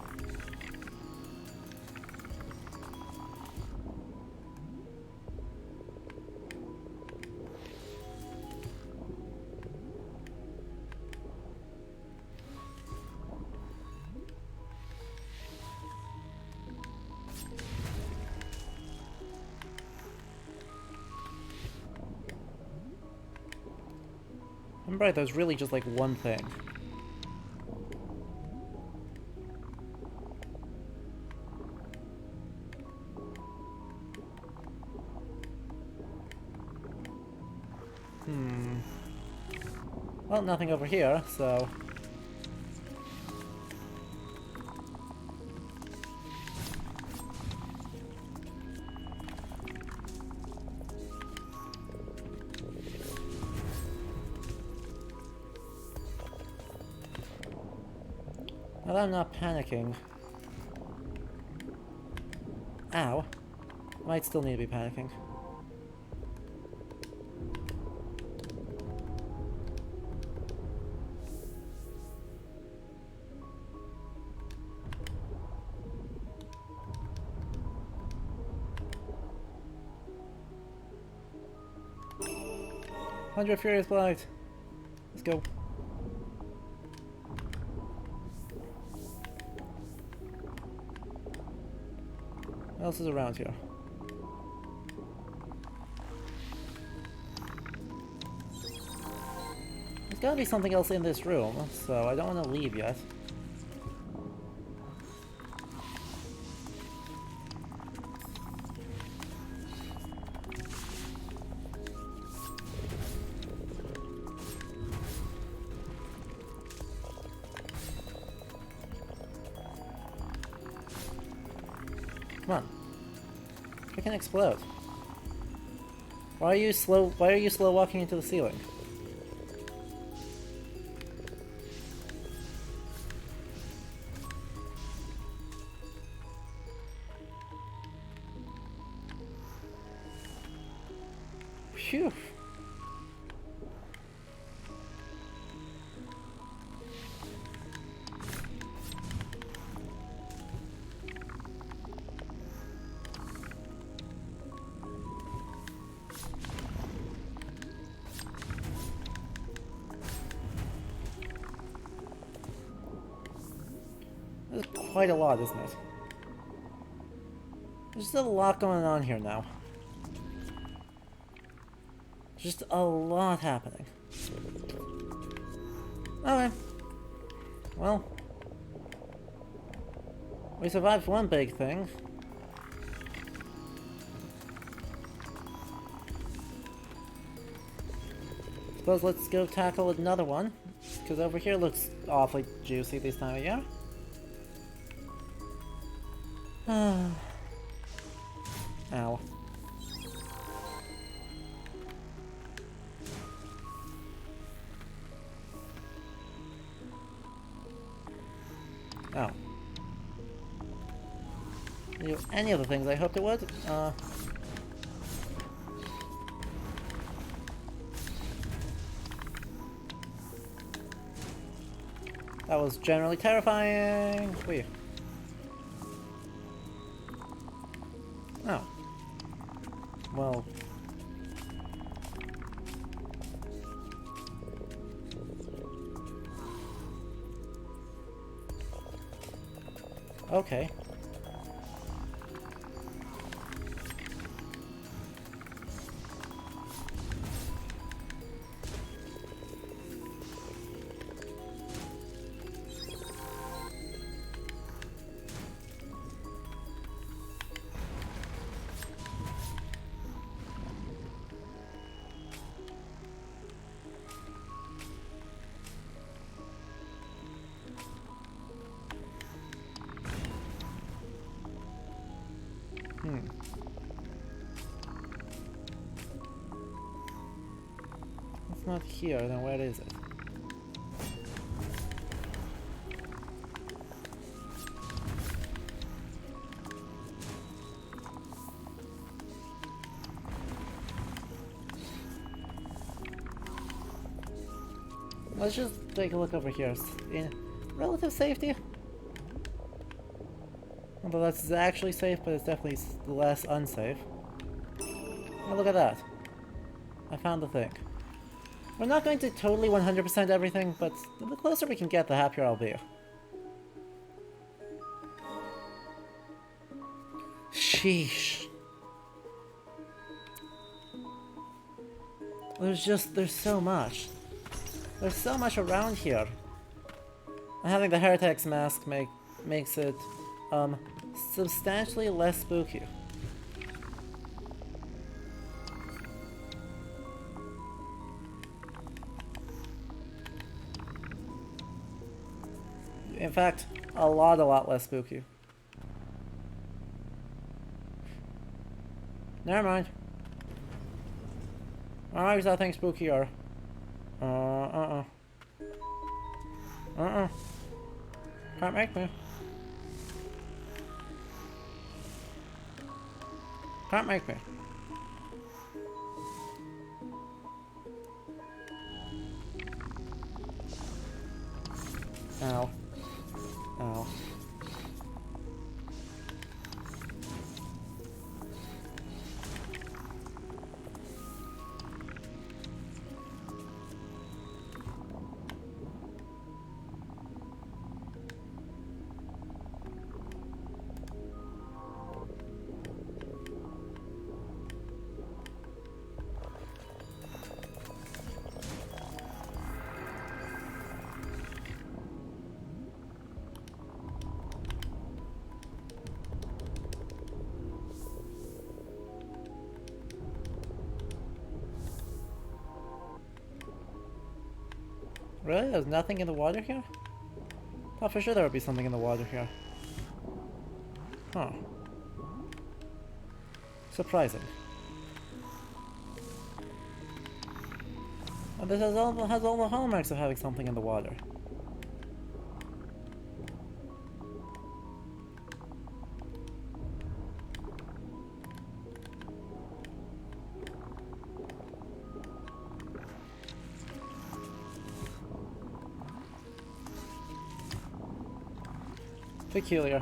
Remember, there's really just like one thing. Well, nothing over here, so... Well, I'm not panicking. Ow. Might still need to be panicking. 100 Furious Blight. Let's go. What else is around here? There's gotta be something else in this room, so I don't want to leave yet. Come on. It can explode. Why are you slow walking into the ceiling? Phew. There's quite a lot, isn't it? There's just a lot going on here now. Just a lot happening. Okay. Well. We survived one big thing. Suppose let's go tackle another one. Because over here looks awfully juicy this time of year. Ow. Oh. Do any of the things I hoped it would. That was generally terrifying. Wait. Oh. Well. Okay. It's not here, then where is it? Let's just take a look over here. In relative safety. Although that's actually safe, but it's definitely less unsafe. Oh, look at that. I found the thing. We're not going to totally 100% everything, but the closer we can get, the happier I'll be. Sheesh. There's so much. There's so much around here. And having the Heretic's mask makes it, substantially less spooky. In fact, a lot less spooky. Never mind. Why is that thing spookier? Can't make me. Can't make me. Ow. Ow. Really? There's nothing in the water here? Thought for sure there would be something in the water here. Huh. Surprising. And this has all the hallmarks of having something in the water. Peculiar.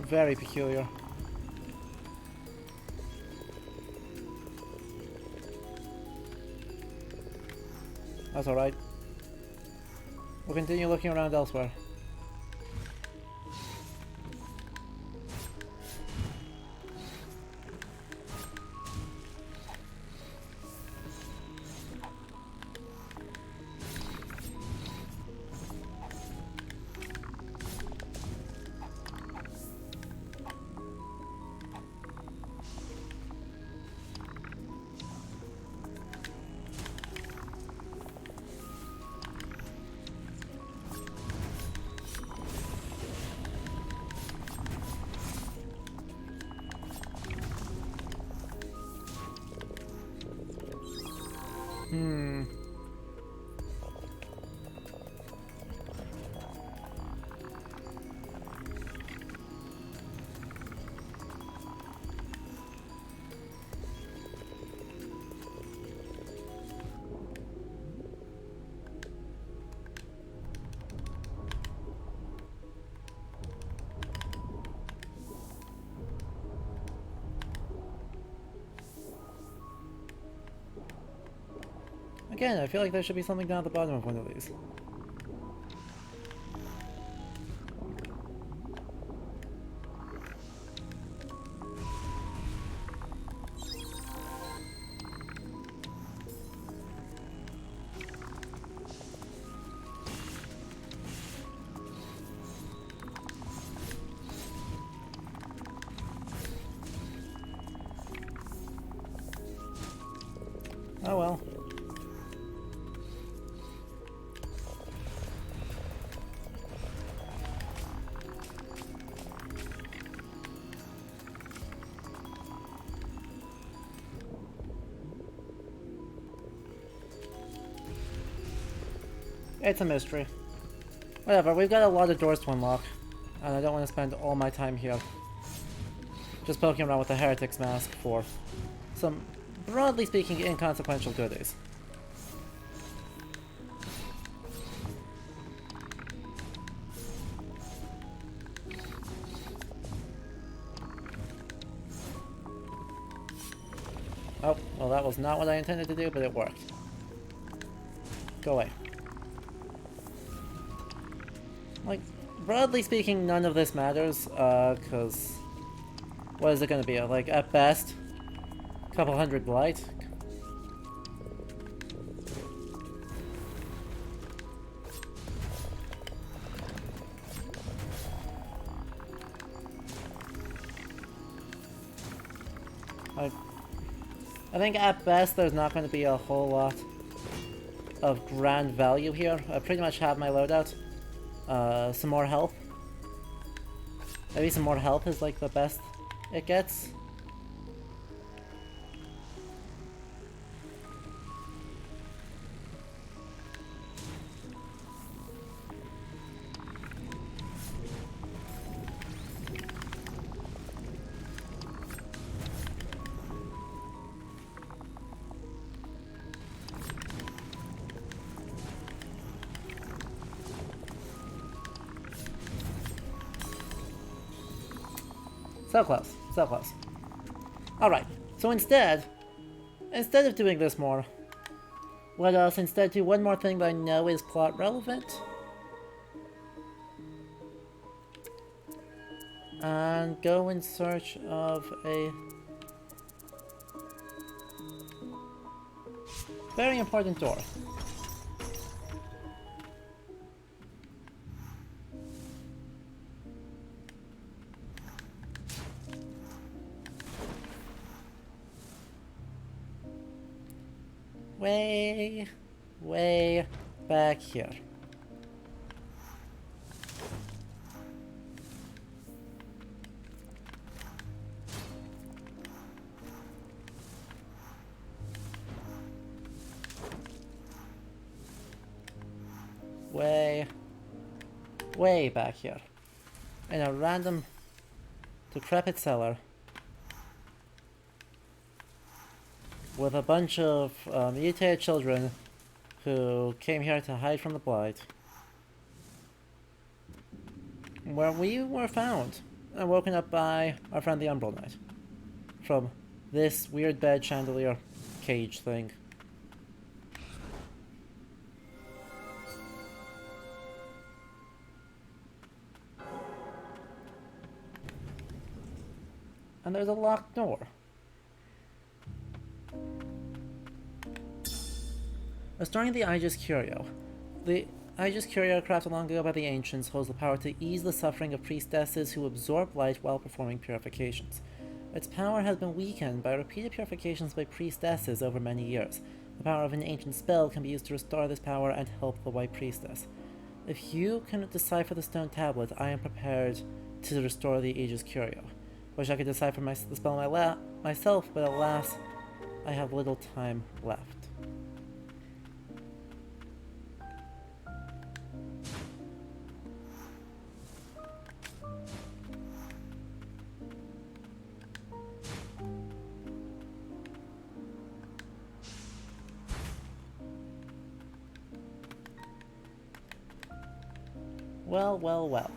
Very peculiar. That's alright. We'll continue looking around elsewhere. Again, I feel like there should be something down at the bottom of one of these. Oh well. It's a mystery. Whatever, we've got a lot of doors to unlock, and I don't want to spend all my time here just poking around with the Heretic's Mask for some, broadly speaking, inconsequential goodies. Oh, well that was not what I intended to do, but it worked. Go away. Like, broadly speaking, none of this matters, cause what is it gonna be? Like, at best, a couple hundred blight? I think at best there's not going to be a whole lot of grand value here. I pretty much have my loadout. Some more health. Maybe some more health is like the best it gets. So close, so close. Alright, so instead of doing this more, let us instead do one more thing that I know is plot relevant. And go in search of a very important door. way, way back here. Way, way back here. In a random, decrepit cellar. With a bunch of mutated children who came here to hide from the blight. Where we were found and woken up by our friend the Umbral Knight. From this weird bed chandelier cage thing. And there's a locked door. Restoring the Aegis Curio. The Aegis Curio, crafted long ago by the ancients, holds the power to ease the suffering of priestesses who absorb light while performing purifications. Its power has been weakened by repeated purifications by priestesses over many years. The power of an ancient spell can be used to restore this power and help the White Priestess. If you can decipher the stone tablet, I am prepared to restore the Aegis Curio. Wish I could decipher the spell myself, but alas, I have little time left. Well, well, well.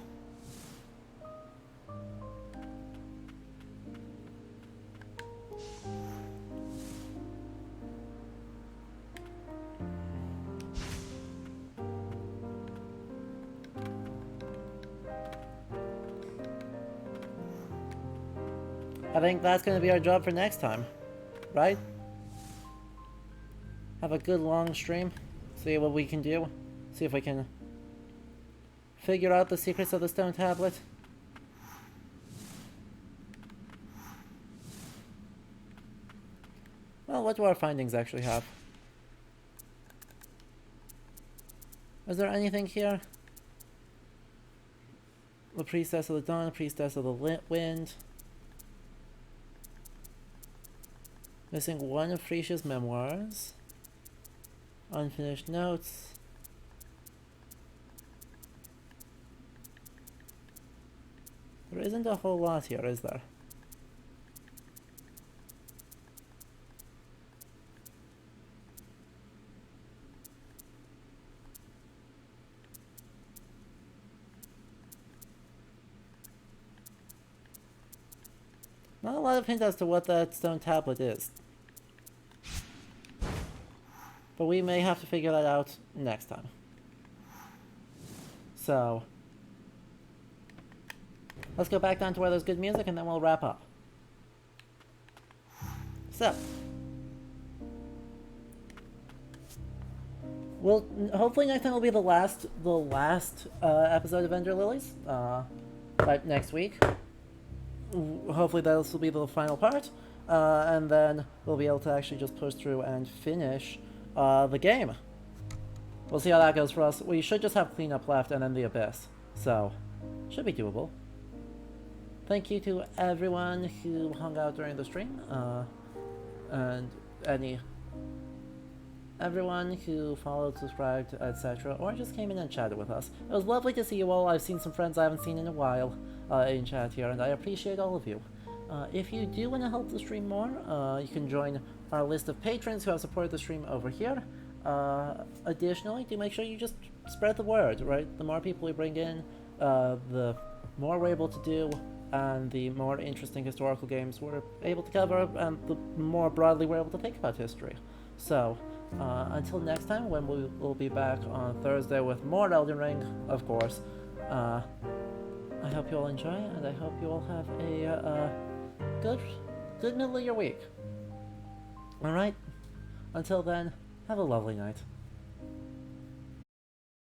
I think that's going to be our job for next time, right? Have a good long stream, see what we can do, see if we can figure out the secrets of the stone tablet. Well, what do our findings actually have? Is there anything here? The Priestess of the Dawn, Priestess of the Wind. Missing one of Frisia's memoirs. Unfinished notes. There isn't a whole lot here, is there? Not a lot of hint as to what that stone tablet is. But we may have to figure that out next time. So, let's go back down to where there's good music and then we'll wrap up. So, hopefully next time will be the last episode of Ender Lilies, by next week. Hopefully this will be the final part, and then we'll be able to actually just push through and finish the game. We'll see how that goes for us. We should just have cleanup left and then the Abyss, so should be doable. Thank you to everyone who hung out during the stream, and everyone who followed, subscribed, etc., or just came in and chatted with us. It was lovely to see you all. I've seen some friends I haven't seen in a while in chat here, and I appreciate all of you. If you do want to help the stream more, you can join our list of patrons who have supported the stream over here. Additionally, do make sure you just spread the word, right? The more people we bring in, the more we're able to do, and the more interesting historical games we're able to cover, and the more broadly we're able to think about history. So, until next time, when we will be back on Thursday with more Elden Ring, of course, I hope you all enjoy, and I hope you all have a good middle of your week. Alright? Until then, have a lovely night.